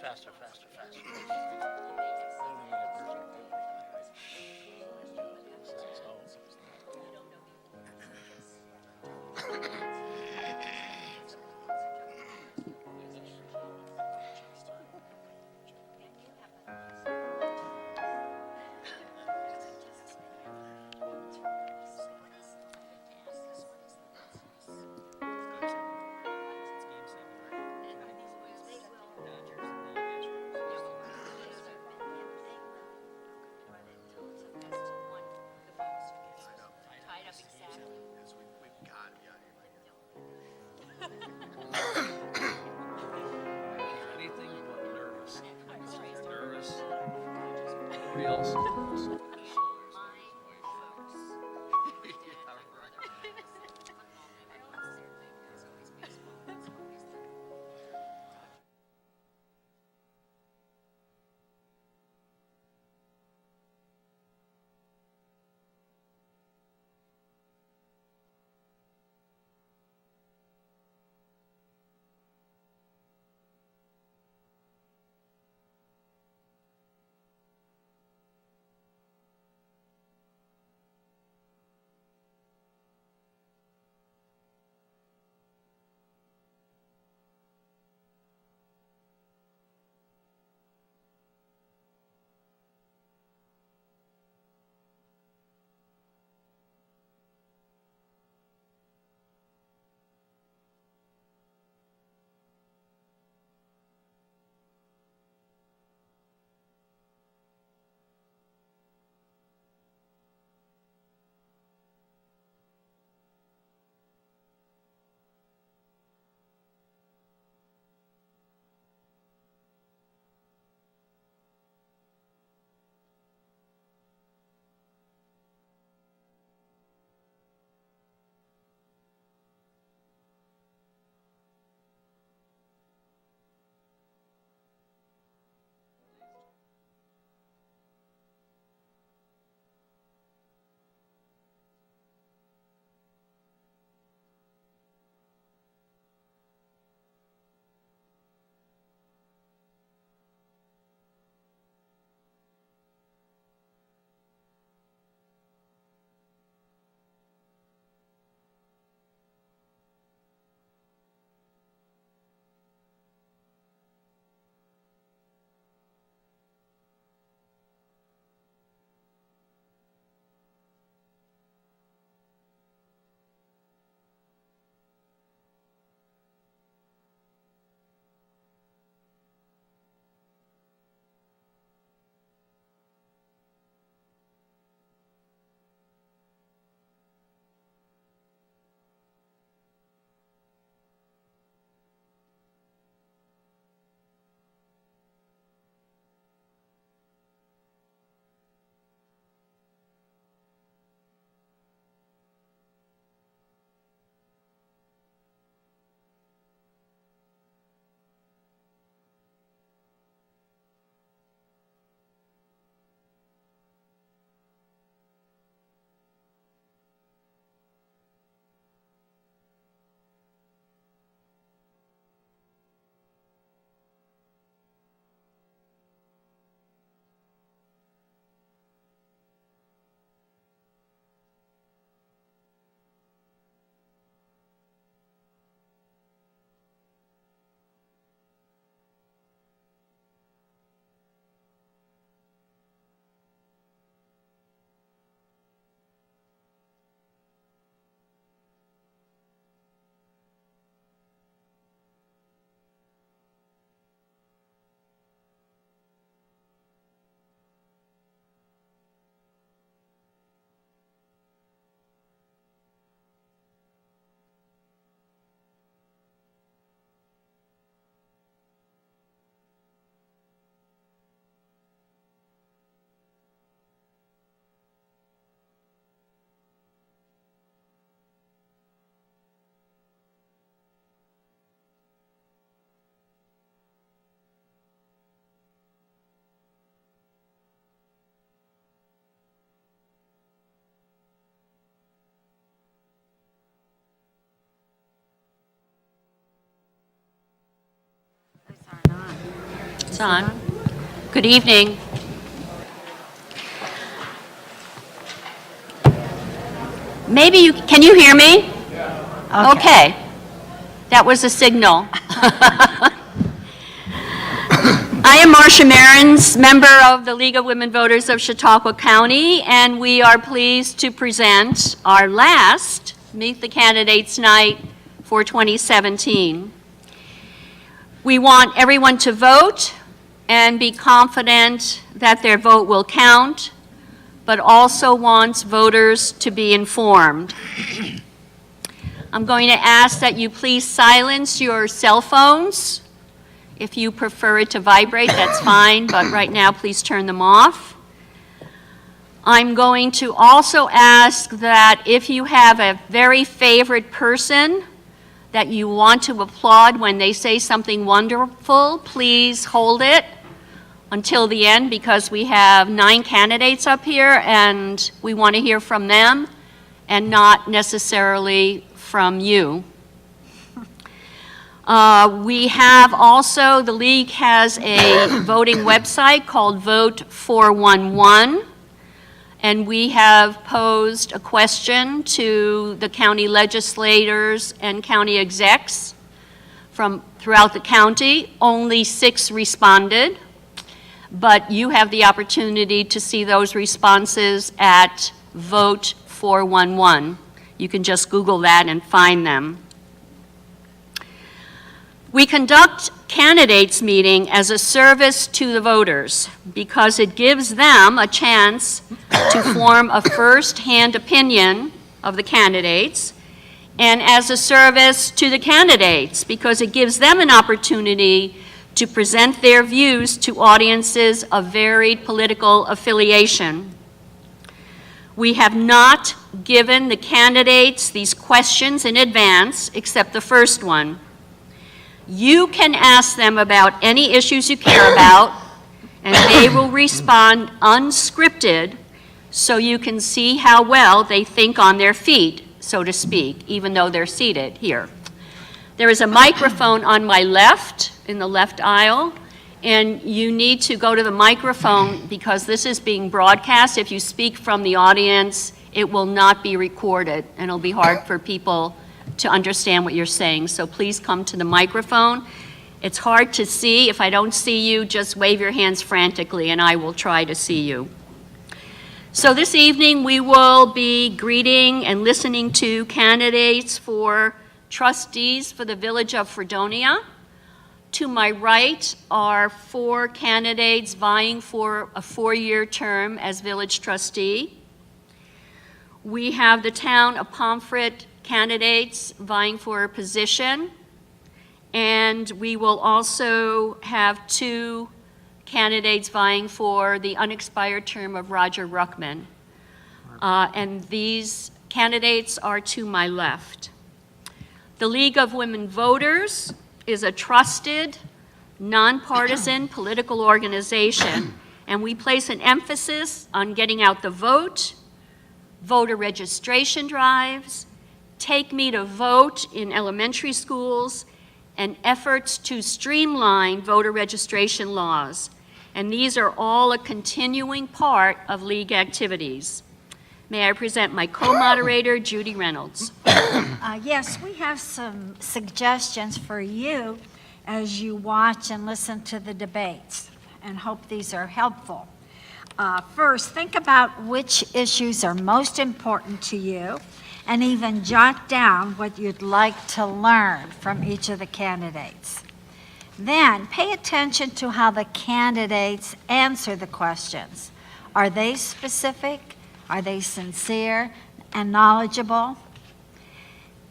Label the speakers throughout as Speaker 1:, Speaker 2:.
Speaker 1: Faster, faster, faster. Anything but nervous. Nervous. Everybody else.
Speaker 2: It's on. Good evening. Maybe can you hear me? Yeah. Okay. That was a signal. I am Marcia Marins, member of the League of Women Voters of Chautauqua County, and we are pleased to present our last Meet the Candidates Night for 2017. We want everyone to vote and be confident that their vote will count, but also wants voters to be informed. I'm going to ask that you please silence your cell phones. If you prefer it to vibrate, that's fine, but right now please turn them off. I'm going to also ask that if you have a very favorite person that you want to applaud when they say something wonderful, please hold it until the end, because we have 9 candidates up here and we want to hear from them and not necessarily from you. We have also, the League has a voting website called Vote 411, and we have posed a question to the county legislators and county execs from throughout the county. Only 6 responded, but you have the opportunity to see those responses at Vote 411. You can just Google that and find them. We conduct candidates meeting as a service to the voters because it gives them a chance to form a first-hand opinion of the candidates, and as a service to the candidates because it gives them an opportunity to present their views to audiences of varied political affiliation. We have not given the candidates these questions in advance, except the first one. You can ask them about any issues you care about, and they will respond unscripted so you can see how well they think on their feet, so to speak, even though they're seated here. There is a microphone on my left, in the left aisle, and you need to go to the microphone because this is being broadcast. If you speak from the audience, it will not be recorded, and it'll be hard for people to understand what you're saying. So please come to the microphone. It's hard to see. If I don't see you, just wave your hands frantically and I will try to see you. So this evening we will be greeting and listening to candidates for trustees for the village of Fredonia. To my right are 4 candidates vying for a 4-year term as village trustee. We have the town of Pomfret candidates vying for a position, and we will also have 2 candidates vying for the unexpired term of Roger Ruckman. And these candidates are to my left. The League of Women Voters is a trusted, nonpartisan political organization, and we place an emphasis on getting out the vote, voter registration drives, Take Me to Vote in elementary schools, and efforts to streamline voter registration laws. And these are all a continuing part of League activities. May I present my co-moderator, Judy Reynolds.
Speaker 3: Yes, we have some suggestions for you as you watch and listen to the debates, and hope these are helpful. First, think about which issues are most important to you, and even jot down what you'd like to learn from each of the candidates. Then, pay attention to how the candidates answer the questions. Are they specific? Are they sincere and knowledgeable?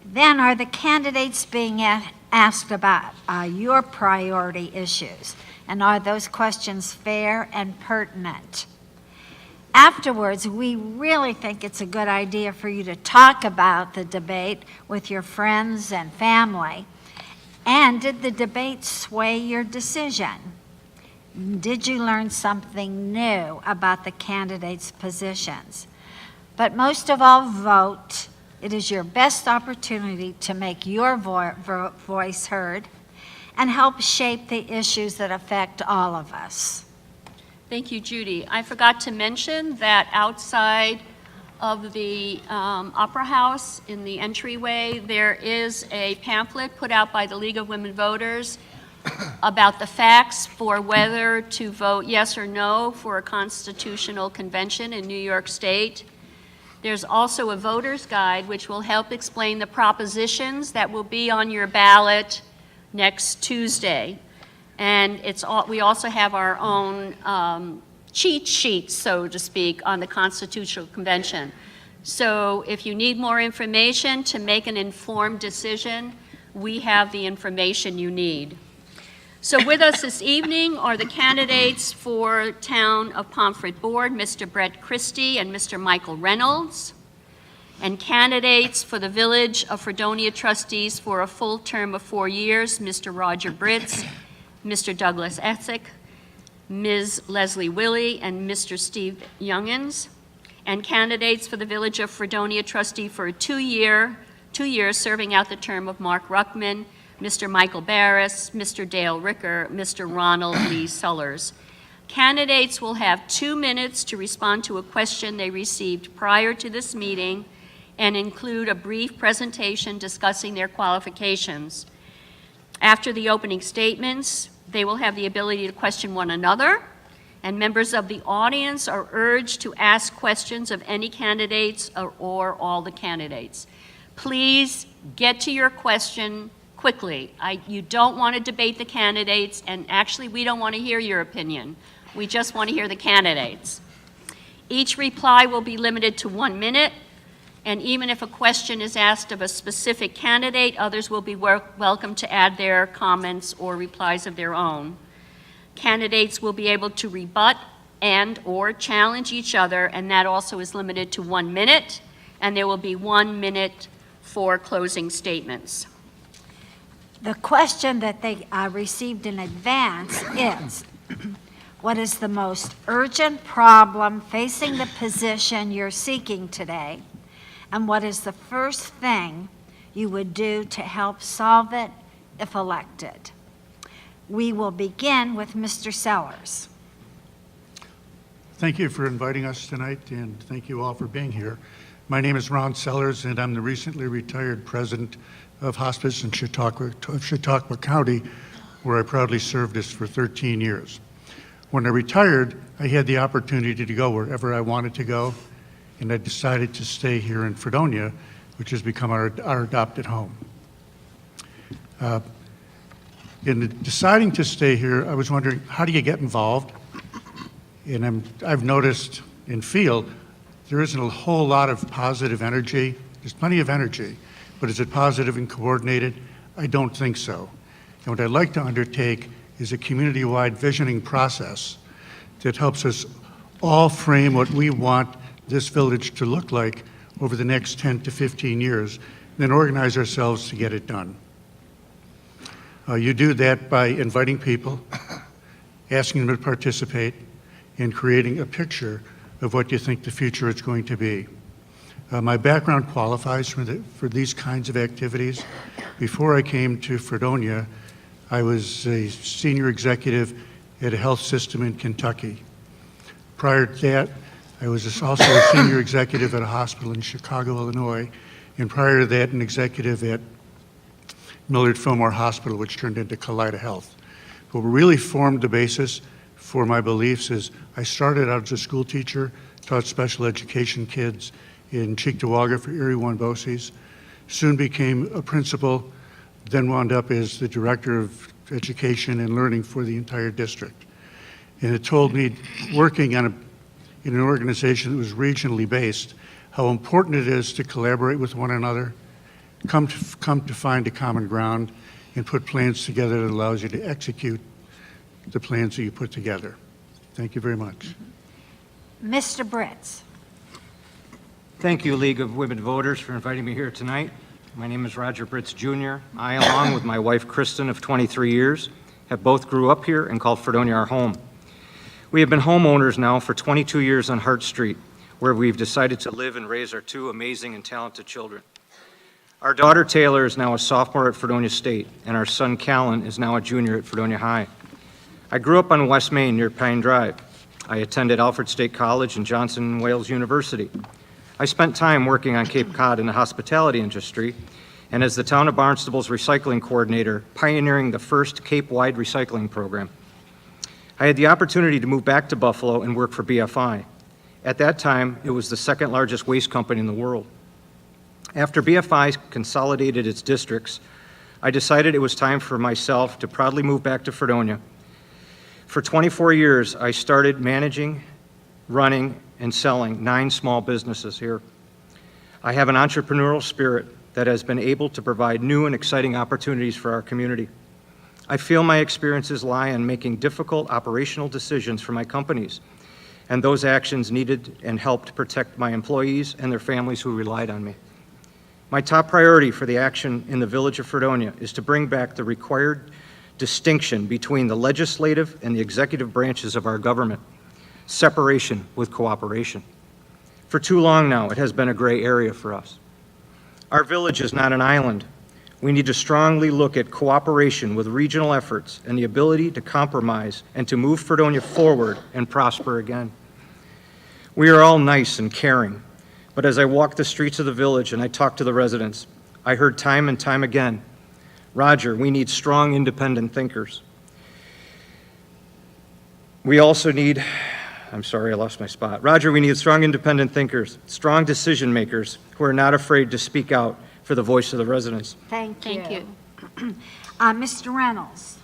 Speaker 3: Then, are the candidates being asked about your priority issues? And are those questions fair and pertinent? Afterwards, we really think it's a good idea for you to talk about the debate with your friends and family. And did the debate sway your decision? Did you learn something new about the candidates' positions? But most of all, vote. It is your best opportunity to make your voice heard. and help shape the issues that affect all of us.
Speaker 2: Thank you, Judy. I forgot to mention that outside of the Opera House in the entryway, there is a pamphlet put out by the League of Women Voters about the facts for whether to vote yes or no for a constitutional convention in New York State. There's also a voter's guide which will help explain the propositions that will be on your ballot next Tuesday. And we also have our own cheat sheet, so to speak, on the Constitutional Convention. So if you need more information to make an informed decision, we have the information you need. So with us this evening are the candidates for Town of Pomfret Board, Mr. Brett Christie and Mr. Michael Reynolds, and candidates for the Village of Fredonia trustees for a full term of 4 years, Mr. Roger Britz, Mr. Douglas Essick, Ms. Leslie Willey, and Mr. Steve Youngins, and candidates for the Village of Fredonia trustee for 2 years, serving out the term of Mark Ruckman, Mr. Michael Barris, Mr. Dale Ricker, Mr. Ronald Lee Sullers. Candidates will have 2 minutes to respond to a question they received prior to this meeting and include a brief presentation discussing their qualifications. After the opening statements, they will have the ability to question one another, and members of the audience are urged to ask questions of any candidates or all the candidates. Please get to your question quickly. You don't want to debate the candidates, and actually we don't want to hear your opinion. We just want to hear the candidates. Each reply will be limited to 1 minute, and even if a question is asked of a specific candidate, others will be welcome to add their comments or replies of their own. Candidates will be able to rebut and/or challenge each other, and that also is limited to 1 minute, and there will be 1 minute for closing statements.
Speaker 3: The question that they received in advance is, what is the most urgent problem facing the position you're seeking today? And what is the first thing you would do to help solve it if elected? We will begin with Mr. Sellers.
Speaker 4: Thank you for inviting us tonight, and thank you all for being here. My name is Ron Sellers, and I'm the recently retired president of Hospice in Chautauqua County, where I proudly served this for 13 years. When I retired, I had the opportunity to go wherever I wanted to go, and I decided to stay here in Fredonia, which has become our adopted home. In deciding to stay here, I was wondering, how do you get involved? And I've noticed and feel there isn't a whole lot of positive energy. There's plenty of energy, but is it positive and coordinated? I don't think so. And what I'd like to undertake is a community-wide visioning process that helps us all frame what we want this village to look like over the next 10 to 15 years, then organize ourselves to get it done. You do that by inviting people, asking them to participate, and creating a picture of what you think the future is going to be. My background qualifies for these kinds of activities. Before I came to Fredonia, I was a senior executive at a health system in Kentucky. Prior to that, I was also a senior executive at a hospital in Chicago, Illinois, and prior to that, an executive at Millard Fillmore Hospital, which turned into Kaleida Health. But what really formed the basis for my beliefs is I started out as a school teacher, taught special education kids in Cheektowaga for Erie Wamboses, soon became a principal, then wound up as the director of education and learning for the entire district. And it told me, working in an organization that was regionally based, how important it is to collaborate with one another, come to find a common ground, and put plans together that allows you to execute the plans that you put together. Thank you very much.
Speaker 3: Mr. Britz.
Speaker 5: Thank you, League of Women Voters, for inviting me here tonight. My name is Roger Britz Jr. I, along with my wife, Kristen, of 23 years, have both grew up here and called Fredonia our home. We have been homeowners now for 22 years on Hart Street, where we've decided to live and raise our 2 amazing and talented children. Our daughter Taylor is now a sophomore at Fredonia State, and our son Callan is now a junior at Fredonia High. I grew up on West Main near Pine Drive. I attended Alfred State College and Johnson Wales University. I spent time working on Cape Cod in the hospitality industry, and as the town of Barnstable's recycling coordinator, pioneering the first Cape-wide recycling program. I had the opportunity to move back to Buffalo and work for BFI. At that time, it was the second largest waste company in the world. After BFI consolidated its districts, I decided it was time for myself to proudly move back to Fredonia. For 24 years, I started managing, running, and selling 9 small businesses here. I have an entrepreneurial spirit that has been able to provide new and exciting opportunities for our community. I feel my experiences lie in making difficult operational decisions for my companies, and those actions needed and helped protect my employees and their families who relied on me. My top priority for the action in the village of Fredonia is to bring back the required distinction between the legislative and the executive branches of our government, separation with cooperation. For too long now, it has been a gray area for us. Our village is not an island. We need to strongly look at cooperation with regional efforts and the ability to compromise and to move Fredonia forward and prosper again. We are all nice and caring, but as I walked the streets of the village and I talked to the residents, I heard time and time again, Roger, we need strong, independent thinkers. We also need, I'm sorry, I lost my spot. Roger, we need strong, independent thinkers, strong decision makers who are not afraid to speak out for the voice of the residents.
Speaker 3: Thank you.
Speaker 2: Thank you.
Speaker 3: Mr. Reynolds.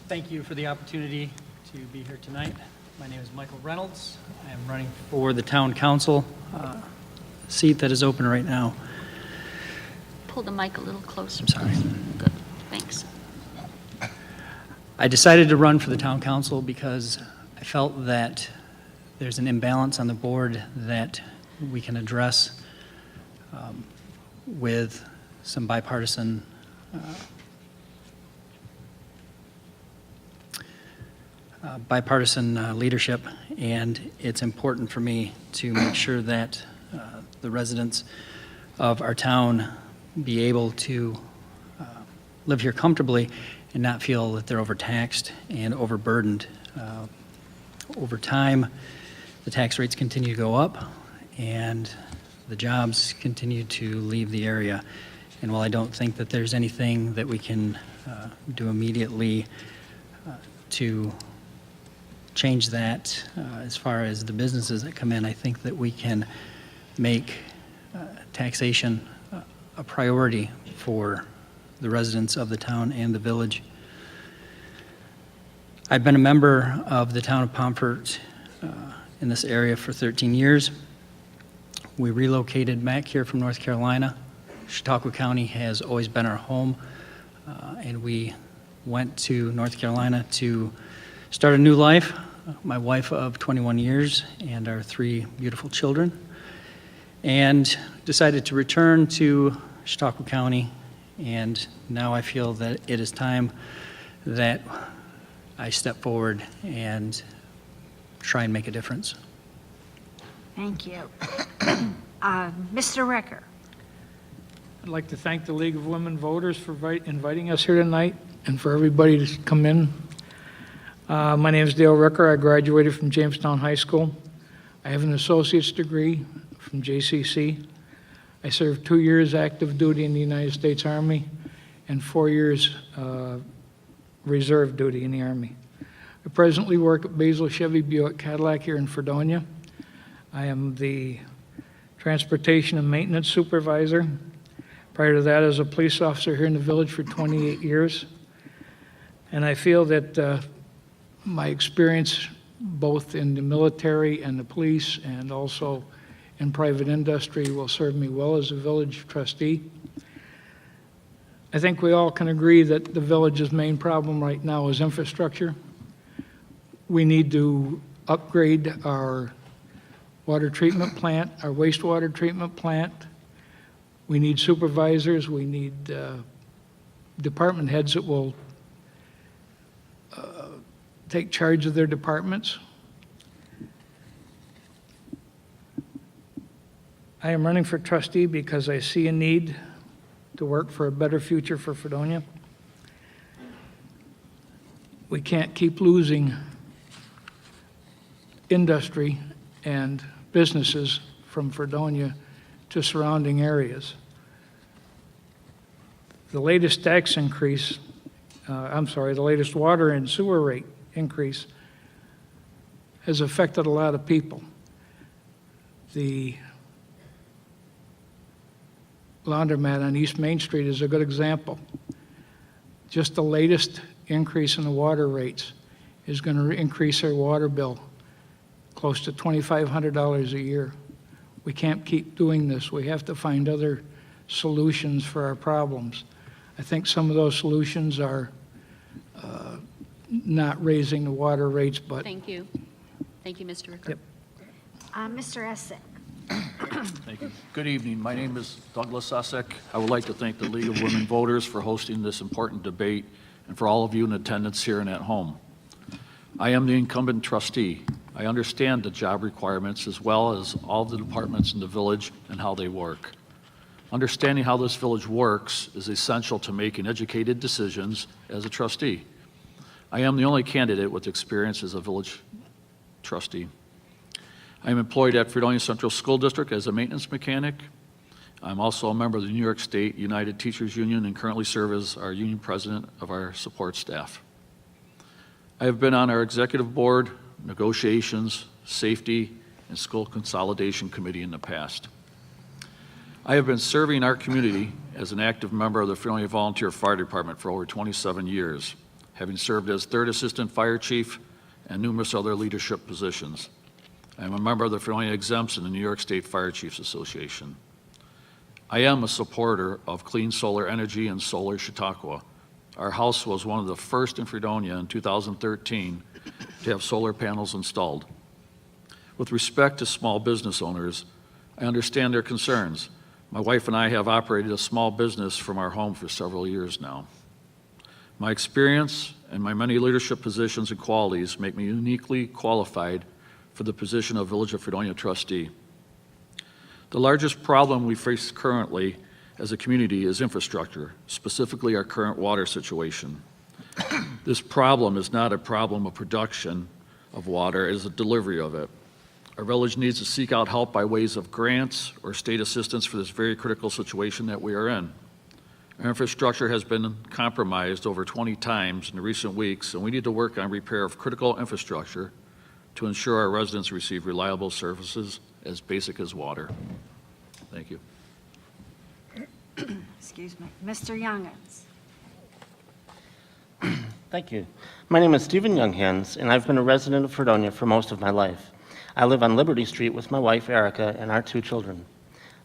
Speaker 6: Thank you for the opportunity to be here tonight. My name is Michael Reynolds. I am running for the town council seat that is open right now.
Speaker 2: Pull the mic a little closer.
Speaker 6: I'm sorry.
Speaker 2: Good, thanks.
Speaker 6: I decided to run for the town council because I felt that there's an imbalance on the board that we can address with some bipartisan leadership, and it's important for me to make sure that the residents of our town be able to live here comfortably and not feel that they're overtaxed and overburdened. Over time, the tax rates continue to go up, and the jobs continue to leave the area. And while I don't think that there's anything that we can do immediately to change that as far as the businesses that come in, I think that we can make taxation a priority for the residents of the town and the village. I've been a member of the town of Pomfret in this area for 13 years. We relocated back here from North Carolina. Chautauqua County has always been our home, and we went to North Carolina to start a new life. My wife of 21 years and our 3 beautiful children, and decided to return to Chautauqua County, and now I feel that it is time that I step forward and try and make a difference.
Speaker 3: Thank you. Mr. Ricker.
Speaker 7: I'd like to thank the League of Women Voters for inviting us here tonight and for everybody to come in. My name is Dale Ricker. I graduated from Jamestown High School. I have an associate's degree from JCC. I served 2 years active duty in the United States Army and 4 years reserve duty in the Army. I presently work at Basil Chevy Buick Cadillac here in Fredonia. I am the transportation and maintenance supervisor. Prior to that, as a police officer here in the village for 28 years. And I feel that my experience both in the military and the police and also in private industry will serve me well as a village trustee. I think we all can agree that the village's main problem right now is infrastructure. We need to upgrade our water treatment plant, our wastewater treatment plant. We need supervisors, we need department heads that will take charge of their departments. I am running for trustee because I see a need to work for a better future for Fredonia. We can't keep losing industry and businesses from Fredonia to surrounding areas. The latest tax increase, the latest water and sewer rate increase has affected a lot of people. The laundromat on East Main Street is a good example. Just the latest increase in the water rates is going to increase our water bill close to $2,500 a year. We can't keep doing this. We have to find other solutions for our problems. I think some of those solutions are not raising the water rates, but
Speaker 2: Thank you. Thank you, Mr. Ricker.
Speaker 7: Yep.
Speaker 3: Mr. Essick.
Speaker 1: Thank you. Good evening. My name is Douglas Usick. I would like to thank the League of Women Voters for hosting this important debate and for all of you in attendance here and at home. I am the incumbent trustee. I understand the job requirements as well as all the departments in the village and how they work. Understanding how this village works is essential to making educated decisions as a trustee. I am the only candidate with experience as a village trustee. I am employed at Fredonia Central School District as a maintenance mechanic. I'm also a member of the New York State United Teachers Union and currently serve as our union president of our support staff. I have been on our executive board, negotiations, safety, and school consolidation committee in the past. I have been serving our community as an active member of the Fredonia Volunteer Fire Department for over 27 years, having served as 3rd Assistant Fire Chief and numerous other leadership positions. I am a member of the Fredonia Exempts and the New York State Fire Chiefs Association. I am a supporter of clean solar energy and solar Chautauqua. Our house was one of the first in Fredonia in 2013 to have solar panels installed. With respect to small business owners, I understand their concerns. My wife and I have operated a small business from our home for several years now. My experience and my many leadership positions and qualities make me uniquely qualified for the position of Village of Fredonia trustee. The largest problem we face currently as a community is infrastructure, specifically our current water situation. This problem is not a problem of production of water, it is a delivery of it. Our village needs to seek out help by ways of grants or state assistance for this very critical situation that we are in. Our infrastructure has been compromised over 20 times in the recent weeks, and we need to work on repair of critical infrastructure to ensure our residents receive reliable services as basic as water. Thank you.
Speaker 3: Excuse me. Mr. Youngins.
Speaker 8: Thank you. My name is Stephen Younghans, and I've been a resident of Fredonia for most of my life. I live on Liberty Street with my wife, Erica, and our 2 children.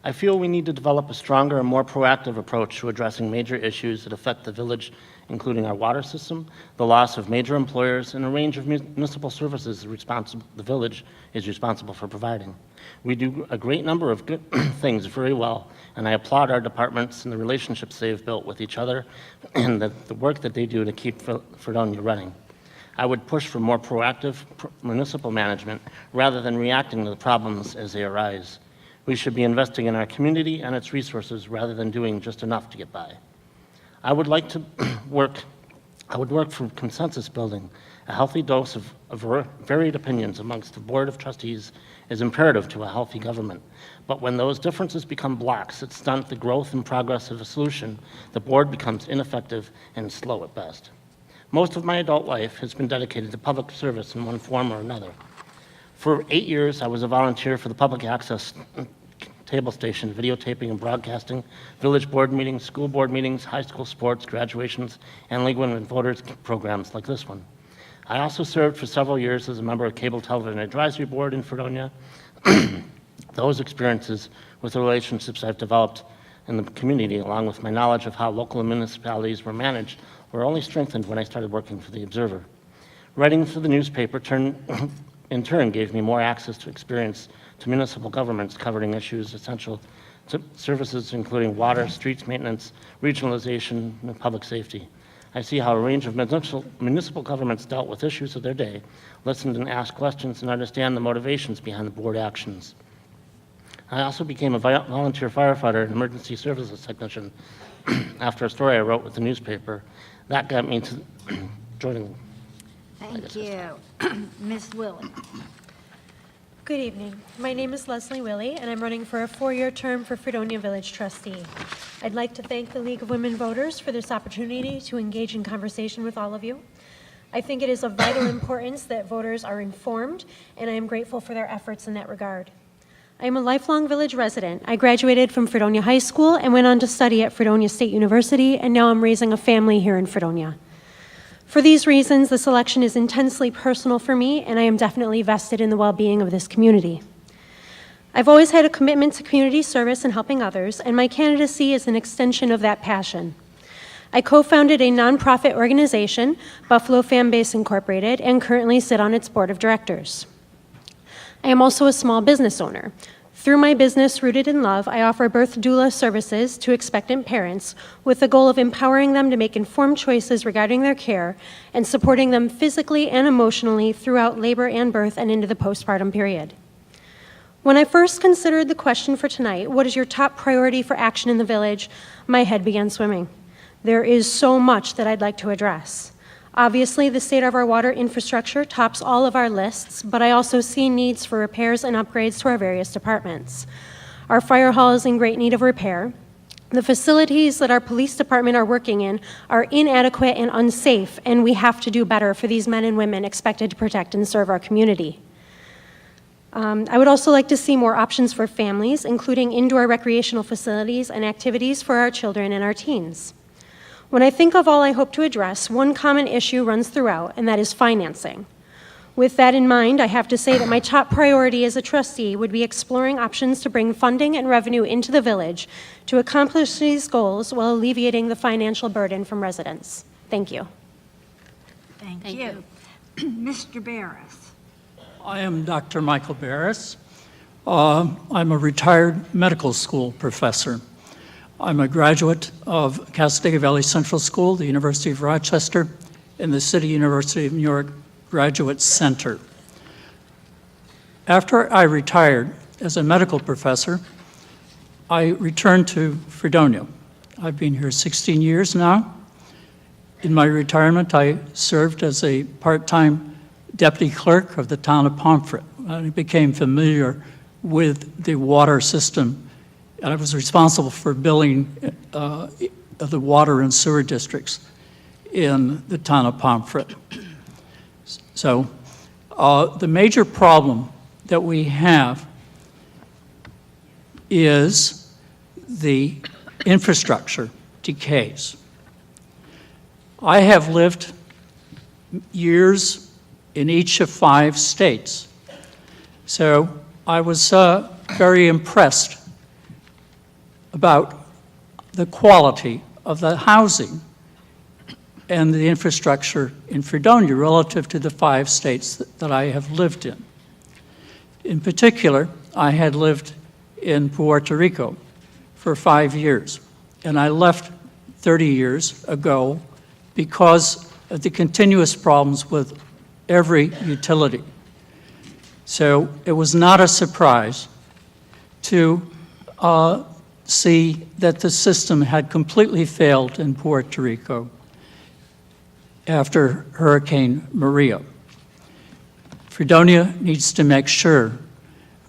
Speaker 8: I feel we need to develop a stronger and more proactive approach to addressing major issues that affect the village, including our water system, the loss of major employers, and a range of municipal services the village is responsible for providing. We do a great number of good things very well, and I applaud our departments and the relationships they have built with each other and the work that they do to keep Fredonia running. I would push for more proactive municipal management rather than reacting to the problems as they arise. We should be investing in our community and its resources rather than doing just enough to get by. I would work for consensus building. A healthy dose of varied opinions amongst the Board of Trustees is imperative to a healthy government. But when those differences become blocks that stunt the growth and progress of a solution, the board becomes ineffective and slow at best. Most of my adult life has been dedicated to public service in one form or another. For 8 years, I was a volunteer for the public access cable station, videotaping and broadcasting, village board meetings, school board meetings, high school sports, graduations, and League of Women Voters programs like this one. I also served for several years as a member of Cable Television Advisory Board in Fredonia. Those experiences with the relationships I've developed in the community, along with my knowledge of how local municipalities were managed, were only strengthened when I started working for the Observer. Writing for the newspaper in turn gave me more access to experience to municipal governments covering issues essential to services including water, streets maintenance, regionalization, and public safety. I see how a range of municipal governments dealt with issues of their day, listened and asked questions, and understand the motivations behind the board actions. I also became a volunteer firefighter and emergency services technician after a story I wrote with the newspaper. That got me to joining.
Speaker 3: Thank you. Ms. Willie.
Speaker 9: Good evening. My name is Leslie Willie, and I'm running for a 4-year term for Fredonia Village Trustee. I'd like to thank the League of Women Voters for this opportunity to engage in conversation with all of you. I think it is of vital importance that voters are informed, and I am grateful for their efforts in that regard. I am a lifelong village resident. I graduated from Fredonia High School and went on to study at Fredonia State University, and now I'm raising a family here in Fredonia. For these reasons, this election is intensely personal for me, and I am definitely vested in the well-being of this community. I've always had a commitment to community service and helping others, and my candidacy is an extension of that passion. I co-founded a nonprofit organization, Buffalo Fan Base Incorporated, and currently sit on its board of directors. I am also a small business owner. Through my business, Rooted in Love, I offer birth doula services to expectant parents with the goal of empowering them to make informed choices regarding their care and supporting them physically and emotionally throughout labor and birth and into the postpartum period. When I first considered the question for tonight, what is your top priority for action in the village, my head began swimming. There is so much that I'd like to address. Obviously, the state of our water infrastructure tops all of our lists, but I also see needs for repairs and upgrades to our various departments. Our fire hall is in great need of repair. The facilities that our police department are working in are inadequate and unsafe, and we have to do better for these men and women expected to protect and serve our community. I would also like to see more options for families, including indoor recreational facilities and activities for our children and our teens. When I think of all I hope to address, one common issue runs throughout, and that is financing. With that in mind, I have to say that my top priority as a trustee would be exploring options to bring funding and revenue into the village to accomplish these goals while alleviating the financial burden from residents. Thank you.
Speaker 3: Thank
Speaker 2: Thank
Speaker 3: you. Mr. Barris.
Speaker 10: I am Dr. Michael Barris. I'm a retired medical school professor. I'm a graduate of Cassadaga Valley Central School, the University of Rochester, and the City University of New York Graduate Center. After I retired as a medical professor, I returned to Fredonia. I've been here 16 years now. In my retirement, I served as a part-time deputy clerk of the town of Pomfret. I became familiar with the water system. I was responsible for billing of the water and sewer districts in the town of Pomfret. So the major problem that we have is the infrastructure decays. I have lived years in each of 5 states, so I was very impressed about the quality of the housing and the infrastructure in Fredonia relative to the 5 states that I have lived in. In particular, I had lived in Puerto Rico for 5 years, and I left 30 years ago because of the continuous problems with every utility. So it was not a surprise to see that the system had completely failed in Puerto Rico after Hurricane Maria. Fredonia needs to make sure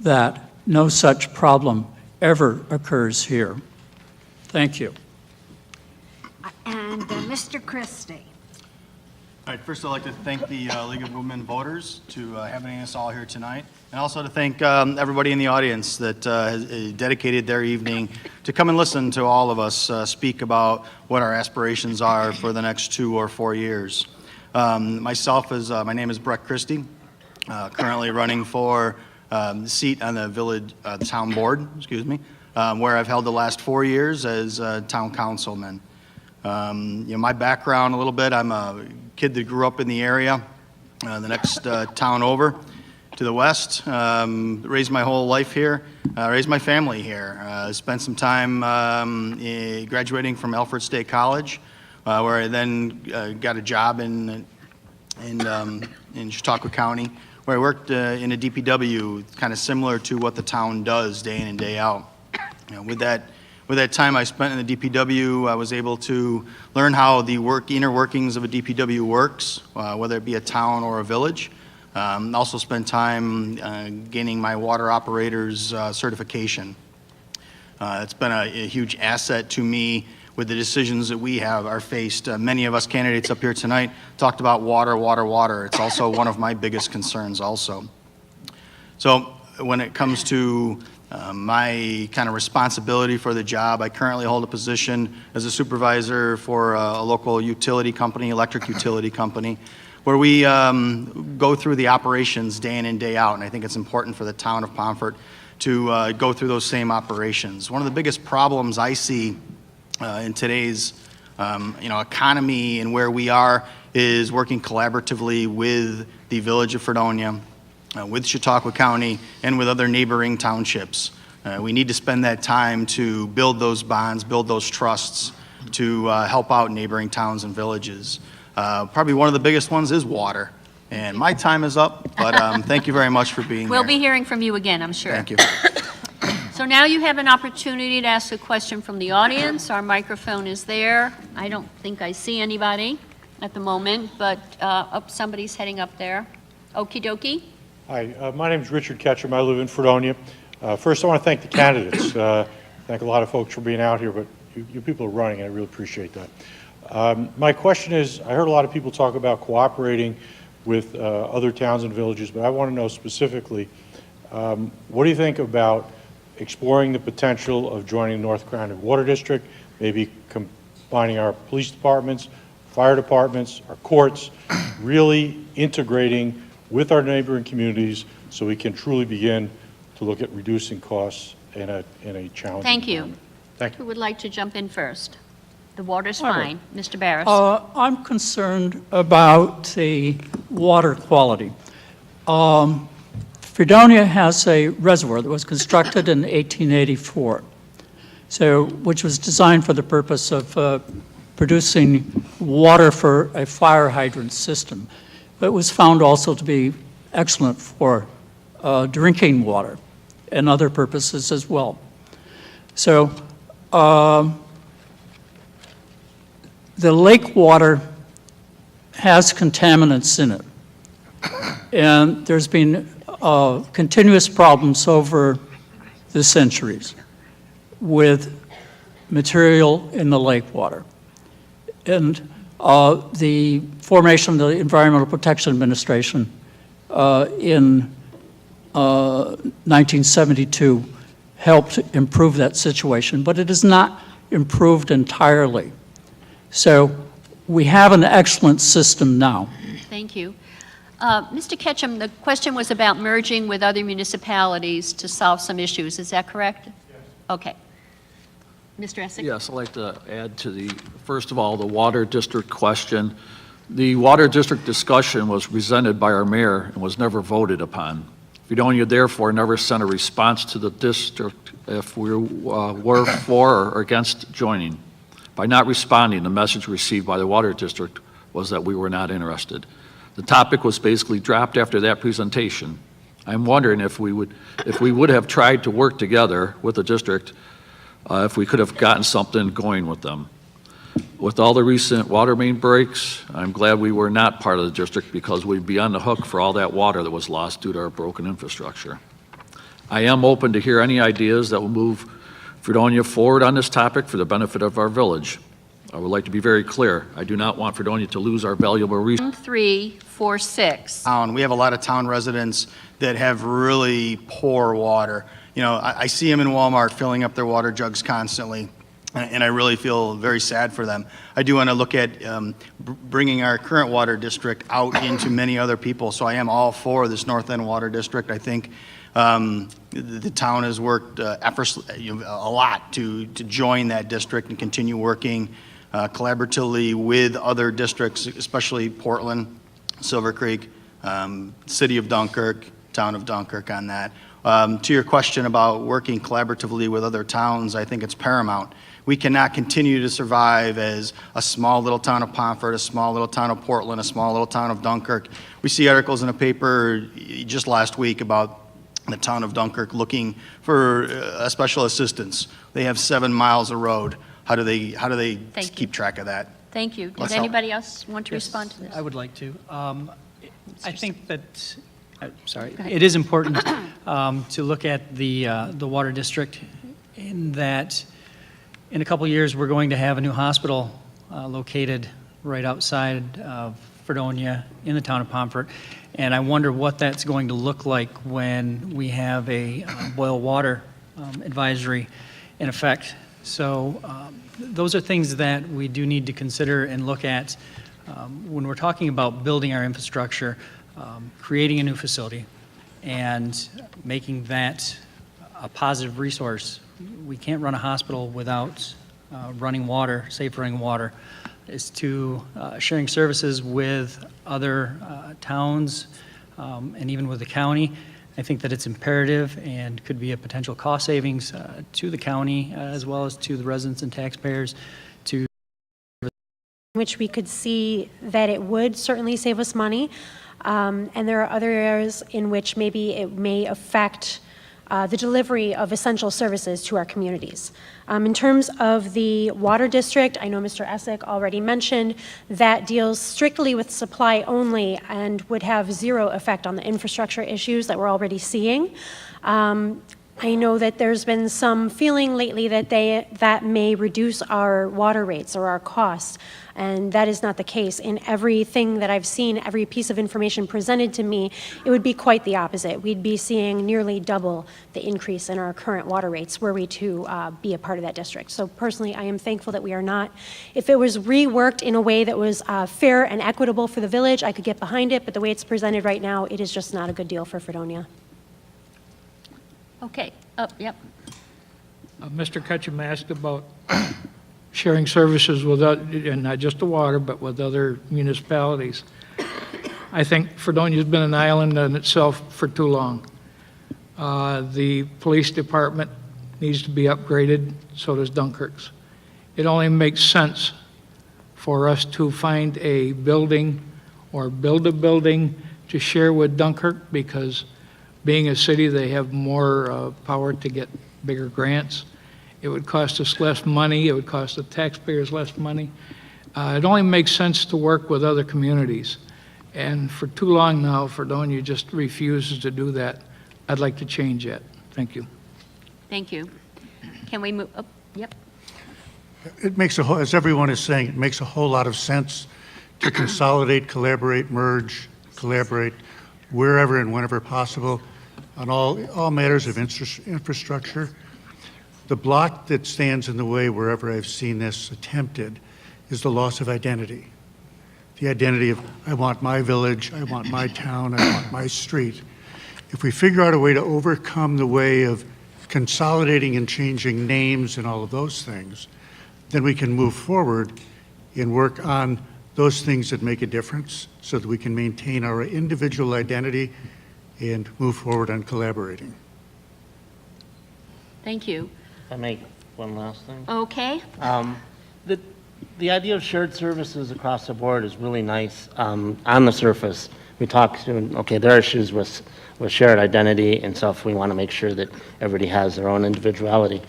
Speaker 10: that no such problem ever occurs here. Thank you.
Speaker 3: And Mr. Christie.
Speaker 11: All right, first I'd like to thank the League of Women Voters to having us all here tonight, and also to thank everybody in the audience that has dedicated their evening to come and listen to all of us speak about what our aspirations are for the next 2 or 4 years. My name is Brett Christie, currently running for the seat on the village town board, where I've held the last 4 years as town councilman. My background a little bit, I'm a kid that grew up in the area, the next town over to the west, raised my whole life here, raised my family here, spent some time graduating from Alfred State College, where I then got a job in Chautauqua County, where I worked in a DPW, kind of similar to what the town does day in and day out. You know, with that time I spent in the DPW, I was able to learn how the inner workings of a DPW works, whether it be a town or a village. Also spent time gaining my water operator's certification. It's been a huge asset to me with the decisions that we are faced. Many of us candidates up here tonight talked about water, water, water. It's also one of my biggest concerns also. So when it comes to my kind of responsibility for the job, I currently hold a position as a supervisor for a local utility company, electric utility company, where we go through the operations day in and day out, and I think it's important for the town of Pomfret to go through those same operations. One of the biggest problems I see in today's economy and where we are is working collaboratively with the village of Fredonia, with Chautauqua County, and with other neighboring townships. We need to spend that time to build those bonds, build those trusts, to help out neighboring towns and villages. Probably one of the biggest ones is water. And my time is up, but thank you very much for being here.
Speaker 2: We'll be hearing from you again, I'm sure.
Speaker 11: Thank you.
Speaker 2: So now you have an opportunity to ask a question from the audience. Our microphone is there. I don't think I see anybody at the moment, but somebody's heading up there. Okie dokie.
Speaker 12: Hi, my name is Richard Ketchum. I live in Fredonia. First, I want to thank the candidates. Thank a lot of folks for being out here, but you people are running, and I really appreciate that. My question is, I heard a lot of people talk about cooperating with other towns and villages, but I want to know specifically, what do you think about exploring the potential of joining North Carolina Water District, maybe combining our police departments, fire departments, our courts, really integrating with our neighboring communities so we can truly begin to look at reducing costs in a challenging
Speaker 2: Thank you.
Speaker 12: environment. Thank you.
Speaker 2: Who would like to jump in first? The water's fine. Mr. Barris.
Speaker 10: I'm concerned about the water quality. Fredonia has a reservoir that was constructed in 1884, which was designed for the purpose of producing water for a fire hydrant system. But it was found also to be excellent for drinking water and other purposes as well. So the lake water has contaminants in it. And there's been continuous problems over the centuries with material in the lake water. And the formation of the Environmental Protection Administration in 1972 helped improve that situation, but it has not improved entirely. So we have an excellent system now.
Speaker 2: Thank you. Mr. Ketchum, the question was about merging with other municipalities to solve some issues. Is that correct? Yes. Okay. Mr. Essick?
Speaker 1: Yes, I'd like to add to first of all, the water district question. The water district discussion was presented by our mayor and was never voted upon. Fredonia therefore never sent a response to the district if we were for or against joining. By not responding, the message received by the water district was that we were not interested. The topic was basically dropped after that presentation. I'm wondering if we would have tried to work together with the district, if we could have gotten something going with them. With all the recent water main breaks, I'm glad we were not part of the district because we'd be on the hook for all that water that was lost due to our broken infrastructure. I am open to hear any ideas that will move Fredonia forward on this topic for the benefit of our village. I would like to be very clear. I do not want Fredonia to lose our valuable resources.
Speaker 2: 1346.
Speaker 11: We have a lot of town residents that have really poor water. You know, I see them in Walmart filling up their water jugs constantly, and I really feel very sad for them. I do want to look at bringing our current water district out into many other people, so I am all for this North End Water District. I think the town has worked a lot to join that district and continue working collaboratively with other districts, especially Portland, Silver Creek, City of Dunkirk, town of Dunkirk on that. To your question about working collaboratively with other towns, I think it's paramount. We cannot continue to survive as a small little town of Pomfret, a small little town of Portland, a small little town of Dunkirk. We see articles in the paper just last week about the town of Dunkirk looking for special assistance. They have 7 miles of road. How do they
Speaker 2: Thank you.
Speaker 11: keep track of that?
Speaker 2: Thank you. Does
Speaker 11: Let's help.
Speaker 2: anybody else want to respond to this?
Speaker 6: I would like to. I think that, sorry, it is important to look at the water district in that in a couple years, we're going to have a new hospital located right outside of Fredonia in the town of Pomfret. And I wonder what that's going to look like when we have a boil water advisory in effect. So those are things that we do need to consider and look at when we're talking about building our infrastructure, creating a new facility, and making that a positive resource. We can't run a hospital without running water, safe running water. Is to sharing services with other towns and even with the county. I think that it's imperative and could be a potential cost savings to the county as well as to the residents and taxpayers to
Speaker 9: which we could see that it would certainly save us money. And there are other areas in which maybe it may affect the delivery of essential services to our communities. In terms of the water district, I know Mr. Essick already mentioned that deals strictly with supply only and would have zero effect on the infrastructure issues that we're already seeing. I know that there's been some feeling lately that that may reduce our water rates or our costs, and that is not the case. In everything that I've seen, every piece of information presented to me, it would be quite the opposite. We'd be seeing nearly double the increase in our current water rates were we to be a part of that district. So personally, I am thankful that we are not. If it was reworked in a way that was fair and equitable for the village, I could get behind it, but the way it's presented right now, it is just not a good deal for Fredonia.
Speaker 2: Okay, yep.
Speaker 7: Mr. Ketchum asked about sharing services with, and not just the water, but with other municipalities. I think Fredonia's been an island in itself for too long. The police department needs to be upgraded, so does Dunkirk's. It only makes sense for us to find a building or build a building to share with Dunkirk, because being a city, they have more power to get bigger grants. It would cost us less money. It would cost the taxpayers less money. It only makes sense to work with other communities. And for too long now, Fredonia just refuses to do that. I'd like to change that. Thank you.
Speaker 2: Thank you. Can we move? Oh, yep.
Speaker 4: It makes a whole, as everyone is saying, it makes a whole lot of sense to consolidate, collaborate, merge, collaborate wherever and whenever possible on all matters of infrastructure. The block that stands in the way wherever I've seen this attempted is the loss of identity. The identity of, I want my village, I want my town, I want my street. If we figure out a way to overcome the way of consolidating and changing names and all of those things, then we can move forward and work on those things that make a difference so that we can maintain our individual identity and move forward on collaborating.
Speaker 2: Thank you.
Speaker 8: If I make one last thing.
Speaker 2: Okay.
Speaker 8: The idea of shared services across the board is really nice on the surface. We talk to, okay, there are issues with shared identity and stuff. We want to make sure that everybody has their own individuality.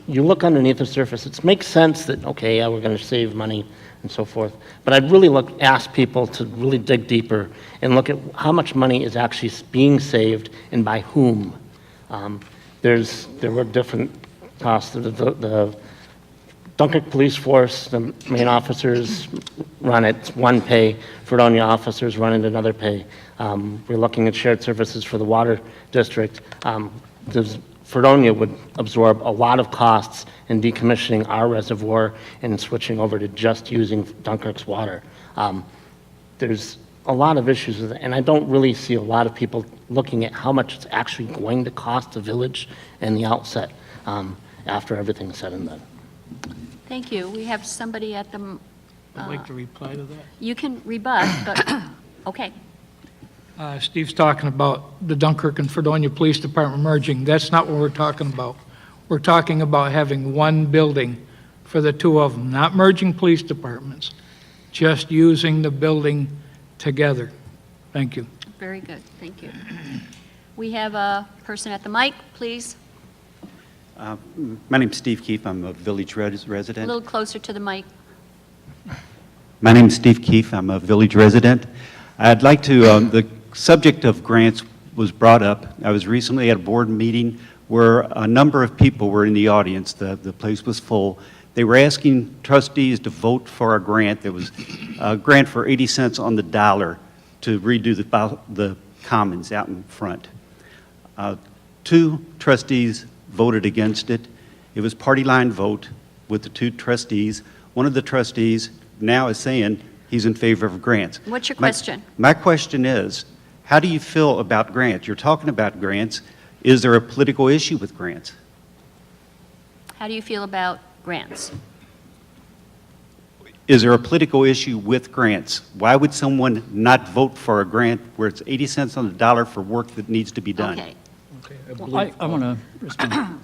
Speaker 8: You look underneath the surface, it makes sense that, okay, yeah, we're going to save money and so forth. But I'd really ask people to really dig deeper and look at how much money is actually being saved and by whom. There were different costs. The Dunkirk Police Force, the main officers run it one pay. Fredonia officers run it another pay. We're looking at shared services for the water district. Fredonia would absorb a lot of costs in decommissioning our reservoir and switching over to just using Dunkirk's water. There's a lot of issues with it, and I don't really see a lot of people looking at how much it's actually going to cost the village in the outset after everything's said and done.
Speaker 2: Thank you. We have somebody at the,
Speaker 7: I'd like to reply to that.
Speaker 2: you can rebut, but, okay.
Speaker 7: Steve's talking about the Dunkirk and Fredonia Police Department merging. That's not what we're talking about. We're talking about having one building for the two of them, not merging police departments, just using the building together. Thank you.
Speaker 2: Very good, thank you. We have a person at the mic, please.
Speaker 13: My name's Steve Keefe. I'm a village
Speaker 2: A
Speaker 13: resident.
Speaker 2: little closer to the mic.
Speaker 13: My name's Steve Keefe. I'm a village resident. I'd like to, the subject of grants was brought up. I was recently at a board meeting where a number of people were in the audience. The place was full. They were asking trustees to vote for a grant. There was a grant for 80 cents on the dollar to redo the commons out in front. Two trustees voted against it. It was party line vote with the two trustees. One of the trustees now is saying he's in favor of grants.
Speaker 2: What's your question?
Speaker 13: My question is, how do you feel about grants? You're talking about grants. Is there a political issue with grants?
Speaker 2: How do you feel about grants?
Speaker 13: Is there a political issue with grants? Why would someone not vote for a grant where it's 80 cents on the dollar for work that needs to be done?
Speaker 2: Okay.
Speaker 10: I want to respond.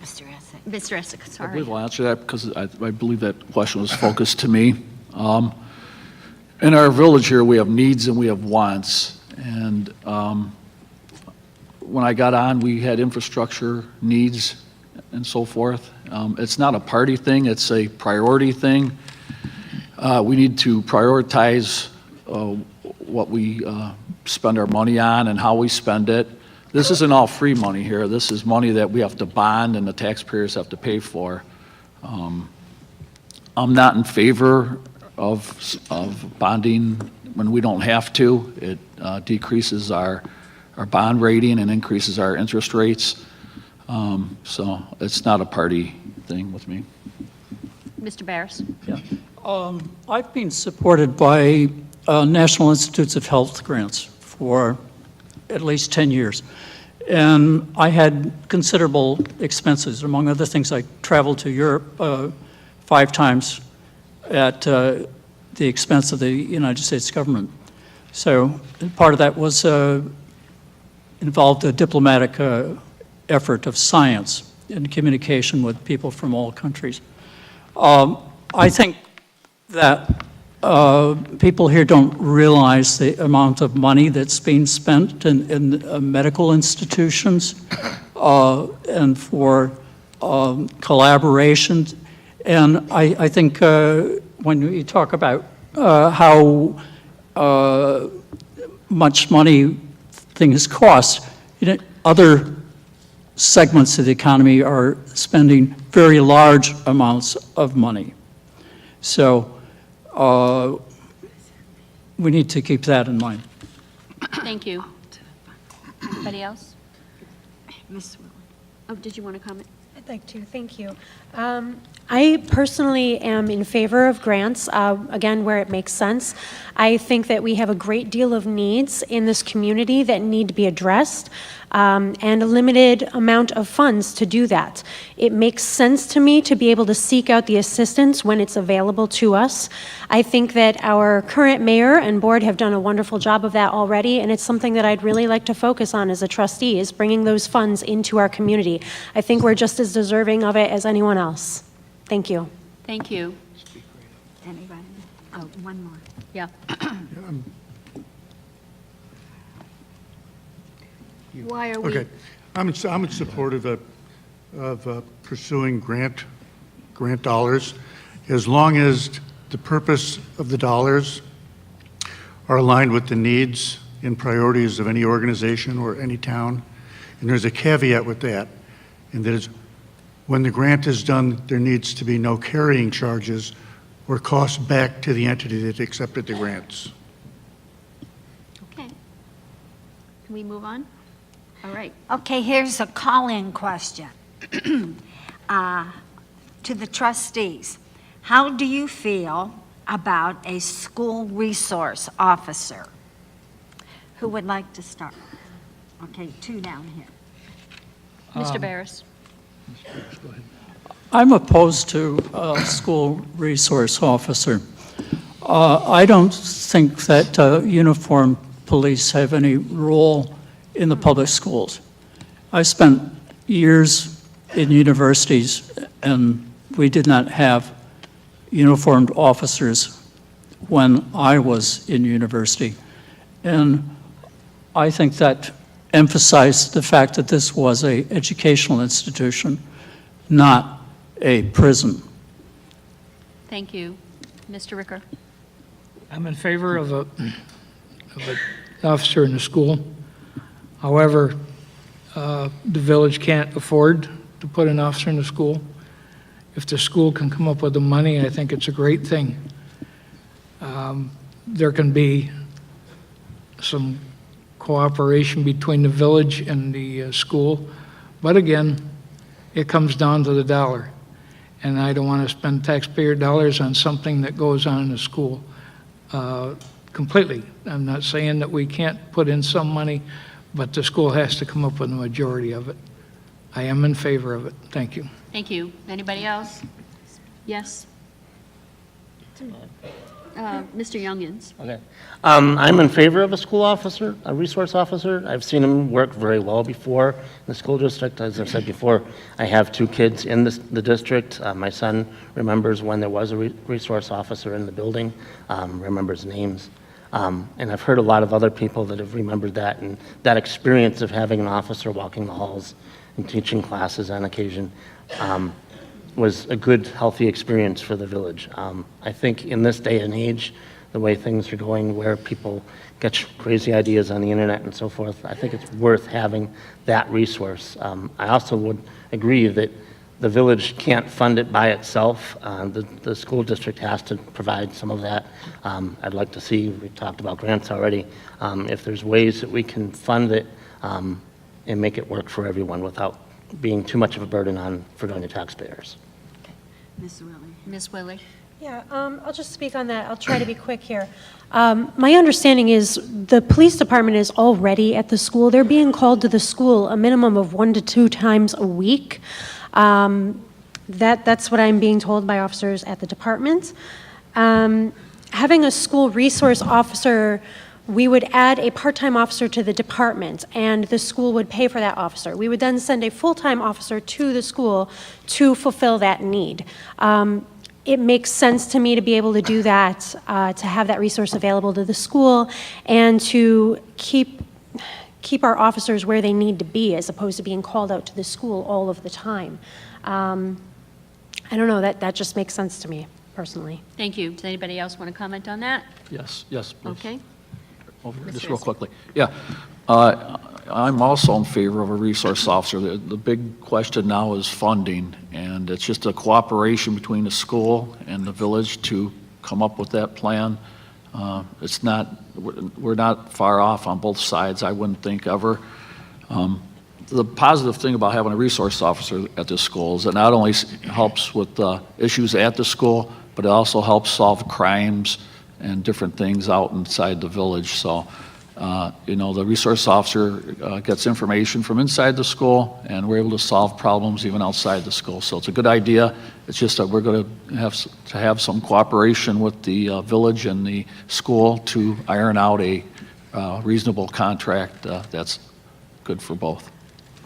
Speaker 3: Mr. Essex.
Speaker 2: Mr. Essex,
Speaker 1: I
Speaker 2: sorry.
Speaker 1: believe I'll answer that because I believe that question was focused to me. In our village here, we have needs and we have wants. And when I got on, we had infrastructure needs and so forth. It's not a party thing, it's a priority thing. We need to prioritize what we spend our money on and how we spend it. This isn't all free money here. This is money that we have to bond and the taxpayers have to pay for. I'm not in favor of bonding when we don't have to. It decreases our bond rating and increases our interest rates. So it's not a party thing with me.
Speaker 2: Mr. Barris?
Speaker 10: Yeah. I've been supported by National Institutes of Health grants for at least 10 years. And I had considerable expenses. Among other things, I traveled to Europe 5 times at the expense of the United States government. So part of that was involved a diplomatic effort of science and communication with people from all countries. I think that people here don't realize the amount of money that's being spent in medical institutions and for collaboration. And I think when you talk about how much money things cost, other segments of the economy are spending very large amounts of money. So we need to keep that in mind.
Speaker 2: Thank you. Anybody else?
Speaker 3: Ms. Willen.
Speaker 2: Oh, did you want to comment?
Speaker 9: I'd like to, thank you. I personally am in favor of grants, again, where it makes sense. I think that we have a great deal of needs in this community that need to be addressed, and a limited amount of funds to do that. It makes sense to me to be able to seek out the assistance when it's available to us. I think that our current mayor and board have done a wonderful job of that already, and it's something that I'd really like to focus on as a trustee, is bringing those funds into our community. I think we're just as deserving of it as anyone else. Thank you.
Speaker 2: Thank you.
Speaker 3: Anybody? Oh, one more.
Speaker 2: Yeah. Why are we?
Speaker 4: Okay, I'm in support of pursuing grant dollars, as long as the purpose of the dollars are aligned with the needs and priorities of any organization or any town. And there's a caveat with that, and that is when the grant is done, there needs to be no carrying charges or costs back to the entity that accepted the grants.
Speaker 2: Okay. Can we move on? All right.
Speaker 3: Okay, here's a call-in question to the trustees. How do you feel about a school resource officer? Who would like to start? Okay, 2 down here.
Speaker 2: Mr. Barris?
Speaker 10: I'm opposed to a school resource officer. I don't think that uniformed police have any role in the public schools. I spent years in universities, and we did not have uniformed officers when I was in university. And I think that emphasized the fact that this was an educational institution, not a prison.
Speaker 2: Thank you. Mr. Ricker?
Speaker 7: I'm in favor of an officer in the school. However, the village can't afford to put an officer in the school. If the school can come up with the money, I think it's a great thing. There can be some cooperation between the village and the school, but again, it comes down to the dollar. And I don't want to spend taxpayer dollars on something that goes on in the school completely. I'm not saying that we can't put in some money, but the school has to come up with the majority of it. I am in favor of it. Thank you.
Speaker 2: Thank you. Anybody else? Yes? Mr. Youngins?
Speaker 8: Okay. I'm in favor of a school officer, a resource officer. I've seen him work very well before in the school district. As I've said before, I have 2 kids in the district. My son remembers when there was a resource officer in the building, remembers names. And I've heard a lot of other people that have remembered that, and that experience of having an officer walking the halls and teaching classes on occasion was a good, healthy experience for the village. I think in this day and age, the way things are going, where people get crazy ideas on the internet and so forth, I think it's worth having that resource. I also would agree that the village can't fund it by itself. The school district has to provide some of that. I'd like to see, we've talked about grants already, if there's ways that we can fund it and make it work for everyone without being too much of a burden on Fredonia taxpayers.
Speaker 2: Ms. Willie?
Speaker 9: Yeah, I'll just speak on that. I'll try to be quick here. My understanding is the police department is already at the school. They're being called to the school a minimum of 1 to 2 times a week. That's what I'm being told by officers at the department. Having a school resource officer, we would add a part-time officer to the department, and the school would pay for that officer. We would then send a full-time officer to the school to fulfill that need. It makes sense to me to be able to do that, to have that resource available to the school, and to keep our officers where they need to be, as opposed to being called out to the school all of the time. I don't know, that just makes sense to me, personally.
Speaker 2: Thank you. Does anybody else want to comment on that?
Speaker 1: Yes, please.
Speaker 2: Okay.
Speaker 1: Over here,
Speaker 2: Mr.
Speaker 1: just real
Speaker 2: Issac.
Speaker 1: quickly. Yeah, I'm also in favor of a resource officer. The big question now is funding, and it's just a cooperation between the school and the village to come up with that plan. It's not, we're not far off on both sides, I wouldn't think, ever. The positive thing about having a resource officer at this school is it not only helps with issues at the school, but it also helps solve crimes and different things out inside the village. So, the resource officer gets information from inside the school, and we're able to solve problems even outside the school. So it's a good idea. It's just that we're going to have some cooperation with the village and the school to iron out a reasonable contract that's good for both.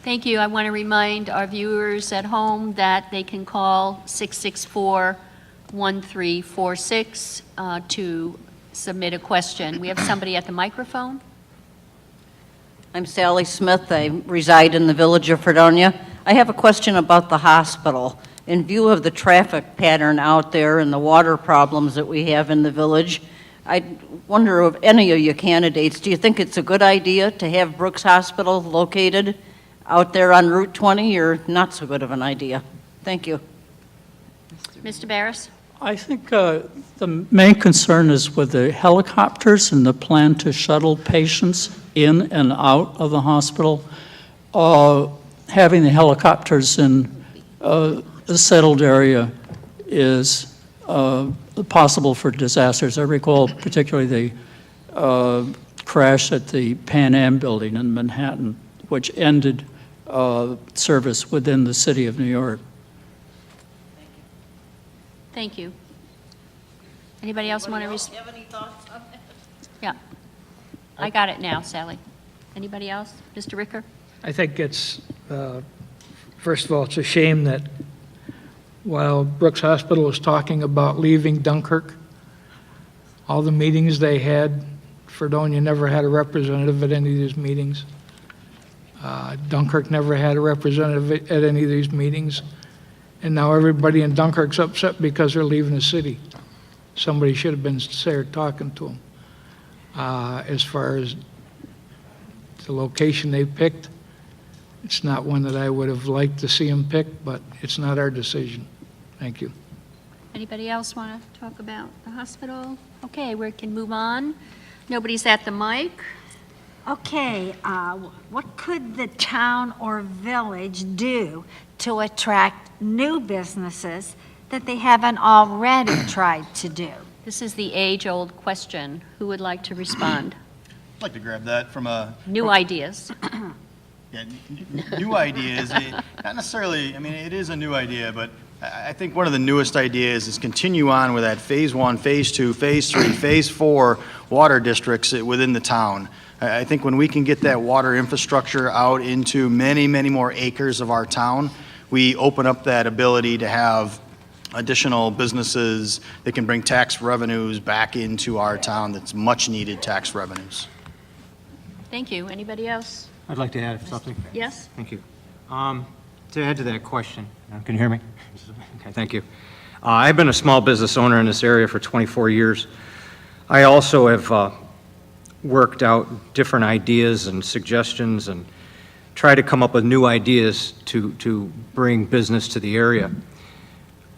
Speaker 2: Thank you. I want to remind our viewers at home that they can call 664-1346 to submit a question. We have somebody at the microphone.
Speaker 14: I'm Sally Smith. I reside in the village of Fredonia. I have a question about the hospital. In view of the traffic pattern out there and the water problems that we have in the village, I wonder if any of you candidates, do you think it's a good idea to have Brooks Hospital located out there on Route 20, or not so good of an idea? Thank you.
Speaker 2: Mr. Barris?
Speaker 10: I think the main concern is with the helicopters and the plan to shuttle patients in and out of the hospital. Having the helicopters in a settled area is possible for disasters. I recall particularly the crash at the Pan Am building in Manhattan, which ended service within the city of New York.
Speaker 2: Thank you. Anybody else want to
Speaker 14: have any thoughts on that?
Speaker 2: Yeah. I got it now, Sally. Anybody else? Mr. Ricker?
Speaker 7: I think it's, first of all, it's a shame that while Brooks Hospital was talking about leaving Dunkirk, all the meetings they had, Fredonia never had a representative at any of these meetings. Dunkirk never had a representative at any of these meetings. And now everybody in Dunkirk's upset because they're leaving the city. Somebody should have been there talking to them. As far as the location they picked, it's not one that I would have liked to see them pick, but it's not our decision. Thank you.
Speaker 2: Anybody else want to talk about the hospital? Okay, we can move on. Nobody's at the mic.
Speaker 3: Okay, what could the town or village do to attract new businesses that they haven't already tried to do?
Speaker 2: This is the age-old question. Who would like to respond?
Speaker 11: I'd like to grab that from a
Speaker 2: New ideas.
Speaker 11: Yeah, new ideas, not necessarily, I mean, it is a new idea, but I think one of the newest ideas is continue on with that phase 1, phase 2, phase 3, phase 4 water districts within the town. I think when we can get that water infrastructure out into many, many more acres of our town, we open up that ability to have additional businesses that can bring tax revenues back into our town, that's much needed tax revenues.
Speaker 2: Thank you. Anybody else?
Speaker 5: I'd like to add something.
Speaker 2: Yes?
Speaker 5: Thank you. To add to that question, can you hear me? Okay, thank you. I've been a small business owner in this area for 24 years. I also have worked out different ideas and suggestions and try to come up with new ideas to bring business to the area.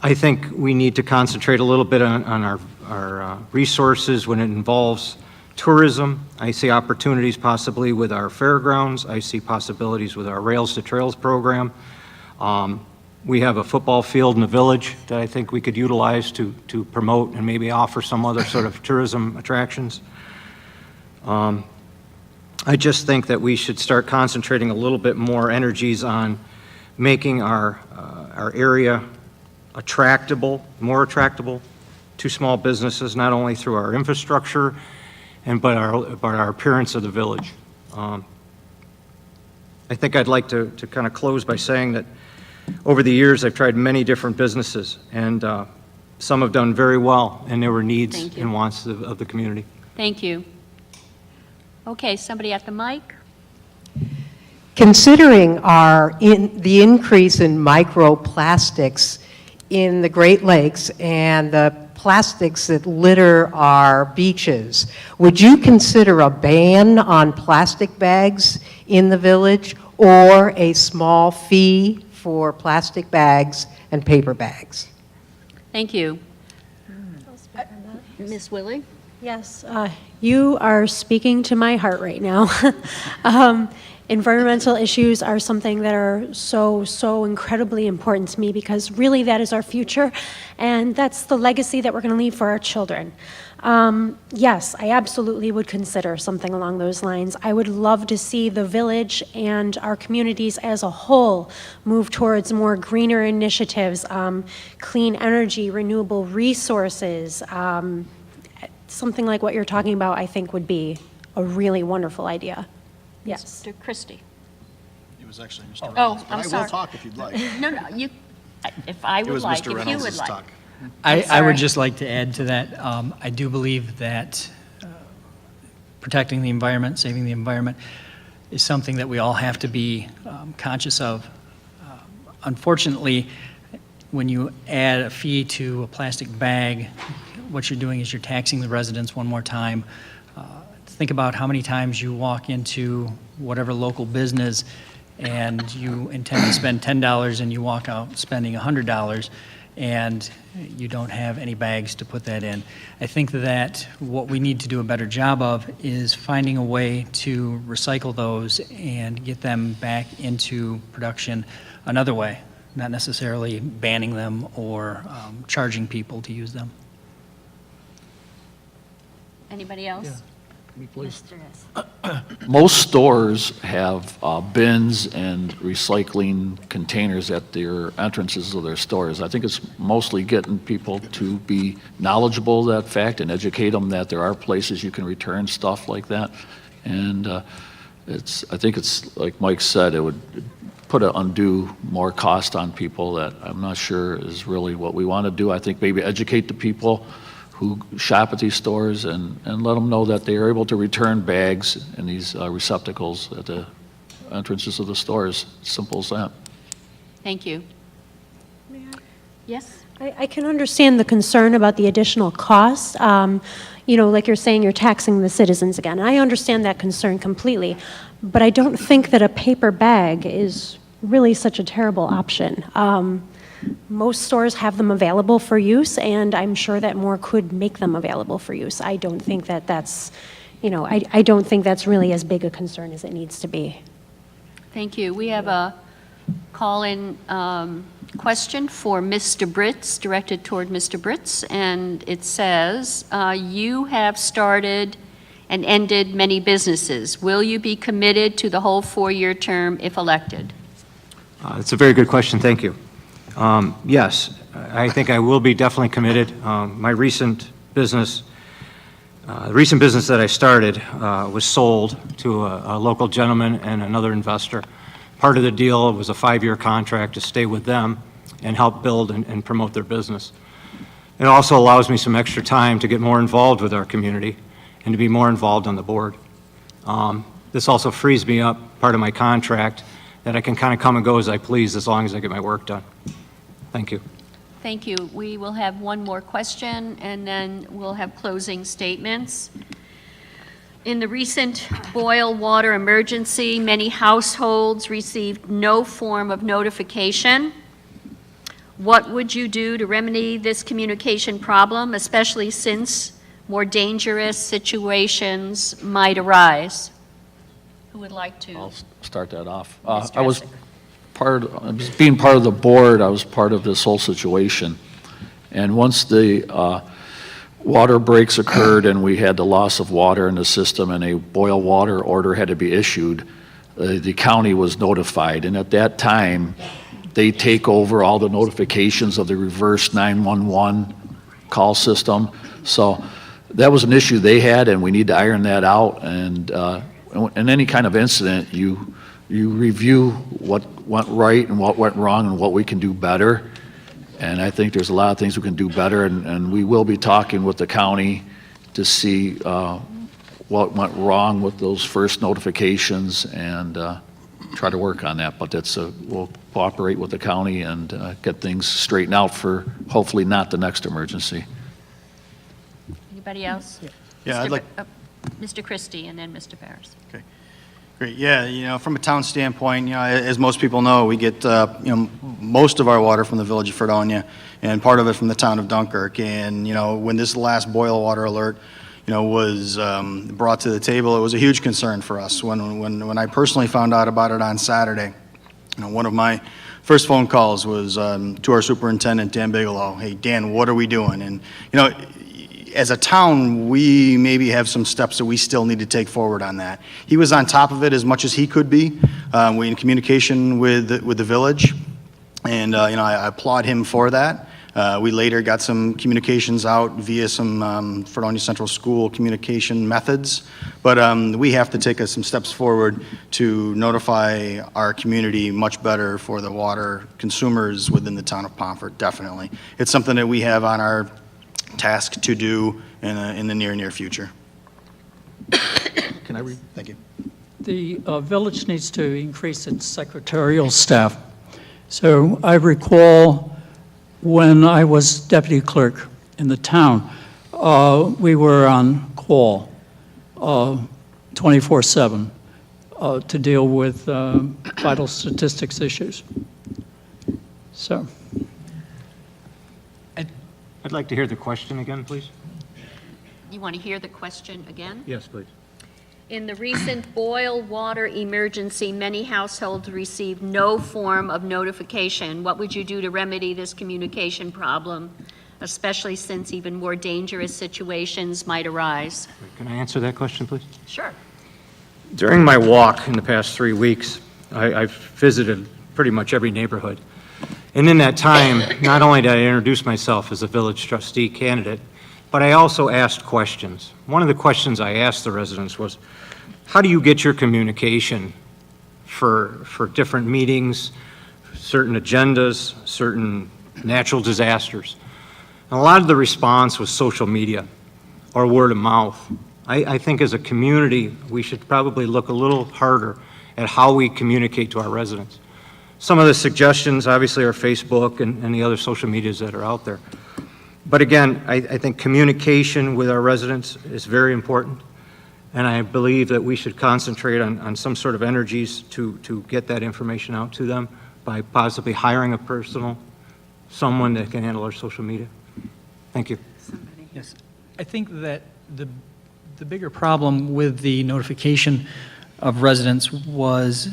Speaker 5: I think we need to concentrate a little bit on our resources when it involves tourism. I see opportunities possibly with our fairgrounds. I see possibilities with our Rails to Trails program. We have a football field in the village that I think we could utilize to promote and maybe offer some other sort of tourism attractions. I just think that we should start concentrating a little bit more energies on making our area more attractable to small businesses, not only through our infrastructure, but our appearance of the village. I think I'd like to kind of close by saying that over the years I've tried many different businesses, and some have done very well, and there were needs and wants of the community.
Speaker 2: Thank you. Okay, somebody at the mic?
Speaker 15: Considering the increase in microplastics in the Great Lakes and the plastics that litter our beaches, would you consider a ban on plastic bags in the village or a small fee for plastic bags and paper bags?
Speaker 2: Thank you. Ms. Willie?
Speaker 9: Yes, you are speaking to my heart right now. Environmental issues are something that are so incredibly important to me because really that is our future, and that's the legacy that we're going to leave for our children. Yes, I absolutely would consider something along those lines. I would love to see the village and our communities as a whole move towards more greener initiatives, clean energy, renewable resources. Something like what you're talking about, I think, would be a really wonderful idea. Yes.
Speaker 2: Mr. Christie?
Speaker 11: It was actually Mr.
Speaker 2: Oh,
Speaker 11: Reynolds, but
Speaker 2: I'm
Speaker 11: I
Speaker 2: sorry.
Speaker 11: will talk if you'd like.
Speaker 2: No, you, if I
Speaker 11: It
Speaker 2: would
Speaker 11: was
Speaker 2: like,
Speaker 11: Mr.
Speaker 2: if you
Speaker 11: Reynolds'
Speaker 2: would like.
Speaker 11: talk.
Speaker 6: I would just like to add to that, I do believe that protecting the environment, saving the environment, is something that we all have to be conscious of. Unfortunately, when you add a fee to a plastic bag, what you're doing is you're taxing the residents one more time. Think about how many times you walk into whatever local business and you intend to spend $10 and you walk out spending $100 and you don't have any bags to put that in. I think that what we need to do a better job of is finding a way to recycle those and get them back into production another way, not necessarily banning them or charging people to use them.
Speaker 2: Anybody else?
Speaker 1: Most stores have bins and recycling containers at their entrances of their stores. I think it's mostly getting people to be knowledgeable of that fact and educate them that there are places you can return stuff like that. And I think it's, like Mike said, it would put an undue more cost on people that I'm not sure is really what we want to do. I think maybe educate the people who shop at these stores and let them know that they are able to return bags in these receptacles at the entrances of the stores. Simple as that.
Speaker 2: Thank you. Yes?
Speaker 9: I can understand the concern about the additional costs. You know, like you're saying, you're taxing the citizens again. I understand that concern completely, but I don't think that a paper bag is really such a terrible option. Most stores have them available for use, and I'm sure that more could make them available for use. I don't think that that's, you know, I don't think that's really as big a concern as it needs to be.
Speaker 2: Thank you. We have a call-in question for Mr. Britz, directed toward Mr. Britz, and it says, you have started and ended many businesses. Will you be committed to the whole 4-year term if elected?
Speaker 5: It's a very good question, thank you. Yes, I think I will be definitely committed. My recent business, the recent business that I started was sold to a local gentleman and another investor. Part of the deal was a 5-year contract to stay with them and help build and promote their business. It also allows me some extra time to get more involved with our community and to be more involved on the board. This also frees me up part of my contract that I can kind of come and go as I please as long as I get my work done. Thank you.
Speaker 2: Thank you. We will have one more question, and then we'll have closing statements. In the recent boil water emergency, many households received no form of notification. What would you do to remedy this communication problem, especially since more dangerous situations might arise? Who would like to?
Speaker 1: I'll start that off.
Speaker 2: Mr.
Speaker 1: I was
Speaker 2: Essick.
Speaker 1: being part of the board, I was part of this whole situation. And once the water breaks occurred and we had the loss of water in the system and a boil water order had to be issued, the county was notified. And at that time, they take over all the notifications of the reverse 911 call system. So that was an issue they had, and we need to iron that out. And in any kind of incident, you review what went right and what went wrong and what we can do better. And I think there's a lot of things we can do better, and we will be talking with the county to see what went wrong with those first notifications and try to work on that. But we'll cooperate with the county and get things straightened out for hopefully not the next emergency.
Speaker 2: Anybody else?
Speaker 11: Yeah, I'd like.
Speaker 2: Mr. Christie and then Mr. Barris.
Speaker 11: Okay. Great. Yeah, you know, from a town standpoint, you know, as most people know, we get, you know, most of our water from the village of Fredonia and part of it from the town of Dunkirk. And, you know, when this last boil water alert, you know, was brought to the table, it was a huge concern for us. When I personally found out about it on Saturday, you know, one of my first phone calls was to our superintendent, Dan Bigelow. Hey, Dan, what are we doing? And, you know, as a town, we maybe have some steps that we still need to take forward on that. He was on top of it as much as he could be. We in communication with the village, and you know, I applaud him for that. We later got some communications out via some Fredonia Central School communication methods, but we have to take some steps forward to notify our community much better for the water consumers within the town of Pomfret, definitely. It's something that we have on our task to do in the near future.
Speaker 1: Can I read?
Speaker 11: Thank you.
Speaker 10: The village needs to increase its secretarial staff. So I recall when I was deputy clerk in the town, we were on call 24/7 to deal with vital statistics issues. So.
Speaker 5: I'd like to hear the question again, please.
Speaker 2: You want to hear the question again?
Speaker 5: Yes, please.
Speaker 2: In the recent boil water emergency, many households received no form of notification. What would you do to remedy this communication problem, especially since even more dangerous situations might arise?
Speaker 5: Can I answer that question, please?
Speaker 2: Sure.
Speaker 5: During my walk in the past 3 weeks, I've visited pretty much every neighborhood. And in that time, not only did I introduce myself as a village trustee candidate, but I also asked questions. One of the questions I asked the residents was, how do you get your communication for different meetings, certain agendas, certain natural disasters? And a lot of the response was social media or word of mouth. I think as a community, we should probably look a little harder at how we communicate to our residents. Some of the suggestions obviously are Facebook and the other social medias that are out there. But again, I think communication with our residents is very important, and I believe that we should concentrate on some sort of energies to get that information out to them by possibly hiring someone that can handle our social media. Thank you.
Speaker 6: Yes, I think that the bigger problem with the notification of residents was,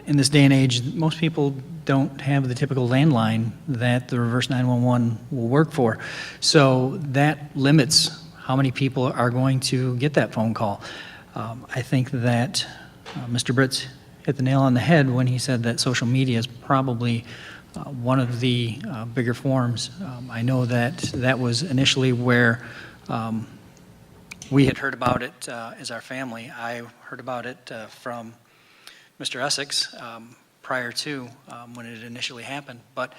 Speaker 6: in this day and age, most people don't have the typical landline that the reverse 911 will work for. So that limits how many people are going to get that phone call. I think that Mr. Britz hit the nail on the head when he said that social media is probably one of the bigger forms. I know that was initially where we had heard about it as our family. I heard about it from Mr. Essex prior to when it initially happened. But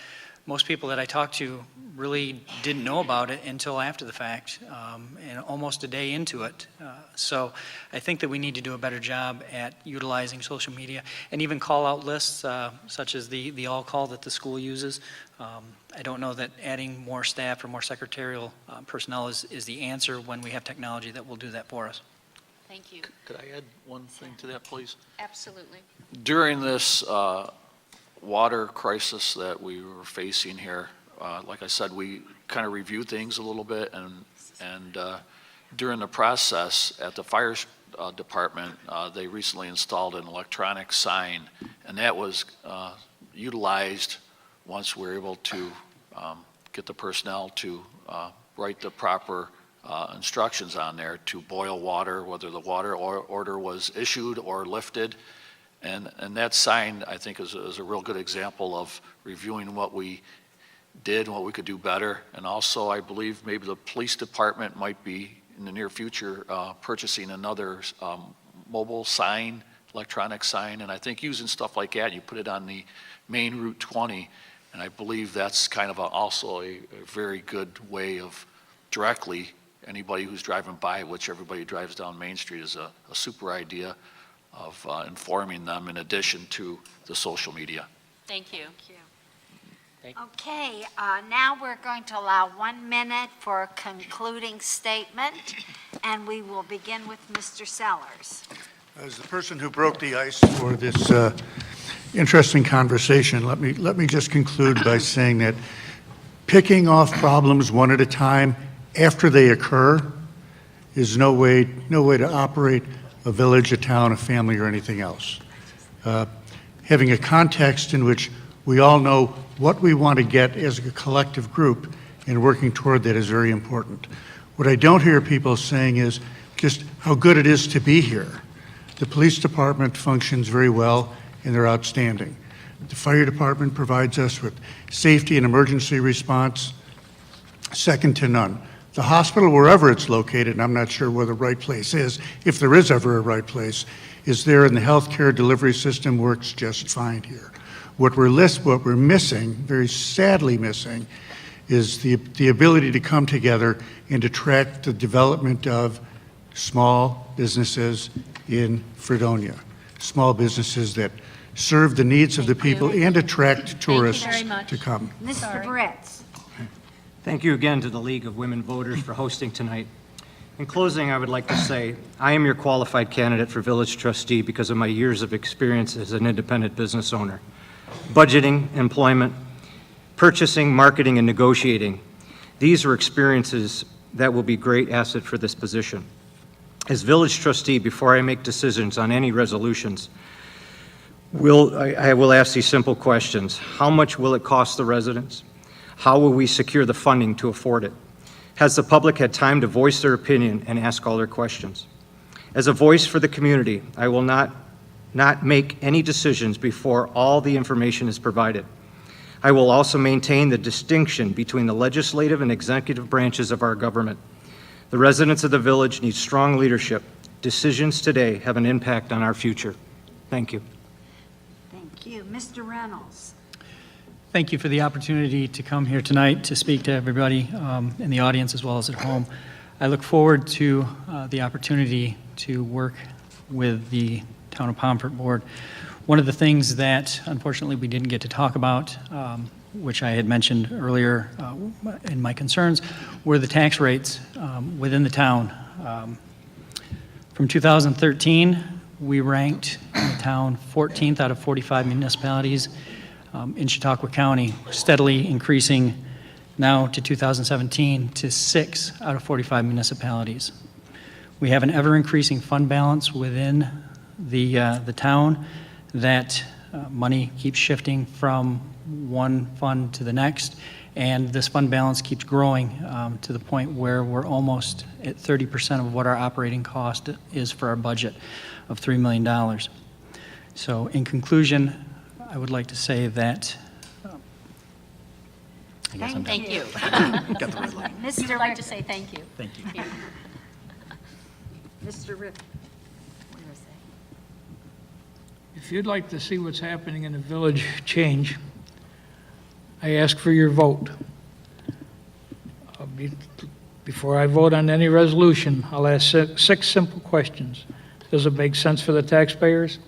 Speaker 6: most people that I talked to really didn't know about it until after the fact, and almost a day into it. So I think that we need to do a better job at utilizing social media and even call-out lists, such as the all-call that the school uses. I don't know that adding more staff or more secretarial personnel is the answer when we have technology that will do that for us.
Speaker 2: Thank you.
Speaker 1: Could I add one thing to that, please?
Speaker 2: Absolutely.
Speaker 1: During this water crisis that we were facing here, like I said, we kind of reviewed things a little bit, and during the process at the fire department, they recently installed an electronic sign, and that was utilized once we were able to get the personnel to write the proper instructions on there to boil water, whether the water order was issued or lifted. And that sign, I think, is a real good example of reviewing what we did and what we could do better. And also, I believe maybe the police department might be, in the near future, purchasing another mobile sign, electronic sign. And I think using stuff like that, you put it on the main Route 20, and I believe that's kind of also a very good way of directly, anybody who's driving by, which everybody drives down Main Street, is a super idea of informing them in addition to the social media.
Speaker 2: Thank you.
Speaker 3: Okay, now we're going to allow 1 minute for a concluding statement, and we will begin with Mr. Sellers.
Speaker 4: As the person who broke the ice for this interesting conversation, let me just conclude by saying that picking off problems one at a time after they occur is no way to operate a village, a town, a family, or anything else. Having a context in which we all know what we want to get as a collective group and working toward that is very important. What I don't hear people saying is just how good it is to be here. The police department functions very well, and they're outstanding. The fire department provides us with safety and emergency response, second to none. The hospital, wherever it's located, and I'm not sure where the right place is, if there is ever a right place, is there, and the healthcare delivery system works just fine here. What we're missing, very sadly missing, is the ability to come together and to track the development of small businesses in Fredonia. Small businesses that serve the needs of the people and attract tourists to come.
Speaker 3: Mr. Britz.
Speaker 5: Thank you again to the League of Women Voters for hosting tonight. In closing, I would like to say, I am your qualified candidate for village trustee because of my years of experience as an independent business owner. Budgeting, employment, purchasing, marketing, and negotiating. These are experiences that will be great asset for this position. As village trustee, before I make decisions on any resolutions, I will ask these simple questions. How much will it cost the residents? How will we secure the funding to afford it? Has the public had time to voice their opinion and ask all their questions? As a voice for the community, I will not make any decisions before all the information is provided. I will also maintain the distinction between the legislative and executive branches of our government. The residents of the village need strong leadership decisions today have an impact on our future. Thank you.
Speaker 3: Thank you. Mr. Reynolds.
Speaker 6: Thank you for the opportunity to come here tonight to speak to everybody in the audience as well as at home. I look forward to the opportunity to work with the Town of Pomfret Board. One of the things that unfortunately we didn't get to talk about, which I had mentioned earlier in my concerns, were the tax rates within the town. From 2013, we ranked in the town 14th out of 45 municipalities in Chautauqua County, steadily increasing now to 2017 to 6 out of 45 municipalities. We have an ever-increasing fund balance within the town. That money keeps shifting from one fund to the next, and this fund balance keeps growing to the point where we're almost at 30% of what our operating cost is for our budget of $3 million. So in conclusion, I would like to say that I guess I'm done.
Speaker 2: Thank you.
Speaker 3: Mr.
Speaker 2: You'd like to say thank you.
Speaker 6: Thank you.
Speaker 2: Yeah.
Speaker 3: Mr. Rick. Where is it?
Speaker 7: If you'd like to see what's happening in the village change, I ask for your vote. Before I vote on any resolution, I'll ask six simple questions. Does it make sense for the taxpayers?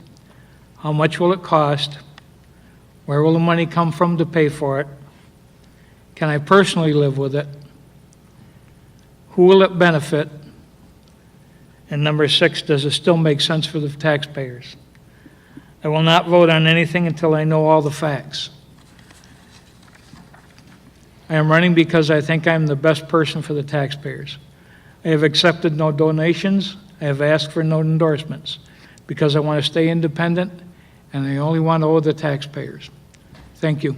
Speaker 7: How much will it cost? Where will the money come from to pay for it? Can I personally live with it? Who will it benefit? And number 6, does it still make sense for the taxpayers? I will not vote on anything until I know all the facts. I am running because I think I'm the best person for the taxpayers. I have accepted no donations. I have asked for no endorsements because I want to stay independent and I only want to owe the taxpayers. Thank you.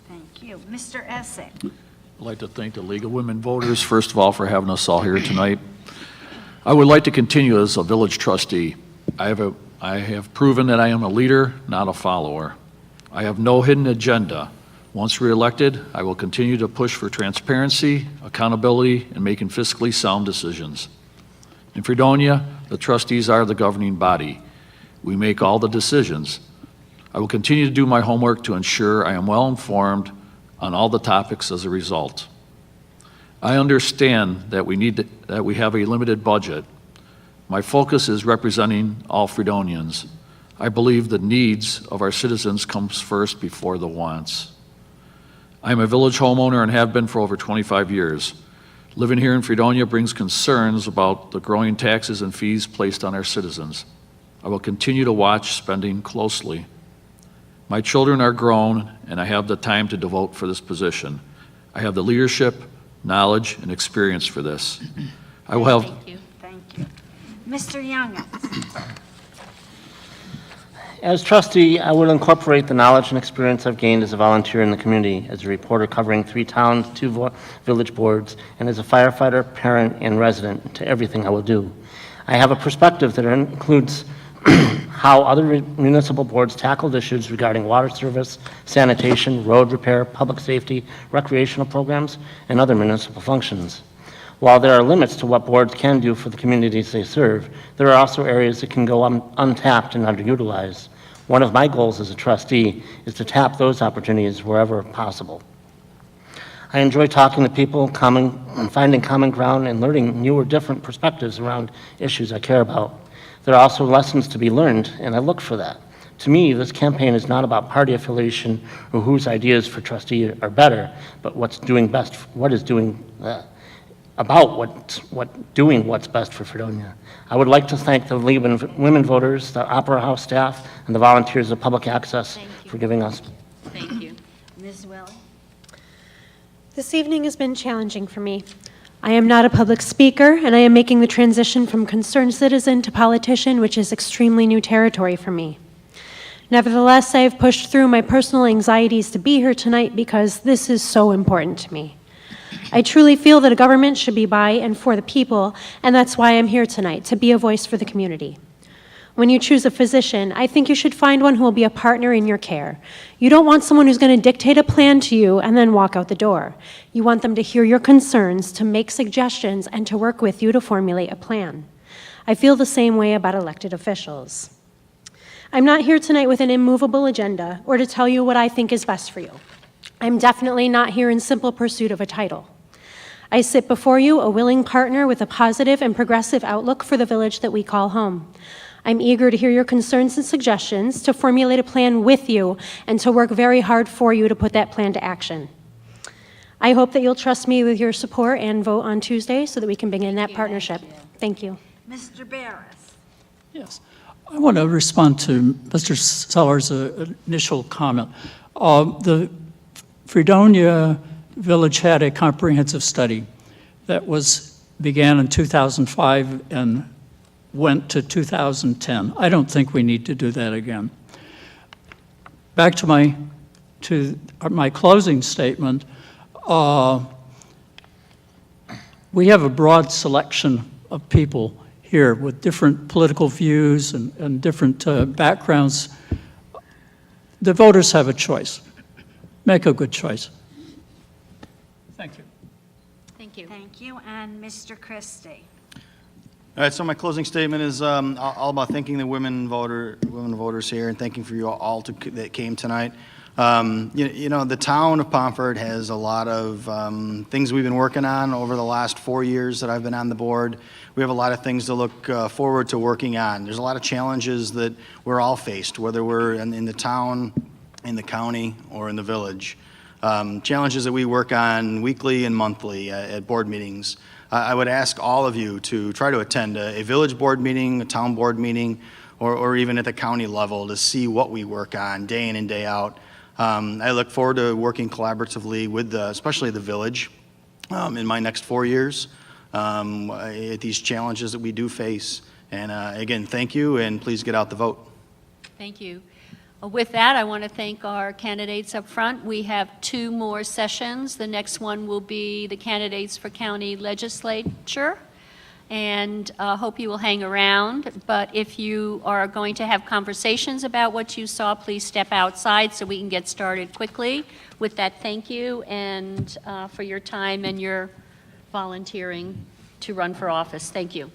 Speaker 3: Thank you. Mr. Essick.
Speaker 1: I'd like to thank the League of Women Voters, first of all, for having us all here tonight. I would like to continue as a village trustee. I have proven that I am a leader, not a follower. I have no hidden agenda. Once reelected, I will continue to push for transparency, accountability, and making fiscally sound decisions. In Fredonia, the trustees are the governing body. We make all the decisions. I will continue to do my homework to ensure I am well informed on all the topics as a result. I understand that we have a limited budget. My focus is representing all Fredonians. I believe the needs of our citizens comes first before the wants. I am a village homeowner and have been for over 25 years. Living here in Fredonia brings concerns about the growing taxes and fees placed on our citizens. I will continue to watch spending closely. My children are grown and I have the time to devote for this position. I have the leadership, knowledge, and experience for this. I will have.
Speaker 2: Thank you.
Speaker 3: Thank you. Mr. Young.
Speaker 8: As trustee, I will incorporate the knowledge and experience I've gained as a volunteer in the community, as a reporter covering 3 towns, 2 village boards, and as a firefighter, parent, and resident to everything I will do. I have a perspective that includes how other municipal boards tackled issues regarding water service, sanitation, road repair, public safety, recreational programs, and other municipal functions. While there are limits to what boards can do for the communities they serve, there are also areas that can go untapped and underutilized. One of my goals as a trustee is to tap those opportunities wherever possible. I enjoy talking to people, finding common ground, and learning new or different perspectives around issues I care about. There are also lessons to be learned, and I look for that. To me, this campaign is not about party affiliation or whose ideas for trustee are better, but what's doing best for Fredonia. I would like to thank the League of Women Voters, the Opera House staff, and the volunteers of Public Access for giving us.
Speaker 2: Thank you.
Speaker 3: Ms. Willie.
Speaker 9: This evening has been challenging for me. I am not a public speaker, and I am making the transition from concerned citizen to politician, which is extremely new territory for me. Nevertheless, I have pushed through my personal anxieties to be here tonight because this is so important to me. I truly feel that a government should be by and for the people, and that's why I'm here tonight, to be a voice for the community. When you choose a physician, I think you should find one who will be a partner in your care. You don't want someone who's going to dictate a plan to you and then walk out the door. You want them to hear your concerns, to make suggestions, and to work with you to formulate a plan. I feel the same way about elected officials. I'm not here tonight with an immovable agenda or to tell you what I think is best for you. I'm definitely not here in simple pursuit of a title. I sit before you a willing partner with a positive and progressive outlook for the village that we call home. I'm eager to hear your concerns and suggestions, to formulate a plan with you, and to work very hard for you to put that plan to action. I hope that you'll trust me with your support and vote on Tuesday so that we can begin that partnership. Thank you.
Speaker 3: Mr. Barris.
Speaker 10: Yes. I want to respond to Mr. Sellers' initial comment. The Fredonia Village had a comprehensive study that began in 2005 and went to 2010. I don't think we need to do that again. Back to my closing statement. We have a broad selection of people here with different political views and different backgrounds. The voters have a choice. Make a good choice. Thank you.
Speaker 2: Thank you.
Speaker 3: Thank you. And Mr. Christie.
Speaker 11: All right, so my closing statement is all about thanking the women voters here and thanking for you all that came tonight. You know, the town of Pomfret has a lot of things we've been working on over the last 4 years that I've been on the board. We have a lot of things to look forward to working on. There's a lot of challenges that we're all faced, whether we're in the town, in the county, or in the village. Challenges that we work on weekly and monthly at board meetings. I would ask all of you to try to attend a village board meeting, a town board meeting, or even at the county level to see what we work on day in and day out. I look forward to working collaboratively with especially the village in my next 4 years at these challenges that we do face. And again, thank you, and please get out the vote.
Speaker 2: Thank you. With that, I want to thank our candidates up front. We have 2 more sessions. The next one will be the candidates for county legislature, and hope you will hang around. But if you are going to have conversations about what you saw, please step outside so we can get started quickly. With that, thank you and for your time and your volunteering to run for office. Thank you.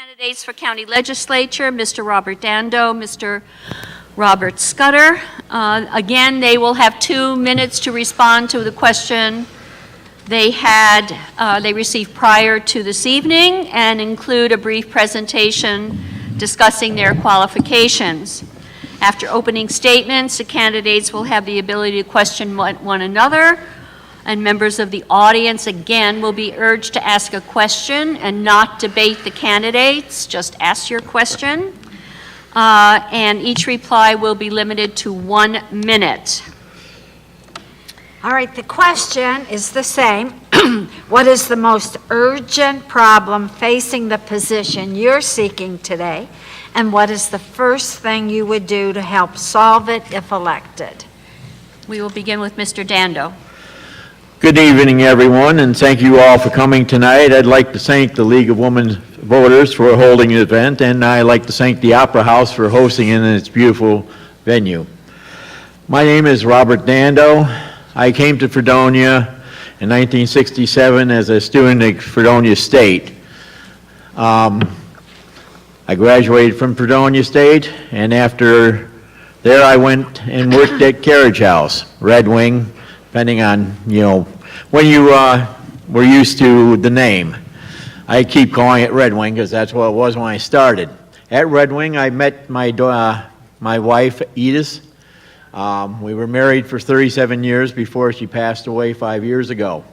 Speaker 2: Candidates for county legislature, Mr. Robert Dando, Mr. Robert Scudder. Again, they will have 2 minutes to respond to the question they received prior to this evening and include a brief presentation discussing their qualifications. After opening statements, the candidates will have the ability to question one another, and members of the audience, again, will be urged to ask a question and not debate the candidates. Just ask your question. And each reply will be limited to 1 minute.
Speaker 3: All right, the question is the same. What is the most urgent problem facing the position you're seeking today? And what is the first thing you would do to help solve it if elected?
Speaker 2: We will begin with Mr. Dando.
Speaker 16: Good evening, everyone, and thank you all for coming tonight. I'd like to thank the League of Women Voters for holding the event, and I'd like to thank the Opera House for hosting it in its beautiful venue. My name is Robert Dando. I came to Fredonia in 1967 as a student at Fredonia State. I graduated from Fredonia State, and after there I went and worked at Carriage House, Red Wing, depending on, when you were used to the name. I keep calling it Red Wing because that's what it was when I started. At Red Wing, I met my wife, Edith. We were married for 37 years before she passed away 5 years ago.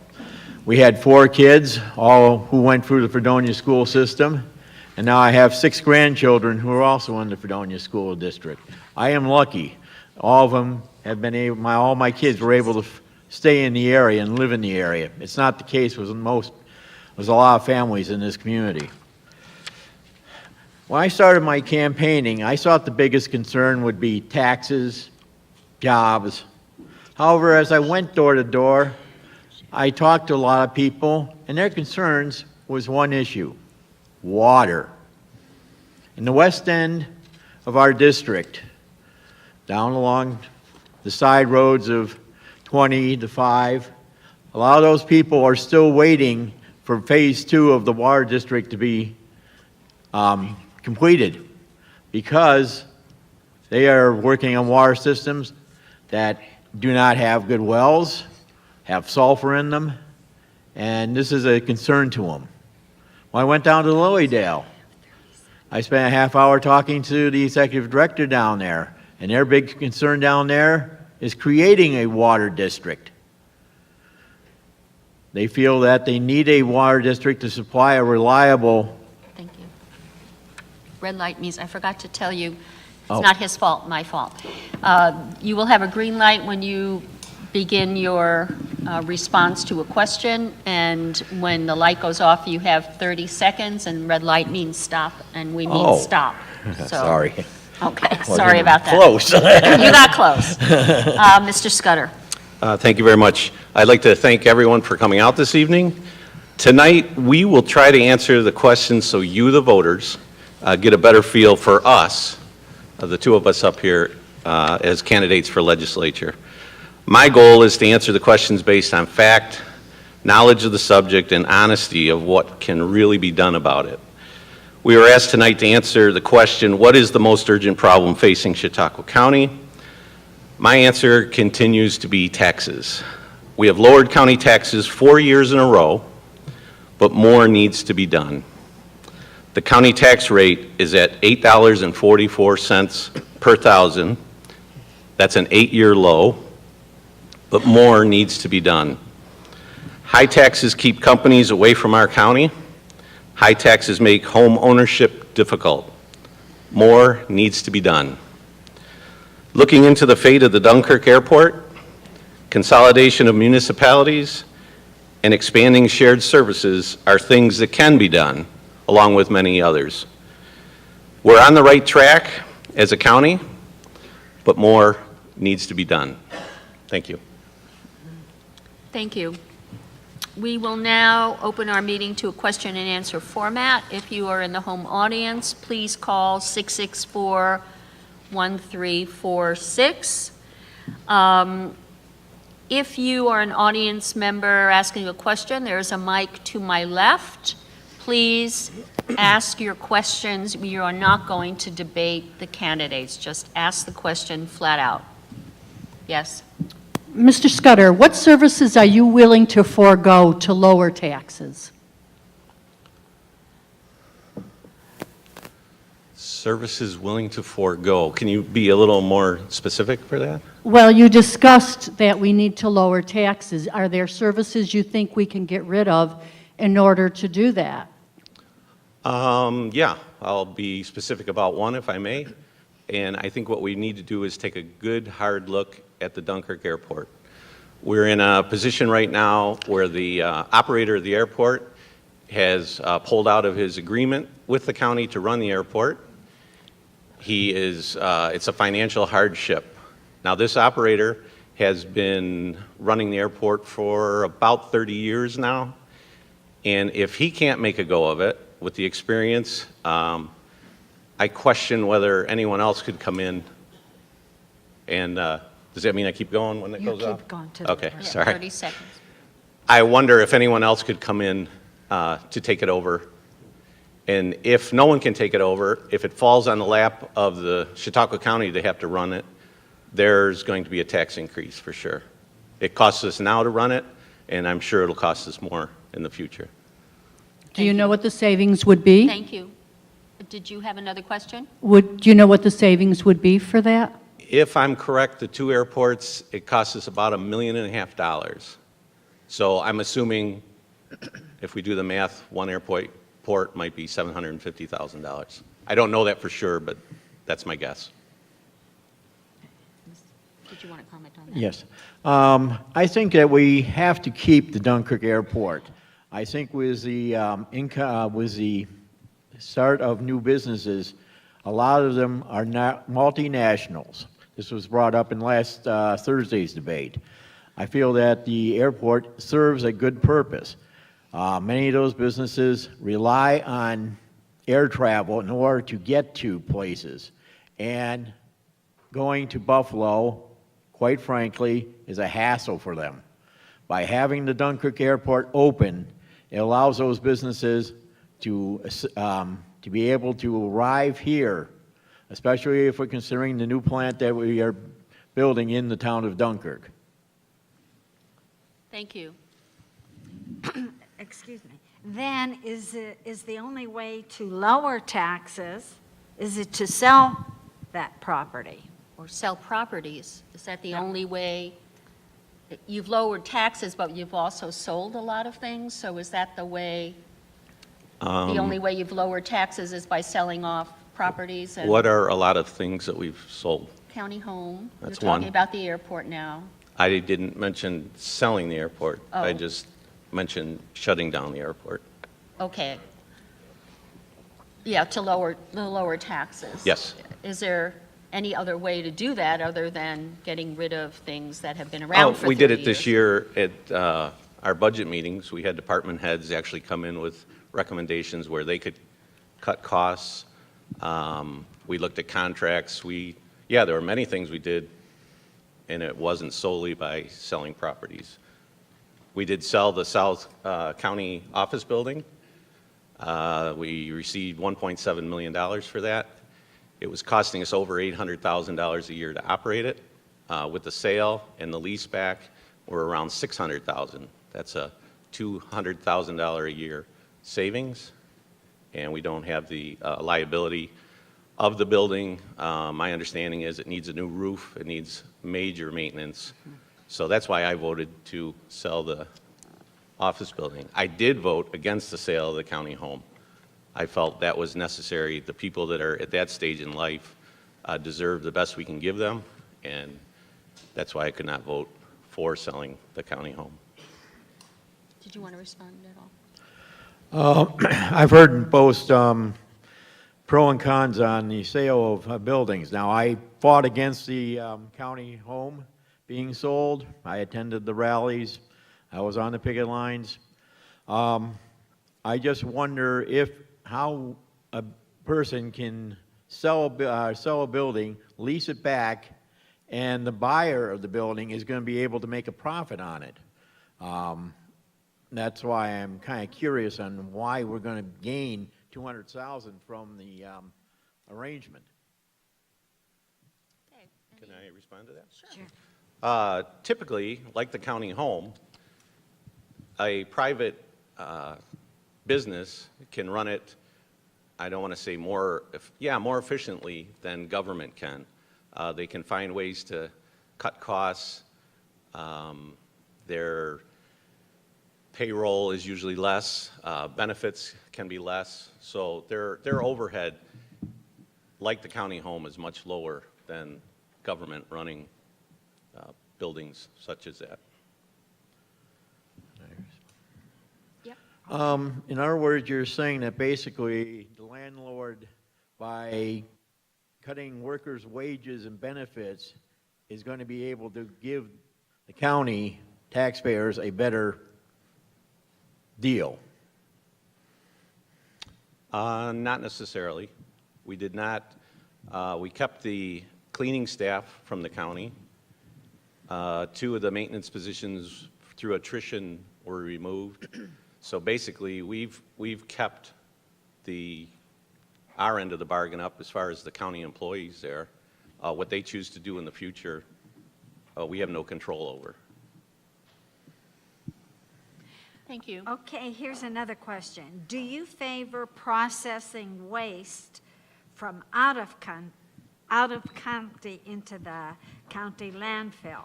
Speaker 16: We had 4 kids, all who went through the Fredonia school system, and now I have 6 grandchildren who are also in the Fredonia school district. I am lucky. All of them have been able, all my kids were able to stay in the area and live in the area. It's not the case with there's a lot of families in this community. When I started my campaigning, I thought the biggest concern would be taxes, jobs. However, as I went door to door, I talked to a lot of people, and their concerns was one issue: water. In the west end of our district, down along the side roads of 20 to 5, a lot of those people are still waiting for phase 2 of the water district to be completed, because they are working on water systems that do not have good wells, have sulfur in them, and this is a concern to them. When I went down to Lilydale, I spent a half hour talking to the executive director down there, and their big concern down there is creating a water district. They feel that they need a water district to supply a reliable...
Speaker 2: Thank you. Red light means, I forgot to tell you,
Speaker 16: Oh.
Speaker 2: it's not his fault, my fault. You will have a green light when you begin your response to a question, and when the light goes off, you have 30 seconds, and red light means stop, and we mean stop. So-
Speaker 16: Sorry.
Speaker 2: Okay,
Speaker 16: Wasn't
Speaker 2: sorry about that.
Speaker 16: close.
Speaker 2: You got close. Mr. Scudder.
Speaker 17: Thank you very much. I'd like to thank everyone for coming out this evening. Tonight, we will try to answer the questions so you, the voters, get a better feel for us, the two of us up here, as candidates for legislature. My goal is to answer the questions based on fact, knowledge of the subject, and honesty of what can really be done about it. We were asked tonight to answer the question, what is the most urgent problem facing Chautauqua County? My answer continues to be taxes. We have lowered county taxes 4 years in a row, but more needs to be done. The county tax rate is at $8.44 per thousand. That's an 8-year low, but more needs to be done. High taxes keep companies away from our county. High taxes make home ownership difficult. More needs to be done. Looking into the fate of the Dunkirk Airport, consolidation of municipalities, and expanding shared services are things that can be done, along with many others. We're on the right track as a county, but more needs to be done. Thank you.
Speaker 2: Thank you. We will now open our meeting to a question and answer format. If you are in the home audience, please call 664-1346. If you are an audience member asking a question, there is a mic to my left. Please ask your questions. You are not going to debate the candidates. Just ask the question flat out. Yes?
Speaker 10: Mr. Scudder, what services are you willing to forego to lower taxes?
Speaker 17: Services willing to forego. Can you be a little more specific for that?
Speaker 10: Well, you discussed that we need to lower taxes. Are there services you think we can get rid of in order to do that?
Speaker 17: Yeah, I'll be specific about one if I may. And I think what we need to do is take a good, hard look at the Dunkirk Airport. We're in a position right now where the operator of the airport has pulled out of his agreement with the county to run the airport. It's a financial hardship. Now, this operator has been running the airport for about 30 years now, and if he can't make a go of it with the experience, I question whether anyone else could come in. And does that mean I keep going when it goes off?
Speaker 3: keep going to the
Speaker 17: Okay,
Speaker 3: end.
Speaker 17: sorry.
Speaker 2: 30 seconds.
Speaker 17: I wonder if anyone else could come in to take it over. And if no one can take it over, if it falls on the lap of the Chautauqua County, they have to run it, there's going to be a tax increase for sure. It costs us now to run it, and I'm sure it'll cost us more in the future.
Speaker 10: Do you know what the savings would be?
Speaker 2: Thank you. Did you have another question?
Speaker 10: Do you know what the savings would be for that?
Speaker 17: If I'm correct, the two airports, it costs us about $1.5 million. So I'm assuming, if we do the math, one airport might be $750,000. I don't know that for sure, but that's my guess.
Speaker 2: Did you want to comment on that?
Speaker 16: Yes. I think that we have to keep the Dunkirk Airport. I think with the start of new businesses, a lot of them are not multinationals. This was brought up in last Thursday's debate. I feel that the airport serves a good purpose. Many of those businesses rely on air travel in order to get to places. And going to Buffalo, quite frankly, is a hassle for them. By having the Dunkirk Airport open, it allows those businesses to be able to arrive here, especially if we're considering the new plant that we are building in the town of Dunkirk.
Speaker 2: Thank you.
Speaker 3: Excuse me. Then is the only way to lower taxes, is it to sell that property?
Speaker 2: Or sell properties. Is that the only way? You've lowered taxes, but you've also sold a lot of things, so is that the way, the only way you've lowered taxes is by selling off properties and
Speaker 17: What are a lot of things that we've sold?
Speaker 2: county home?
Speaker 17: That's
Speaker 2: You're talking
Speaker 17: one.
Speaker 2: about the airport now.
Speaker 17: I didn't mention selling the airport. I
Speaker 2: Oh.
Speaker 17: just mentioned shutting down the airport.
Speaker 2: Okay. Yeah, to lower taxes.
Speaker 17: Yes.
Speaker 2: Is there any other way to do that other than getting rid of things that have been around for 30
Speaker 17: We did it this
Speaker 2: years?
Speaker 17: year at our budget meetings. We had department heads actually come in with recommendations where they could cut costs. We looked at contracts. There were many things we did, and it wasn't solely by selling properties. We did sell the South County office building. We received $1.7 million for that. It was costing us over $800,000 a year to operate it. With the sale and the lease back, we're around $600,000. That's a $200,000 a year savings, and we don't have the liability of the building. My understanding is it needs a new roof, it needs major maintenance. So that's why I voted to sell the office building. I did vote against the sale of the county home. I felt that was necessary. The people that are at that stage in life deserve the best we can give them, and that's why I could not vote for selling the county home.
Speaker 2: Did you want to respond at all?
Speaker 16: I've heard both pro and cons on the sale of buildings. Now, I fought against the county home being sold. I attended the rallies. I was on the picket lines. I just wonder how a person can sell a building, lease it back, and the buyer of the building is going to be able to make a profit on it. That's why I'm kind of curious on why we're going to gain $200,000 from the arrangement.
Speaker 2: Okay.
Speaker 17: Can I respond to that?
Speaker 2: Sure.
Speaker 17: Typically, like the county home, a private business can run it, I don't want to say more efficiently than government can. They can find ways to cut costs. Their payroll is usually less. Benefits can be less. So their overhead, like the county home, is much lower than government running buildings such as that.
Speaker 2: Yep.
Speaker 16: In other words, you're saying that basically the landlord, by cutting workers' wages and benefits, is going to be able to give the county taxpayers a better deal.
Speaker 17: Not necessarily. We did not. We kept the cleaning staff from the county. 2 of the maintenance positions through attrition were removed. So basically, we've kept our end of the bargain up as far as the county employees there. What they choose to do in the future, we have no control over.
Speaker 2: Thank you.
Speaker 3: Okay, here's another question. Do you favor processing waste from out of county into the county landfill?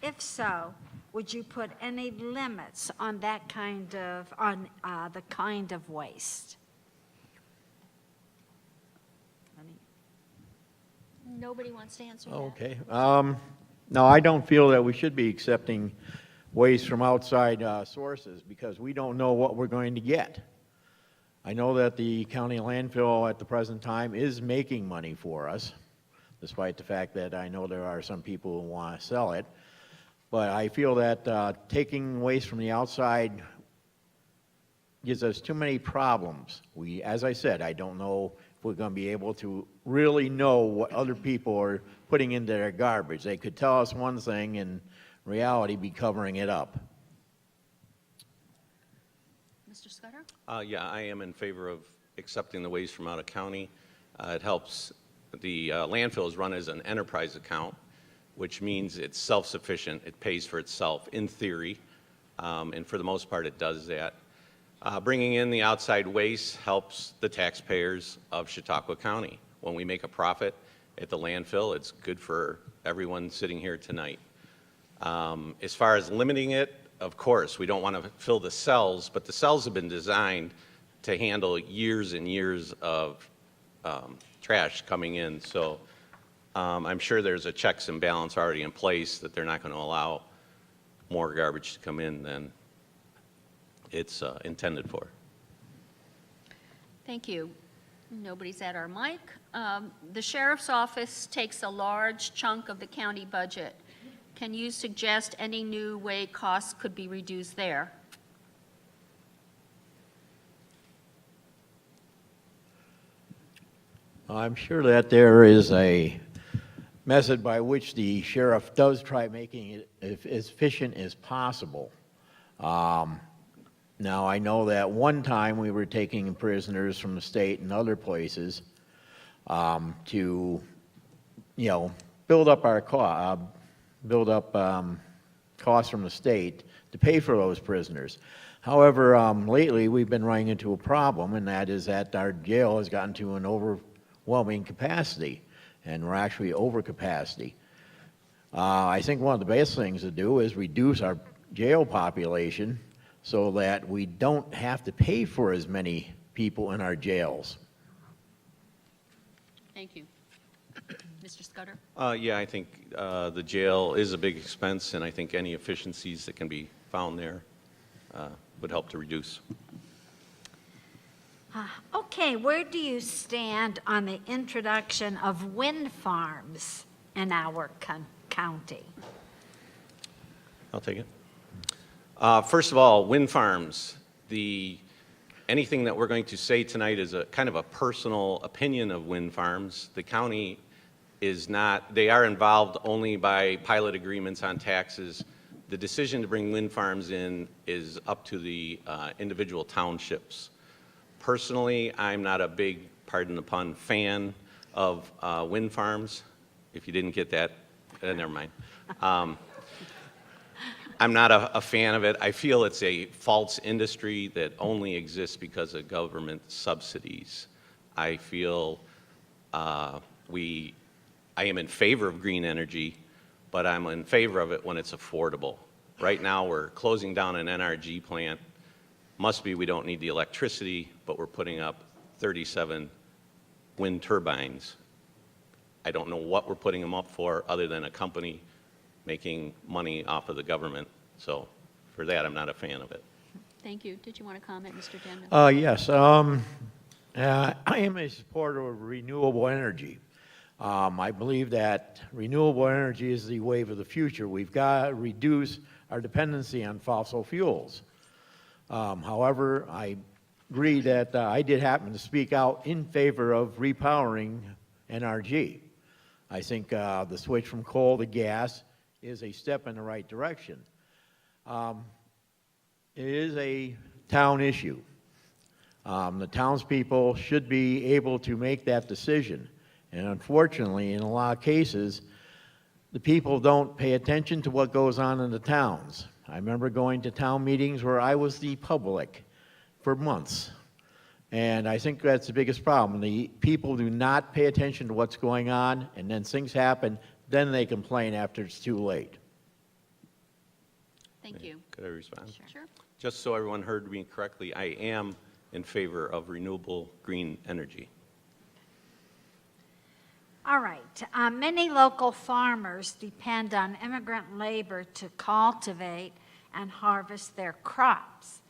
Speaker 3: If so, would you put any limits on that kind of, the kind of waste?
Speaker 2: Nobody wants to answer that.
Speaker 16: Okay. No, I don't feel that we should be accepting waste from outside sources because we don't know what we're going to get. I know that the county landfill at the present time is making money for us, despite the fact that I know there are some people who want to sell it. But I feel that taking waste from the outside gives us too many problems. As I said, I don't know if we're going to be able to really know what other people are putting into their garbage. They could tell us one thing and in reality be covering it up.
Speaker 2: Mr. Scudder?
Speaker 17: Yeah, I am in favor of accepting the waste from out of county. It helps. The landfill is run as an enterprise account, which means it's self-sufficient. It pays for itself in theory, and for the most part it does that. Bringing in the outside waste helps the taxpayers of Chautauqua County. When we make a profit at the landfill, it's good for everyone sitting here tonight. As far as limiting it, of course, we don't want to fill the cells, but the cells have been designed to handle years and years of trash coming in. So I'm sure there's a checks and balance already in place that they're not going to allow more garbage to come in than it's intended for.
Speaker 2: Thank you. Nobody's at our mic. The sheriff's office takes a large chunk of the county budget. Can you suggest any new way costs could be reduced there?
Speaker 16: I'm sure that there is a method by which the sheriff does try making it as efficient as possible. Now, I know that one time we were taking prisoners from the state and other places to, build up our costs from the state to pay for those prisoners. However, lately we've been running into a problem, and that is that our jail has gotten to an overwhelming capacity, and we're actually over capacity. I think one of the best things to do is reduce our jail population so that we don't have to pay for as many people in our jails.
Speaker 2: Thank you. Mr. Scudder?
Speaker 17: Yeah, I think the jail is a big expense, and I think any efficiencies that can be found there would help to reduce.
Speaker 3: Okay, where do you stand on the introduction of wind farms in our county?
Speaker 17: I'll take it. First of all, wind farms. Anything that we're going to say tonight is a kind of a personal opinion of wind farms. The county is not, they are involved only by pilot agreements on taxes. The decision to bring wind farms in is up to the individual townships. Personally, I'm not a big, pardon the pun, fan of wind farms. If you didn't get that, never mind. I'm not a fan of it. I feel it's a false industry that only exists because of government subsidies. I feel I am in favor of green energy, but I'm in favor of it when it's affordable. Right now, we're closing down an NRG plant. Must be we don't need the electricity, but we're putting up 37 wind turbines. I don't know what we're putting them up for other than a company making money off of the government. So for that, I'm not a fan of it.
Speaker 2: Thank you. Did you want to comment, Mr. Dendon?
Speaker 16: Yes. I am a supporter of renewable energy. I believe that renewable energy is the wave of the future. We've got to reduce our dependency on fossil fuels. However, I agree that I did happen to speak out in favor of repowering NRG. I think the switch from coal to gas is a step in the right direction. It is a town issue. The townspeople should be able to make that decision. And unfortunately, in a lot of cases, the people don't pay attention to what goes on in the towns. I remember going to town meetings where I was the public for months. And I think that's the biggest problem. The people do not pay attention to what's going on, and then things happen, then they complain after it's too late.
Speaker 2: Thank you.
Speaker 17: Could I respond?
Speaker 2: Sure.
Speaker 17: Just so everyone heard me correctly, I am in favor of renewable green energy.
Speaker 3: All right. Many local farmers depend on immigrant labor to cultivate and harvest their crops.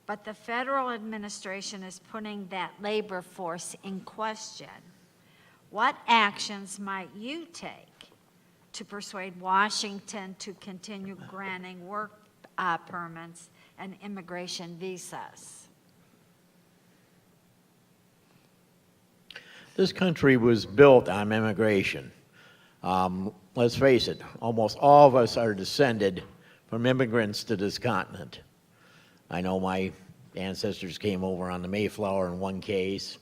Speaker 3: But the federal administration is putting that labor force in question. What actions might you take to persuade Washington to continue granting work permits and immigration visas?
Speaker 16: This country was built on immigration. Let's face it, almost all of us are descended from immigrants to this continent. I know my ancestors came over on the Mayflower in one case.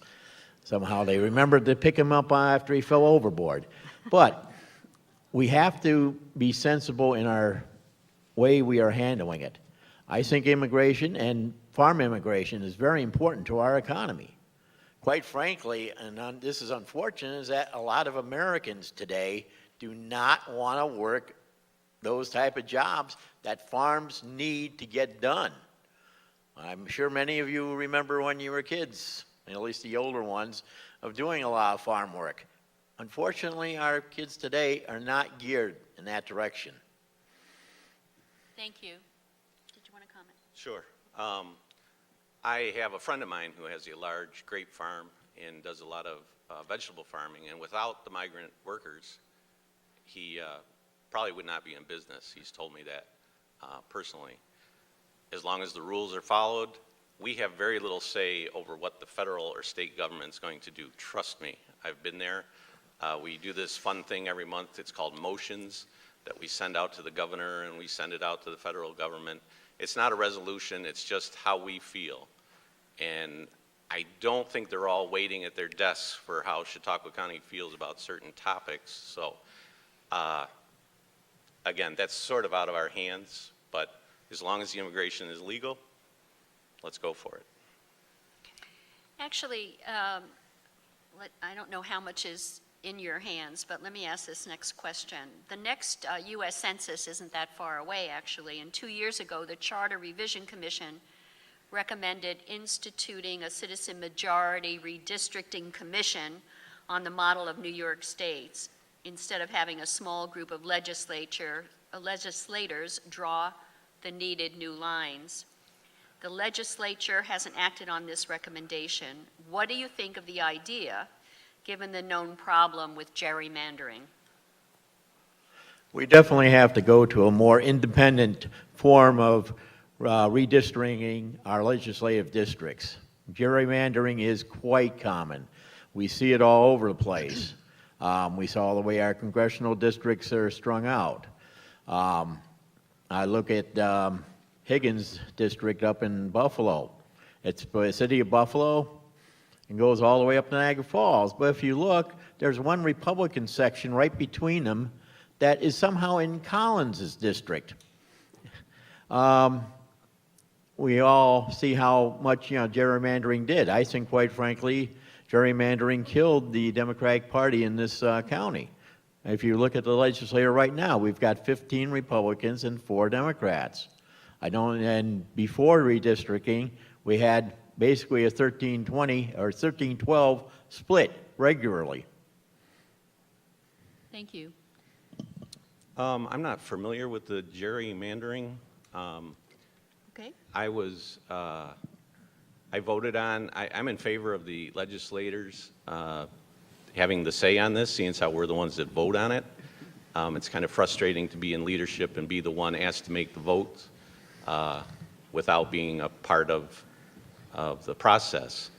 Speaker 16: Somehow they remembered to pick him up after he fell overboard. But we have to be sensible in our way we are handling it. I think immigration and farm immigration is very important to our economy. Quite frankly, and this is unfortunate, is that a lot of Americans today do not want to work those type of jobs that farms need to get done. I'm sure many of you remember when you were kids, at least the older ones, of doing a lot of farm work. Unfortunately, our kids today are not geared in that direction.
Speaker 2: Thank you. Did you want to comment?
Speaker 17: Sure. I have a friend of mine who has a large grape farm and does a lot of vegetable farming, and without the migrant workers, he probably would not be in business. He's told me that personally. As long as the rules are followed, we have very little say over what the federal or state government's going to do. Trust me, I've been there. We do this fun thing every month. It's called motions that we send out to the governor and we send it out to the federal government. It's not a resolution, it's just how we feel. And I don't think they're all waiting at their desks for how Chautauqua County feels about certain topics. So, again, that's sort of out of our hands, but as long as the immigration is legal, let's go for it.
Speaker 2: Actually, I don't know how much is in your hands, but let me ask this next question. The next U.S. Census isn't that far away, actually, and 2 years ago, the Charter Revision Commission recommended instituting a citizen majority redistricting commission on the model of New York State's, instead of having a small group of legislators draw the needed new lines. The legislature hasn't acted on this recommendation. What do you think of the idea, given the known problem with gerrymandering?
Speaker 16: We definitely have to go to a more independent form of redistricting our legislative districts. Gerrymandering is quite common. We see it all over the place. We saw the way our congressional districts are strung out. I look at Higgins' district up in Buffalo, It's the city of Buffalo and goes all the way up to Niagara Falls. But if you look, there's one Republican section right between them that is somehow in Collins's district. We all see how much, gerrymandering did. I think, quite frankly, gerrymandering killed the Democratic Party in this county. If you look at the legislature right now, we've got 15 Republicans and 4 Democrats. And before redistricting, we had basically a 13-20 or 13-12 split regularly.
Speaker 2: Thank you.
Speaker 17: I'm not familiar with the gerrymandering.
Speaker 2: Okay.
Speaker 17: I voted on, I'm in favor of the legislators having the say on this, seeing as how we're the ones that vote on it. It's kind of frustrating to be in leadership and be the one asked to make the votes without being a part of the process.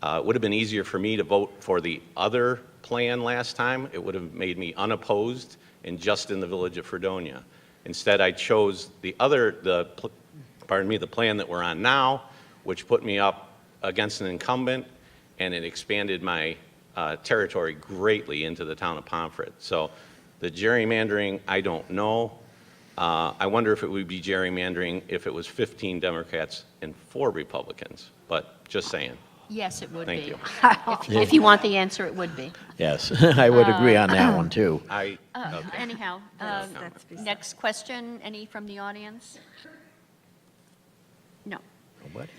Speaker 17: It would have been easier for me to vote for the other plan last time. It would have made me unopposed and just in the village of Fredonia. Instead, I chose the plan that we're on now, which put me up against an incumbent, and it expanded my territory greatly into the town of Pomfret. So the gerrymandering, I don't know. I wonder if it would be gerrymandering if it was 15 Democrats and 4 Republicans, but just saying.
Speaker 2: Yes, it would
Speaker 17: Thank
Speaker 2: be.
Speaker 17: you.
Speaker 2: If you want the answer, it would be.
Speaker 16: Yes, I would agree on that one, too.
Speaker 2: Anyhow, next question, any from the audience? No.
Speaker 16: Nobody?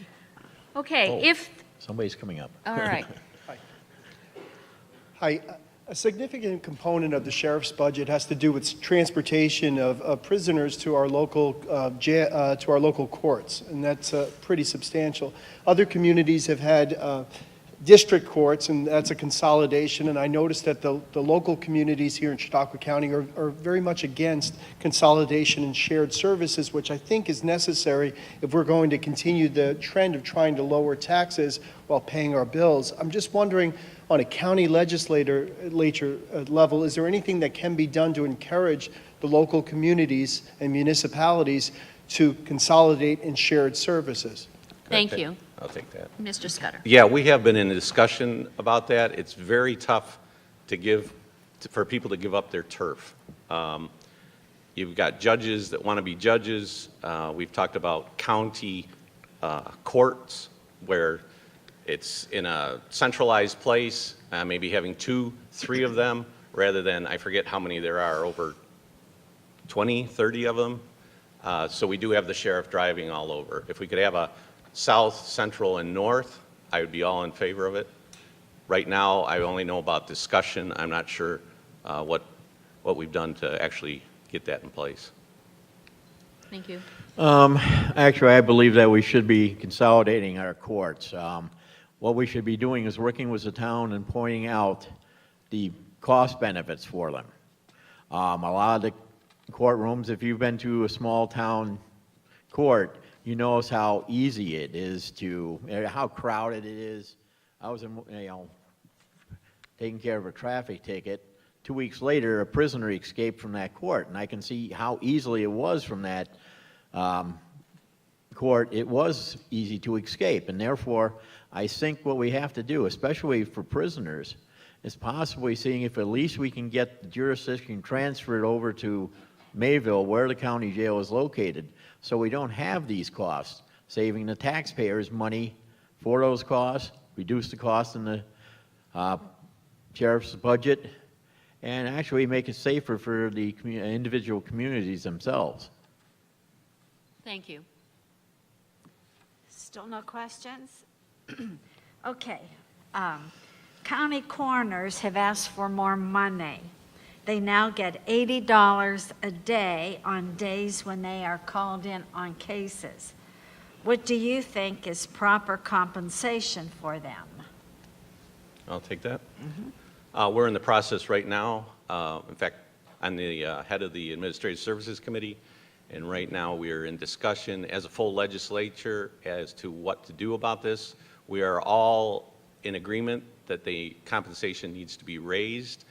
Speaker 2: Okay,
Speaker 16: Oh,
Speaker 2: if,
Speaker 16: somebody's coming up.
Speaker 2: all right.
Speaker 18: Hi. A significant component of the sheriff's budget has to do with transportation of prisoners to our local courts, and that's pretty substantial. Other communities have had district courts, and that's a consolidation, and I noticed that the local communities here in Chautauqua County are very much against consolidation and shared services, which I think is necessary if we're going to continue the trend of trying to lower taxes while paying our bills. I'm just wondering, on a county legislature level, is there anything that can be done to encourage the local communities and municipalities to consolidate and shared services?
Speaker 2: Thank you.
Speaker 17: I'll take that.
Speaker 2: Mr. Scudder.
Speaker 17: Yeah, we have been in a discussion about that. It's very tough for people to give up their turf. You've got judges that want to be judges. We've talked about county courts where it's in a centralized place, maybe having 2, 3 of them, rather than, I forget how many there are, over 20, 30 of them. So we do have the sheriff driving all over. If we could have a south, central, and north, I would be all in favor of it. Right now, I only know about discussion. I'm not sure what we've done to actually get that in place.
Speaker 2: Thank you.
Speaker 16: Actually, I believe that we should be consolidating our courts. What we should be doing is working with the town and pointing out the cost benefits for them. A lot of the courtrooms, if you've been to a small town court, you notice how easy it is how crowded it is. I was, taking care of a traffic ticket. 2 weeks later, a prisoner escaped from that court, and I can see how easily it was from that court. It was easy to escape, and therefore, I think what we have to do, especially for prisoners, is possibly seeing if at least we can get the jurisdiction transferred over to Mayville, where the county jail is located, so we don't have these costs, saving the taxpayers money for those costs, reduce the cost in the sheriff's budget, and actually make it safer for the individual communities themselves.
Speaker 2: Thank you.
Speaker 3: Still no questions? Okay. County coroners have asked for more money. They now get $80 a day on days when they are called in on cases. What do you think is proper compensation for them?
Speaker 17: I'll take that. We're in the process right now. In fact, I'm the head of the Administrative Services Committee, and right now we are in discussion as a full legislature as to what to do about this. We are all in agreement that the compensation needs to be raised.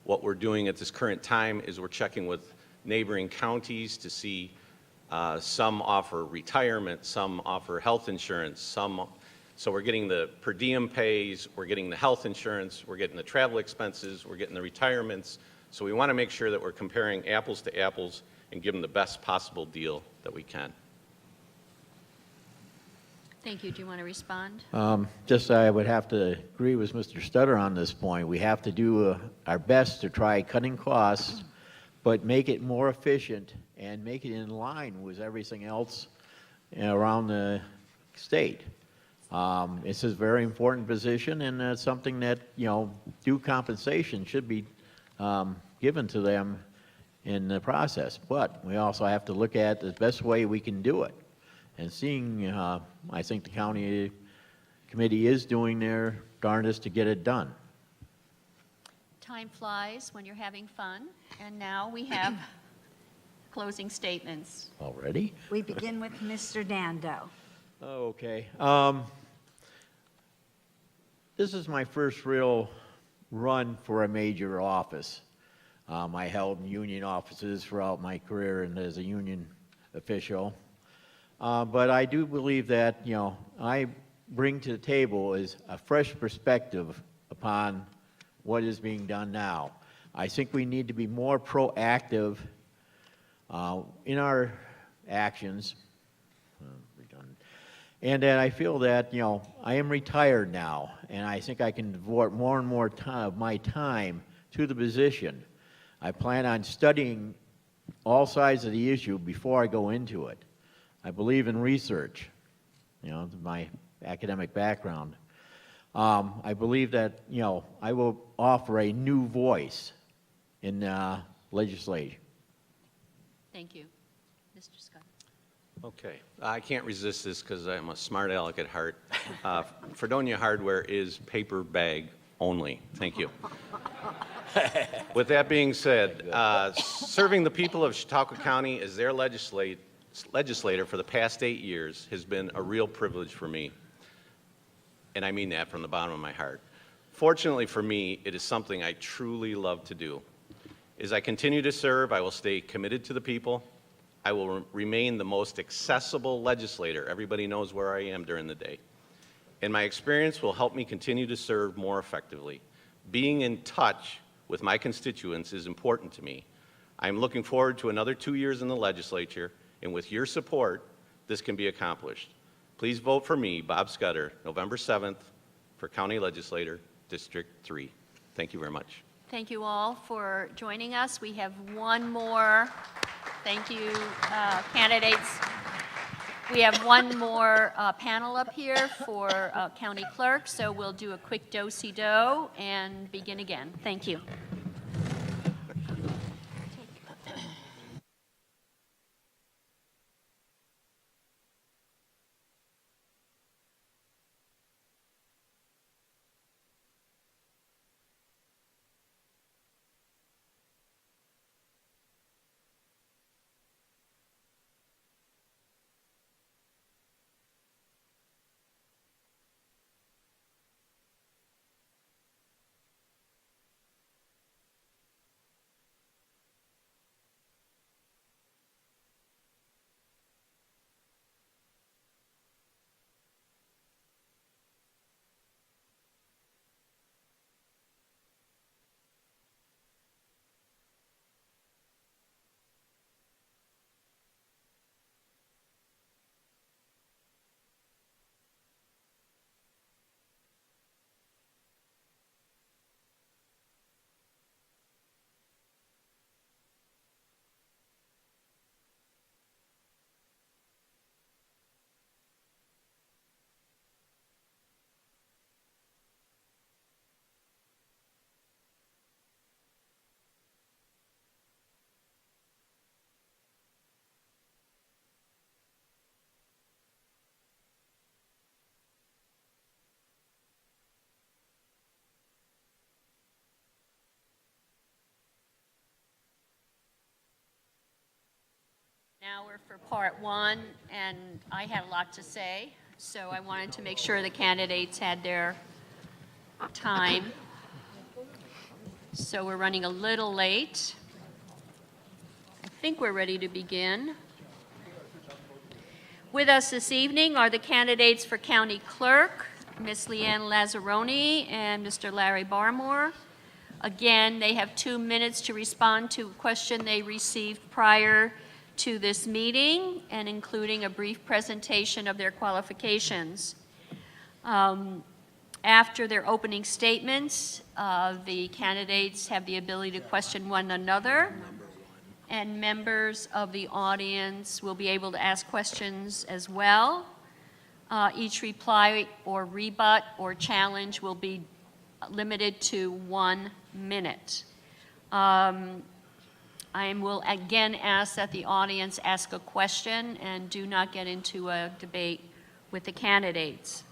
Speaker 17: What we're doing at this current time is we're checking with neighboring counties to see some offer retirement, some offer health insurance, some So we're getting the per diem pays, we're getting the health insurance, we're getting the travel expenses, we're getting the retirements. So we want to make sure that we're comparing apples to apples and give them the best possible deal that we can.
Speaker 2: Thank you. Do you want to respond?
Speaker 16: Just I would have to agree with Mr. Stutter on this point. We have to do our best to try cutting costs, but make it more efficient and make it in line with everything else around the state. It's a very important position, and it's something that, due compensation should be given to them in the process. But we also have to look at the best way we can do it. And seeing, I think the county committee is doing their darndest to get it done.
Speaker 2: Time flies when you're having fun, and now we have closing statements.
Speaker 16: Already?
Speaker 3: We begin with Mr. Dando.
Speaker 16: Okay. This is my first real run for a major office. I held union offices throughout my career and as a union official. But I do believe that, I bring to the table is a fresh perspective upon what is being done now. I think we need to be more proactive in our actions. Redundant. And that I feel that, I am retired now, and I think I can devote more and more of my time to the position. I plan on studying all sides of the issue before I go into it. I believe in research, my academic background. I believe that, I will offer a new voice in legislation.
Speaker 2: Thank you. Mr. Scott.
Speaker 17: Okay, I can't resist this because I'm a smart aleck at heart. Fredonia hardware is paper bag only. Thank you. With that being said, serving the people of Chautauqua County as their legislator for the past 8 years has been a real privilege for me, and I mean that from the bottom of my heart. Fortunately for me, it is something I truly love to do. As I continue to serve, I will stay committed to the people. I will remain the most accessible legislator. Everybody knows where I am during the day. And my experience will help me continue to serve more effectively. Being in touch with my constituents is important to me. I'm looking forward to another 2 years in the legislature, and with your support, this can be accomplished. Please vote for me, Bob Scudder, November 7th, for County Legislator, District 3. Thank you very much.
Speaker 2: Thank you all for joining us. We have one more. Thank you, candidates. We have one more panel up here for county clerk, so we'll do a quick do-si-do and begin again. Thank you. Now we're for part one, and I had a lot to say, so I wanted to make sure the candidates had their time. So we're running a little late. I think we're ready to begin. With us this evening are the candidates for County Clerk, Ms. Leanne Lazzaroni and Mr. Larry Barmore. Again, they have 2 minutes to respond to a question they received prior to this meeting, and including a brief presentation of their qualifications. After their opening statements, the candidates have the ability to question one another, and members of the audience will be able to ask questions as well. Each reply or rebut or challenge will be limited to 1 minute. I will again ask that the audience ask a question and do not get into a debate with the candidates.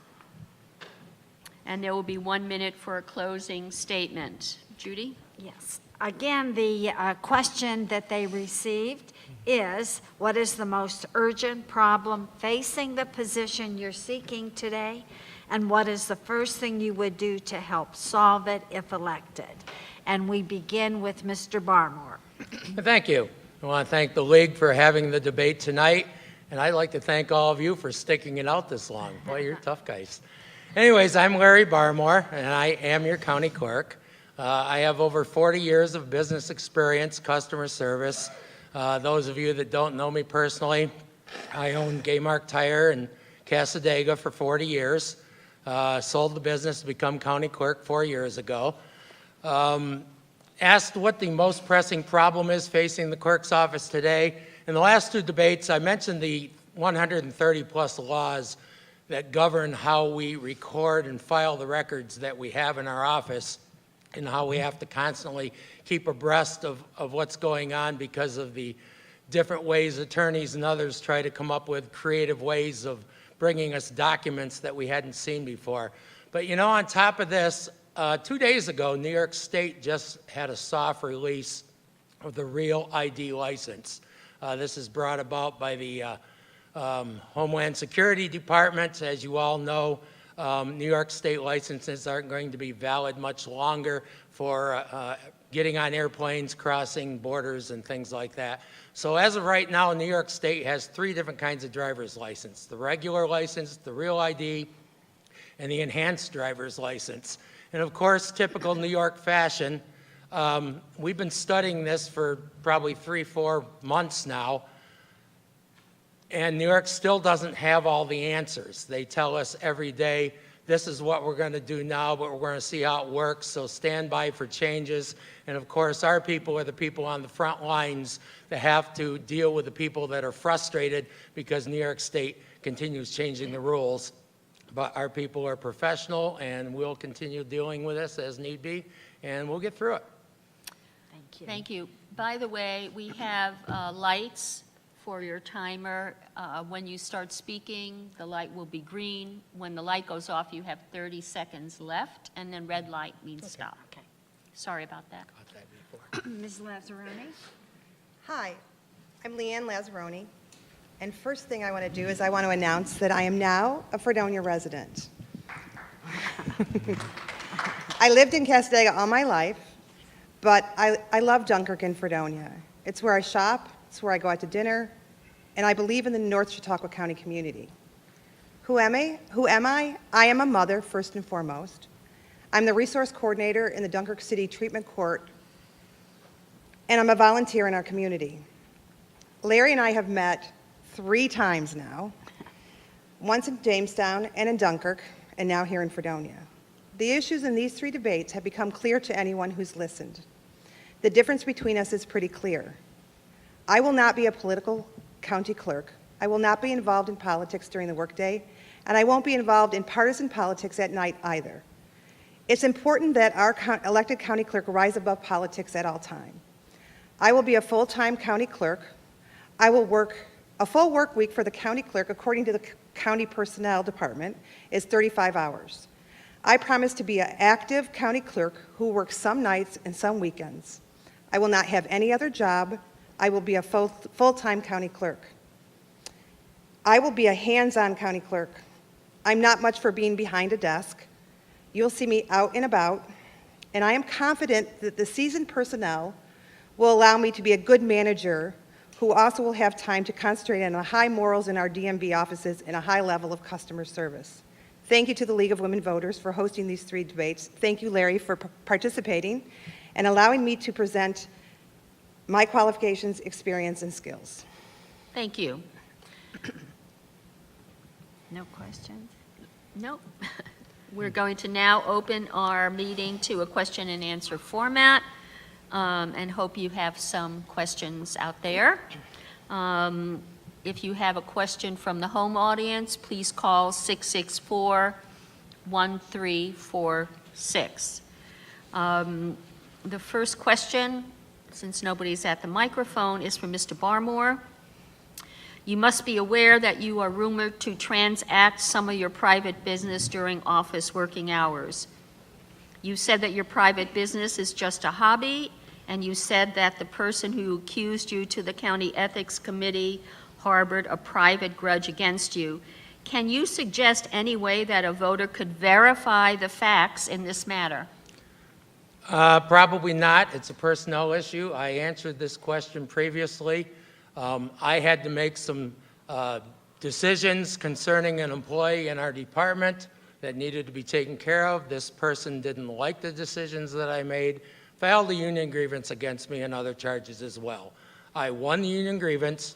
Speaker 2: And there will be 1 minute for a closing statement. Judy?
Speaker 3: Yes. Again, the question that they received is, what is the most urgent problem facing the position you're seeking today? And what is the first thing you would do to help solve it if elected? And we begin with Mr. Barmore.
Speaker 19: Thank you. I want to thank the League for having the debate tonight, and I'd like to thank all of you for sticking it out this long. Boy, you're tough guys. Anyways, I'm Larry Barmore, and I am your county clerk. I have over 40 years of business experience, customer service. Those of you that don't know me personally, I owned Gaymark Tire in Cassadaga for 40 years. Sold the business to become county clerk 4 years ago. Asked what the most pressing problem is facing the clerk's office today. In the last 2 debates, I mentioned the 130 plus laws that govern how we record and file the records that we have in our office, and how we have to constantly keep abreast of what's going on because of the different ways attorneys and others try to come up with creative ways of bringing us documents that we hadn't seen before. But you know, on top of this, 2 days ago, New York State just had a soft release of the Real ID license. This is brought about by the Homeland Security Department. As you all know, New York State licenses aren't going to be valid much longer for getting on airplanes, crossing borders, and things like that. So as of right now, New York State has 3 different kinds of driver's license: the regular license, the Real ID, and the enhanced driver's license. And of course, typical New York fashion, we've been studying this for probably 3-4 months now, and New York still doesn't have all the answers. They tell us every day, this is what we're going to do now, but we're going to see how it works, so stand by for changes. And of course, our people are the people on the front lines that have to deal with the people that are frustrated because New York State continues changing the rules. But our people are professional, and we'll continue dealing with this as need be, and we'll get through it.
Speaker 3: Thank you.
Speaker 2: Thank you. By the way, we have lights for your timer. When you start speaking, the light will be green. When the light goes off, you have 30 seconds left, and then red light means stop.
Speaker 3: Okay.
Speaker 2: Sorry about that.
Speaker 3: Ms. Lazzaroni?
Speaker 20: Hi, I'm Leanne Lazzaroni, and first thing I want to do is I want to announce that I am now a Fredonia resident. I lived in Cassadaga all my life, but I love Dunkirk and Fredonia. It's where I shop, it's where I go out to dinner, and I believe in the North Chautauqua County community. Who am I? I am a mother, first and foremost. I'm the resource coordinator in the Dunkirk City Treatment Court, and I'm a volunteer in our community. Larry and I have met 3 times now, once in Jamestown and in Dunkirk, and now here in Fredonia. The issues in these 3 debates have become clear to anyone who's listened. The difference between us is pretty clear. I will not be a political county clerk. I will not be involved in politics during the workday, and I won't be involved in partisan politics at night either. It's important that our elected county clerk rise above politics at all times. I will be a full-time county clerk. I will work a full work week for the county clerk, according to the county personnel department, is 35 hours. I promise to be an active county clerk who works some nights and some weekends. I will not have any other job. I will be a full-time county clerk. I will be a hands-on county clerk. I'm not much for being behind a desk. You'll see me out and about, and I am confident that the seasoned personnel will allow me to be a good manager who also will have time to concentrate on the high morals in our DMV offices and a high level of customer service. Thank you to the League of Women Voters for hosting these 3 debates. Thank you, Larry, for participating and allowing me to present my qualifications, experience, and skills.
Speaker 2: Thank you.
Speaker 3: No questions?
Speaker 2: Nope. We're going to now open our meeting to a question and answer format, and hope you have some questions out there. If you have a question from the home audience, please call 664-1346. The first question, since nobody's at the microphone, is from Mr. Barmore. You must be aware that you are rumored to transact some of your private business during office working hours. You said that your private business is just a hobby, and you said that the person who accused you to the County Ethics Committee harbored a private grudge against you. Can you suggest any way that a voter could verify the facts in this matter?
Speaker 19: Probably not. It's a personnel issue. I answered this question previously. I had to make some decisions concerning an employee in our department that needed to be taken care of. This person didn't like the decisions that I made, filed a union grievance against me and other charges as well. I won the union grievance,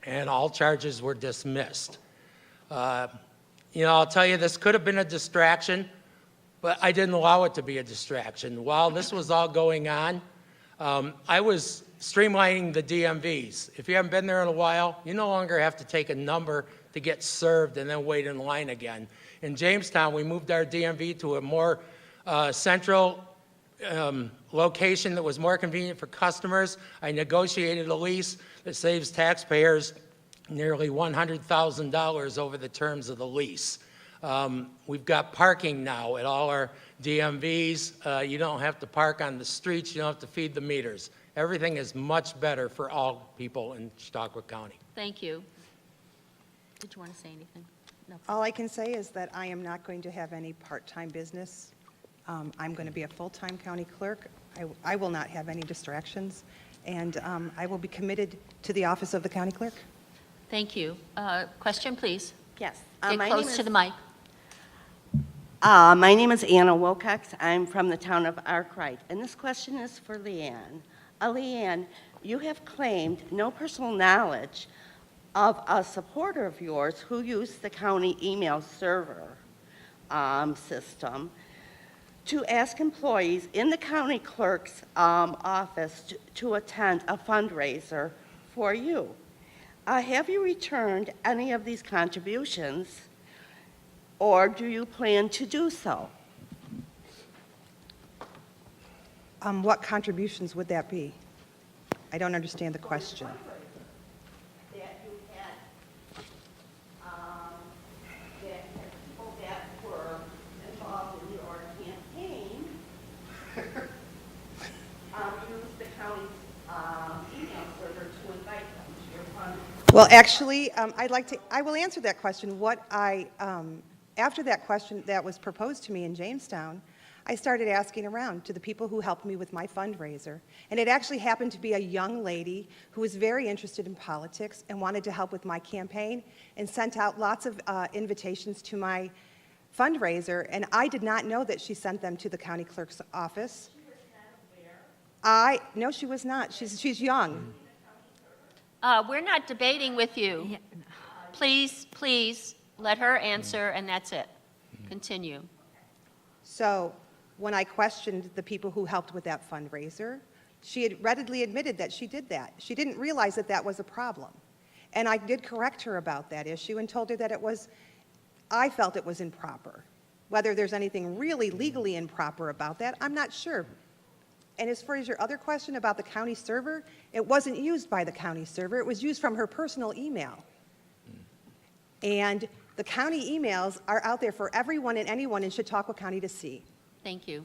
Speaker 19: and all charges were dismissed. I'll tell you, this could have been a distraction, but I didn't allow it to be a distraction. While this was all going on, I was streamlining the DMVs. If you haven't been there in a while, you no longer have to take a number to get served and then wait in line again. In Jamestown, we moved our DMV to a more central location that was more convenient for customers. I negotiated a lease that saves taxpayers nearly $100,000 over the terms of the lease. We've got parking now at all our DMVs. You don't have to park on the streets. You don't have to feed the meters. Everything is much better for all people in Chautauqua County.
Speaker 2: Thank you. Did you want to say anything? No.
Speaker 20: All I can say is that I am not going to have any part-time business. I'm going to be a full-time county clerk. I will not have any distractions, and I will be committed to the office of the county clerk.
Speaker 2: Thank you. Question, please.
Speaker 21: Yes.
Speaker 2: Get close to the mic.
Speaker 21: My name is Anna Wilcox. I'm from the town of Arkwright, and this question is for Leanne. Leanne, you have claimed no personal knowledge of a supporter of yours who used the county email server system to ask employees in the county clerk's office to attend a fundraiser for you. Have you returned any of these contributions, or do you plan to do so?
Speaker 20: What contributions would that be? I don't understand the question.
Speaker 21: That you had, that people that were involved in your campaign used the county's email server to invite them to your fundraiser.
Speaker 20: Well, actually, I will answer that question. After that question that was proposed to me in Jamestown, I started asking around to the people who helped me with my fundraiser. And it actually happened to be a young lady who was very interested in politics and wanted to help with my campaign and sent out lots of invitations to my fundraiser. And I did not know that she sent them to the county clerk's office. She was not aware? No, she was not. She's young.
Speaker 2: We're not debating with you. Please let her answer, and that's it. Continue.
Speaker 20: So when I questioned the people who helped with that fundraiser, she had readily admitted that she did that. She didn't realize that that was a problem. And I did correct her about that issue and told her that I felt it was improper. Whether there's anything really legally improper about that, I'm not sure. And as far as your other question about the county server, it wasn't used by the county server. It was used from her personal email. And the county emails are out there for everyone and anyone in Chautauqua County to see.
Speaker 2: Thank you.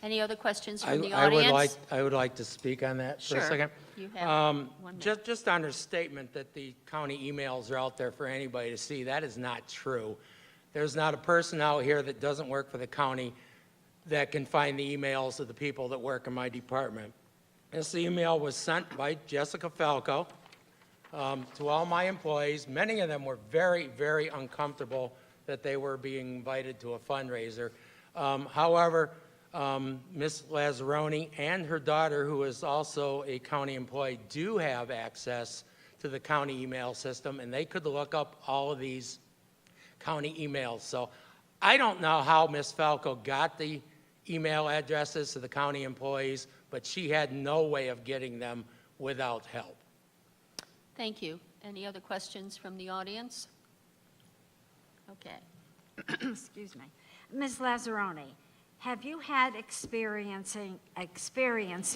Speaker 2: Any other questions from the audience?
Speaker 19: I would like to speak on that for a second.
Speaker 2: You have 1 minute.
Speaker 19: Just on her statement that the county emails are out there for anybody to see, that is not true. There's not a person out here that doesn't work for the county that can find the emails of the people that work in my department. This email was sent by Jessica Falco, to all my employees. Many of them were very, very uncomfortable that they were being invited to a fundraiser. However, Ms. Lazzaroni and her daughter, who is also a county employee, do have access to the county email system, and they could look up all of these county emails. So I don't know how Ms. Falco got the email addresses to the county employees, but she had no way of getting them without help.
Speaker 2: Thank you. Any other questions from the audience? Okay.
Speaker 3: Excuse me. Ms. Lazzaroni, have you had experience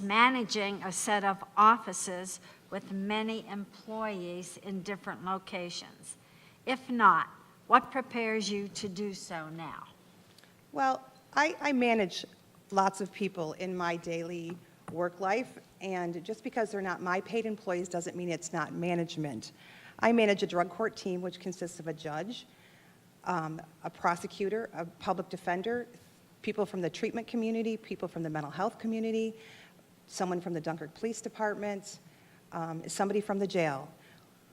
Speaker 3: managing a set of offices with many employees in different locations? If not, what prepares you to do so now?
Speaker 20: Well, I manage lots of people in my daily work life, and just because they're not my paid employees doesn't mean it's not management. I manage a drug court team which consists of a judge, a prosecutor, a public defender, people from the treatment community, people from the mental health community, someone from the Dunkirk Police Department, somebody from the jail.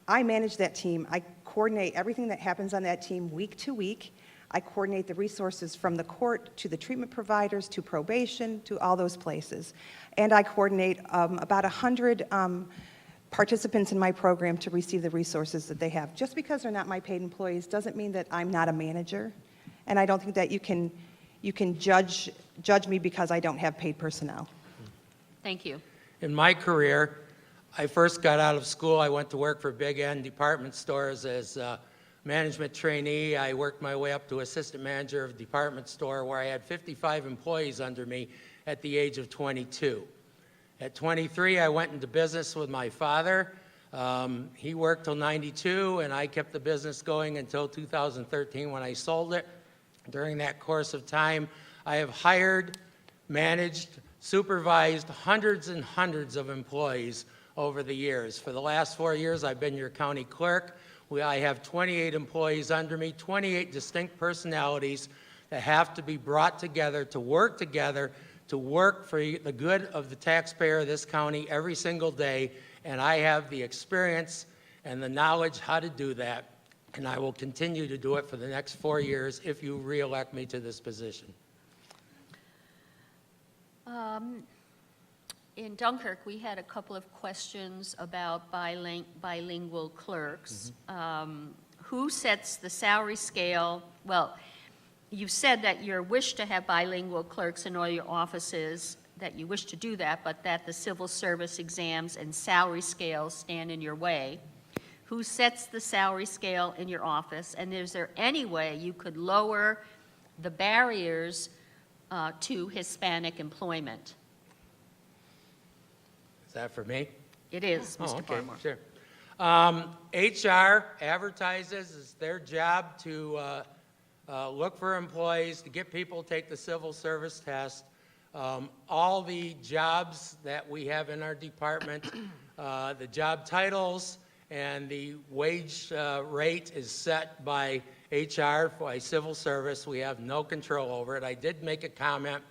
Speaker 20: I manage that team. I coordinate everything that happens on that team week to week. I coordinate the resources from the court to the treatment providers to probation to all those places. And I coordinate about 100 participants in my program to receive the resources that they have. Just because they're not my paid employees doesn't mean that I'm not a manager. And I don't think that you can judge me because I don't have paid personnel.
Speaker 2: Thank you.
Speaker 19: In my career, I first got out of school. I went to work for Big N department stores as a management trainee. I worked my way up to assistant manager of a department store where I had 55 employees under me at the age of 22. At 23, I went into business with my father. He worked till 92, and I kept the business going until 2013 when I sold it. During that course of time, I have hired, managed, supervised hundreds and hundreds of employees over the years. For the last 4 years, I've been your county clerk. I have 28 employees under me, 28 distinct personalities that have to be brought together to work for the good of the taxpayer of this county every single day. And I have the experience and the knowledge how to do that. And I will continue to do it for the next 4 years if you re-elect me to this position.
Speaker 2: In Dunkirk, we had a couple of questions about bilingual clerks. Who sets the salary scale? Well, you said that your wish to have bilingual clerks in all your offices, that you wish to do that, but that the civil service exams and salary scales stand in your way. Who sets the salary scale in your office? And is there any way you could lower the barriers to Hispanic employment?
Speaker 19: Is that for me?
Speaker 2: It is, Mr.
Speaker 19: Okay,
Speaker 2: Farmore.
Speaker 19: sure. HR advertises, it's their job to look for employees, to get people to take the civil service test. All the jobs that we have in our department, the job titles and the wage rate is set by HR, by civil service. We have no control over it. I did make a comment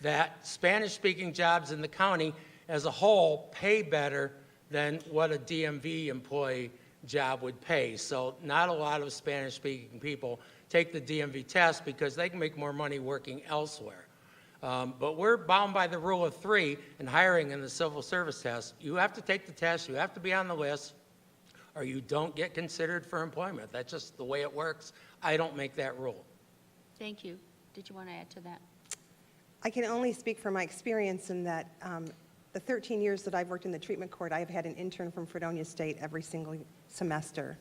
Speaker 19: that Spanish-speaking jobs in the county as a whole pay better than what a DMV employee job would pay. So not a lot of Spanish-speaking people take the DMV test because they can make more money working elsewhere. But we're bound by the rule of 3 in hiring in the civil service test. You have to take the test, you have to be on the list, or you don't get considered for employment. That's just the way it works. I don't make that rule.
Speaker 2: Thank you. Did you want to add to that?
Speaker 20: I can only speak from my experience in that the 13 years that I've worked in the treatment court, I've had an intern from Fredonia State every single semester.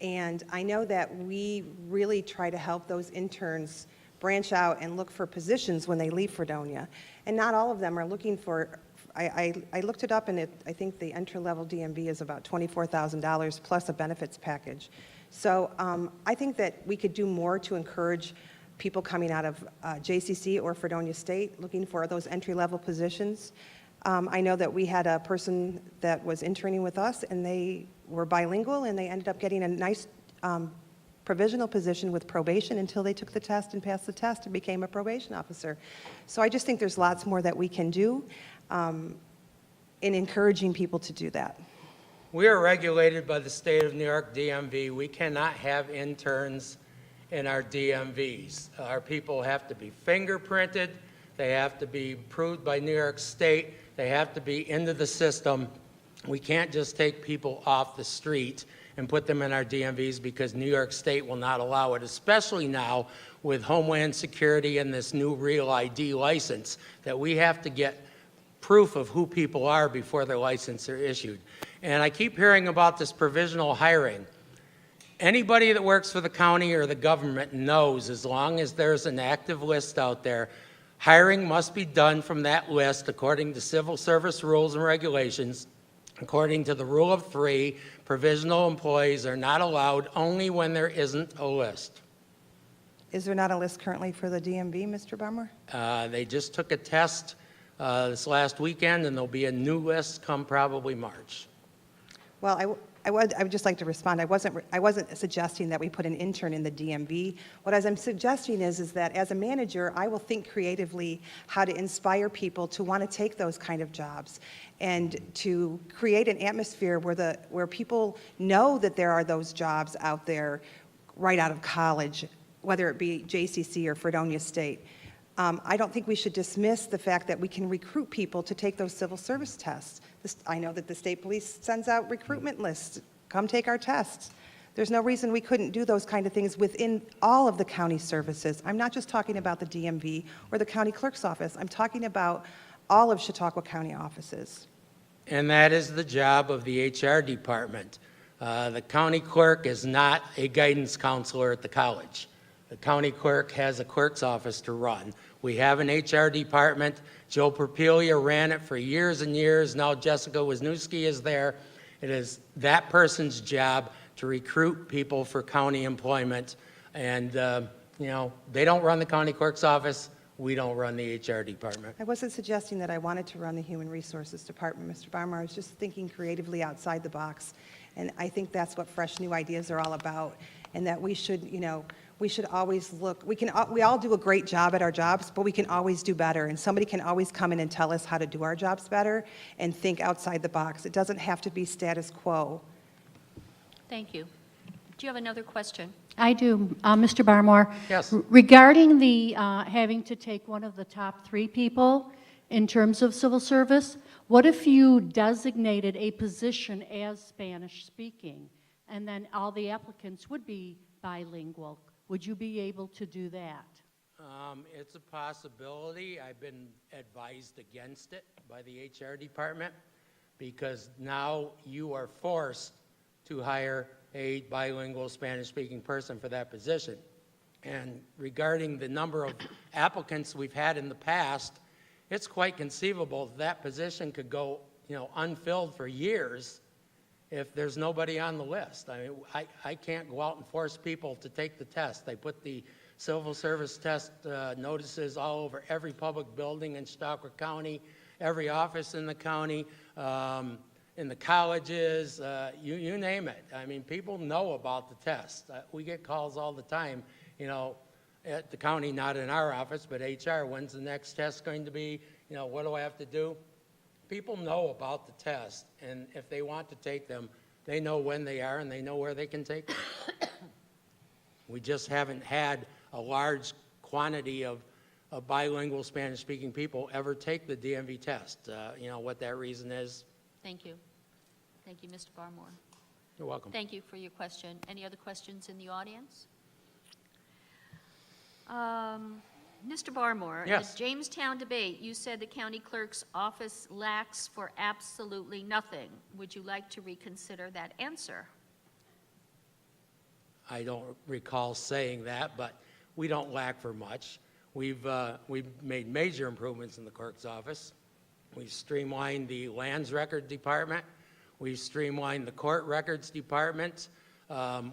Speaker 20: And I know that we really try to help those interns branch out and look for positions when they leave Fredonia. And not all of them are looking for, I looked it up, and I think the entry-level DMV is about $24,000 plus a benefits package. So I think that we could do more to encourage people coming out of JCC or Fredonia State looking for those entry-level positions. I know that we had a person that was interning with us, and they were bilingual, and they ended up getting a nice provisional position with probation until they took the test and passed the test and became a probation officer. So I just think there's lots more that we can do in encouraging people to do that.
Speaker 19: We are regulated by the state of New York DMV. We cannot have interns in our DMVs. Our people have to be fingerprinted. They have to be approved by New York State. They have to be into the system. We can't just take people off the street and put them in our DMVs because New York State will not allow it, especially now with Homeland Security and this new Real ID license, that we have to get proof of who people are before their license are issued. And I keep hearing about this provisional hiring. Anybody that works for the county or the government knows, as long as there's an active list out there, hiring must be done from that list according to civil service rules and regulations. According to the rule of three, provisional employees are not allowed only when there isn't a list.
Speaker 20: Is there not a list currently for the DMV, Mr. Bummer?
Speaker 19: They just took a test this last weekend, and there'll be a new list come probably March.
Speaker 20: Well, I would just like to respond. I wasn't suggesting that we put an intern in the DMV. What I'm suggesting is that as a manager, I will think creatively how to inspire people to want to take those kind of jobs and to create an atmosphere where people know that there are those jobs out there right out of college, whether it be JCC or Fredonia State. I don't think we should dismiss the fact that we can recruit people to take those civil service tests. I know that the state police sends out recruitment lists. Come take our tests. There's no reason we couldn't do those kind of things within all of the county services. I'm not just talking about the DMV or the county clerk's office. I'm talking about all of Chautauqua County offices.
Speaker 19: And that is the job of the HR department. The county clerk is not a guidance counselor at the college. The county clerk has a clerk's office to run. We have an HR department. Joe Perpelia ran it for years and years. Now Jessica Wisniewski is there. It is that person's job to recruit people for county employment. And, they don't run the county clerk's office. We don't run the HR department.
Speaker 20: I wasn't suggesting that I wanted to run the Human Resources Department, Mr. Barmer. I was just thinking creatively outside the box. And I think that's what fresh new ideas are all about. And that we should, we should always look, we all do a great job at our jobs, but we can always do better. And somebody can always come in and tell us how to do our jobs better and think outside the box. It doesn't have to be status quo.
Speaker 2: Thank you. Do you have another question?
Speaker 12: I do. Mr. Barmore?
Speaker 19: Yes.
Speaker 12: Regarding the having to take one of the top 3 people in terms of civil service, what if you designated a position as Spanish speaking and then all the applicants would be bilingual? Would you be able to do that?
Speaker 19: It's a possibility. I've been advised against it by the HR department because now you are forced to hire a bilingual Spanish-speaking person for that position. And regarding the number of applicants we've had in the past, it's quite conceivable that position could go, unfilled for years if there's nobody on the list. I mean, I can't go out and force people to take the test. They put the civil service test notices all over every public building in Chautauqua County, every office in the county, in the colleges, you name it. I mean, people know about the test. We get calls all the time, at the county, not in our office, but HR, when's the next test going to be? What do I have to do? People know about the test, and if they want to take them, they know when they are and they know where they can take them. We just haven't had a large quantity of bilingual Spanish-speaking people ever take the DMV test. What that reason is.
Speaker 2: Thank you. Thank you, Mr. Barmore.
Speaker 19: You're welcome.
Speaker 2: Thank you for your question. Any other questions in the audience? Mr. Barmore,
Speaker 19: Yes.
Speaker 2: at Jamestown debate, you said the county clerk's office lacks for absolutely nothing. Would you like to reconsider that answer?
Speaker 19: I don't recall saying that, but we don't lack for much. We've made major improvements in the clerk's office. We've streamlined the lands record department. We've streamlined the court records department.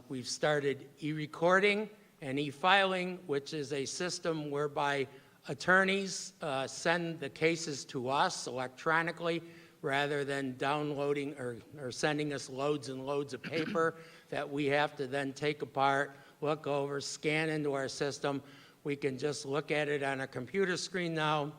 Speaker 19: We've started e-recording and e-filing, which is a system whereby attorneys send the cases to us electronically rather than downloading or sending us loads and loads of paper that we have to then take apart, look over, scan into our system. We can just look at it on a computer screen now.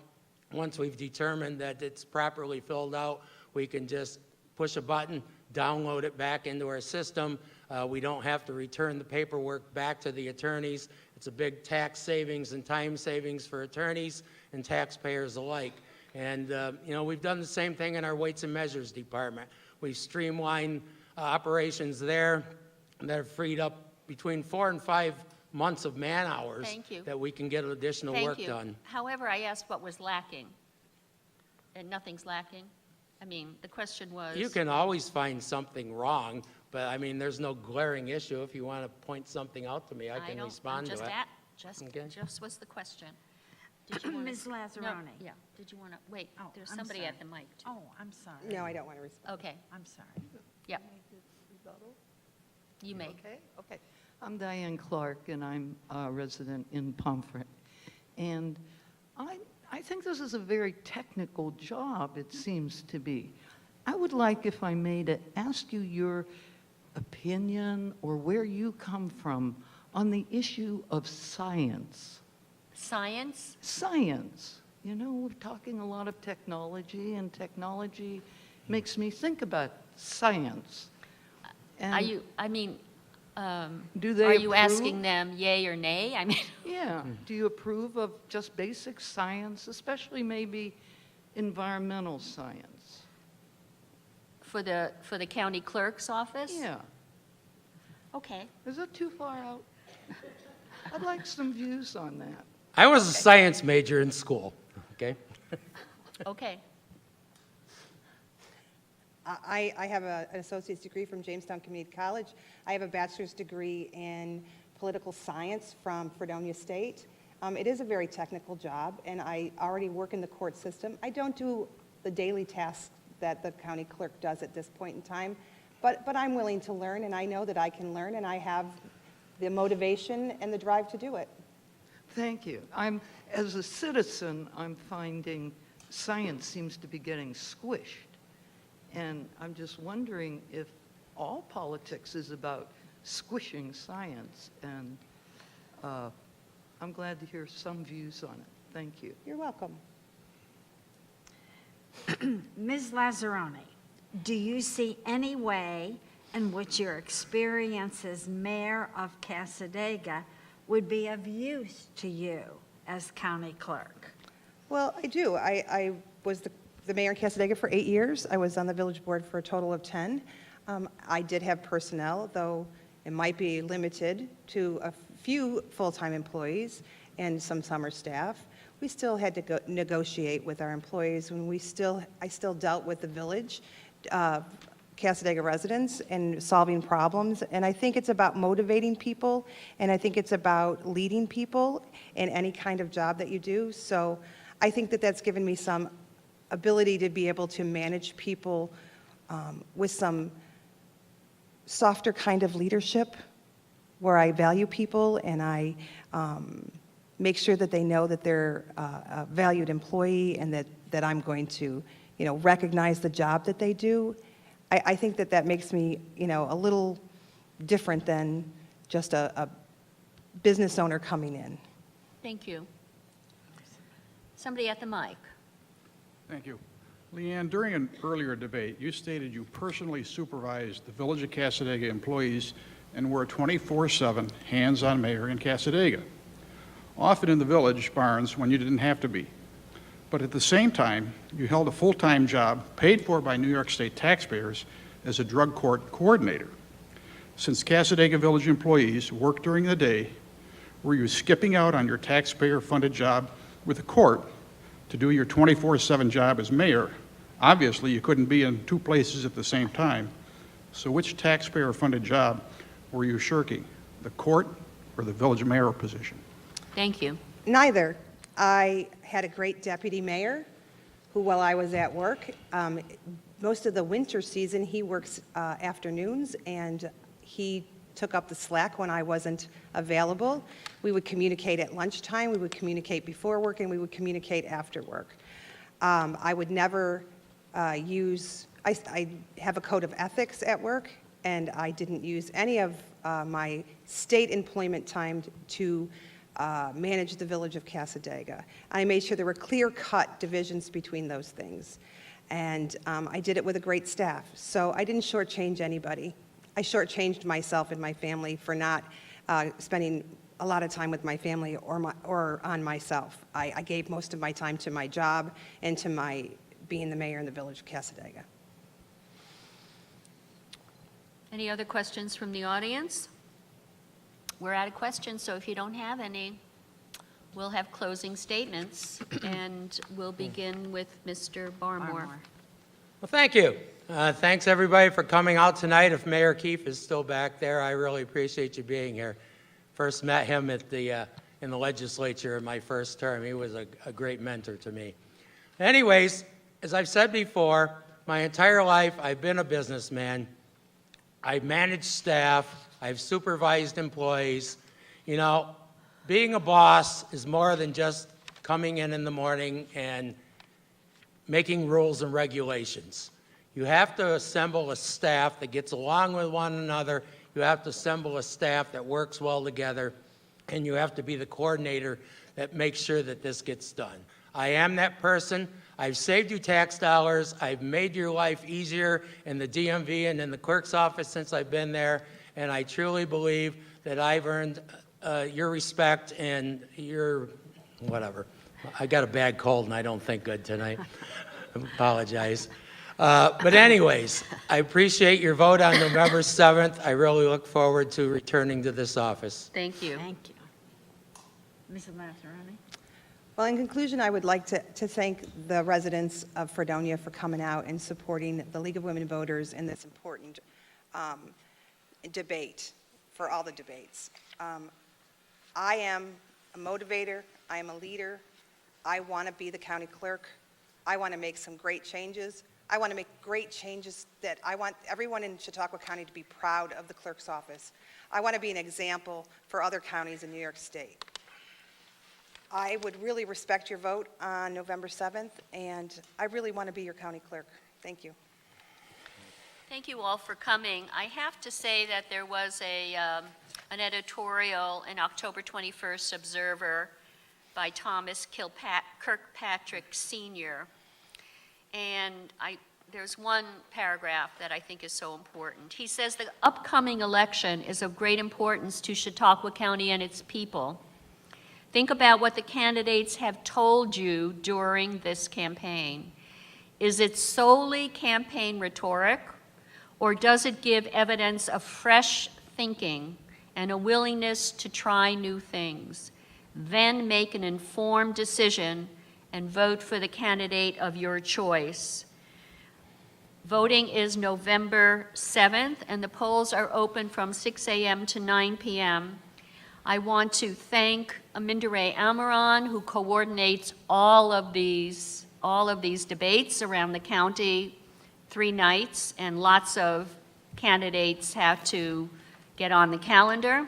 Speaker 19: Once we've determined that it's properly filled out, we can just push a button, download it back into our system. We don't have to return the paperwork back to the attorneys. It's a big tax savings and time savings for attorneys and taxpayers alike. And, you know, we've done the same thing in our Weights and Measures Department. We've streamlined operations there that have freed up between 4 and 5 months of man-hours
Speaker 2: Thank you.
Speaker 19: that we can get additional work
Speaker 2: Thank you.
Speaker 19: done.
Speaker 2: However, I asked what was lacking, and nothing's lacking. I mean, the question was.
Speaker 19: You can always find something wrong, but I mean, there's no glaring issue. If you want to point something out to me, I can respond to it.
Speaker 2: Just was the question. Did you want
Speaker 3: Ms. Lazzaroni.
Speaker 2: Yeah, did you want to, wait,
Speaker 3: Oh,
Speaker 2: there's
Speaker 3: I'm
Speaker 2: somebody
Speaker 3: sorry.
Speaker 2: at the mic, too.
Speaker 3: Oh, I'm sorry.
Speaker 20: No, I don't want to respond.
Speaker 2: Okay,
Speaker 3: I'm sorry.
Speaker 2: yep. You may.
Speaker 13: Okay. I'm Diane Clark, and I'm a resident in Pomfret. And I think this is a very technical job, it seems to be. I would like, if I may, to ask you your opinion or where you come from on the issue of science.
Speaker 2: Science?
Speaker 13: Science. You know, we're talking a lot of technology, and technology makes me think about science.
Speaker 2: Are you, I mean,
Speaker 13: do they
Speaker 2: are you
Speaker 13: approve?
Speaker 2: asking them yay or nay? I mean.
Speaker 13: Yeah. Do you approve of just basic science, especially maybe environmental science?
Speaker 2: For the county clerk's office?
Speaker 13: Yeah.
Speaker 2: Okay.
Speaker 13: Is that too far out? I'd like some views on that.
Speaker 19: I was a science major in school, okay?
Speaker 2: Okay.
Speaker 20: I have an associate's degree from Jamestown Community College. I have a bachelor's degree in political science from Fredonia State. It is a very technical job, and I already work in the court system. I don't do the daily tasks that the county clerk does at this point in time, but I'm willing to learn, and I know that I can learn, and I have the motivation and the drive to do it.
Speaker 13: Thank you. As a citizen, I'm finding science seems to be getting squished. And I'm just wondering if all politics is about squishing science. And I'm glad to hear some views on it. Thank you.
Speaker 20: You're welcome.
Speaker 3: Ms. Lazzaroni, do you see any way in which your experience as mayor of Cassadaga would be of use to you as county clerk?
Speaker 20: Well, I do. I was the mayor in Cassadaga for 8 years. I was on the village board for a total of 10. I did have personnel, though it might be limited to a few full-time employees and some summer staff. We still had to negotiate with our employees when I still dealt with the village, Cassadaga residents, and solving problems. And I think it's about motivating people, and I think it's about leading people in any kind of job that you do. So I think that that's given me some ability to be able to manage people with some softer kind of leadership, where I value people and I make sure that they know that they're a valued employee and that I'm going to, recognize the job that they do. I think that makes me, a little different than just a business owner coming in.
Speaker 2: Thank you. Somebody at the mic.
Speaker 22: Thank you. Leanne, during an earlier debate, you stated you personally supervised the Village of Cassadaga employees and were a 24/7 hands-on mayor in Cassadaga, often in the village barns when you didn't have to be. But at the same time, you held a full-time job paid for by New York State taxpayers as a drug court coordinator. Since Cassadaga Village employees work during the day, were you skipping out on your taxpayer-funded job with the court to do your 24/7 job as mayor? Obviously, you couldn't be in two places at the same time. So which taxpayer-funded job were you shirking, the court or the village mayor position?
Speaker 2: Thank you.
Speaker 20: Neither. I had a great deputy mayor who, while I was at work, most of the winter season, he works afternoons, and he took up the slack when I wasn't available. We would communicate at lunchtime, we would communicate before work, and we would communicate after work. I would never I have a code of ethics at work, and I didn't use any of my state employment time to manage the village of Cassadaga. I made sure there were clear-cut divisions between those things. And I did it with a great staff. So I didn't shortchange anybody. I shortchanged myself and my family for not spending a lot of time with my family or on myself. I gave most of my time to my job and to my being the mayor in the village of Cassadaga.
Speaker 2: Any other questions from the audience? We're out of questions, so if you don't have any, we'll have closing statements, and we'll begin with Mr. Barmore.
Speaker 19: Well, thank you. Thanks, everybody, for coming out tonight. If Mayor Keefe is still back there, I really appreciate you being here. First met him at in the legislature in my first term. He was a great mentor to me. Anyways, as I've said before, my entire life I've been a businessman. I've managed staff. I've supervised employees. You know, being a boss is more than just coming in the morning and making rules and regulations. You have to assemble a staff that gets along with one another. You have to assemble a staff that works well together, and you have to be the coordinator that makes sure that this gets done. I am that person. I've saved you tax dollars. I've made your life easier in the DMV and in the clerk's office since I've been there, and I truly believe that I've earned your respect and your whatever. I got a bad cold and I don't think good tonight. I apologize. But anyways, I appreciate your vote on November 7th. I really look forward to returning to this office.
Speaker 2: Thank you.
Speaker 3: Thank you. Mrs. Mazzaroni?
Speaker 20: Well, in conclusion, I would like to thank the residents of Fredonia for coming out and supporting the League of Women Voters in this important debate, for all the debates. I am a motivator. I am a leader. I want to be the county clerk. I want to make some great changes. I want to make great changes that I want everyone in Chautauqua County to be proud of the clerk's office. I want to be an example for other counties in New York State. I would really respect your vote on November 7th, and I really want to be your county clerk. Thank you.
Speaker 2: Thank you all for coming. I have to say that there was an editorial in October 21st Observer by Thomas Kirkpatrick Sr., and there's one paragraph that I think is so important. He says, "The upcoming election is of great importance to Chautauqua County and its people. Think about what the candidates have told you during this campaign. Is it solely campaign rhetoric, or does it give evidence of fresh thinking and a willingness to try new things? Then make an informed decision and vote for the candidate of your choice." Voting is November 7th, and the polls are open from 6 a.m. to 9 p.m. I want to thank Amindare Amaran, who coordinates all of these debates around the county 3 nights, and lots of candidates have to get on the calendar.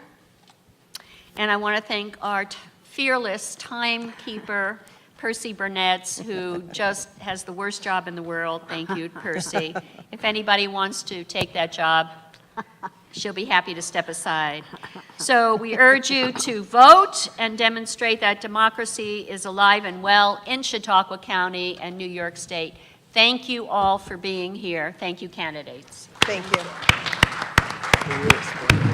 Speaker 2: And I want to thank our fearless timekeeper, Percy Burnett, who just has the worst job in the world. Thank you, Percy. If anybody wants to take that job, she'll be happy to step aside. So we urge you to vote and demonstrate that democracy is alive and well in Chautauqua County and New York State. Thank you all for being here. Thank you, candidates.
Speaker 20: Thank you.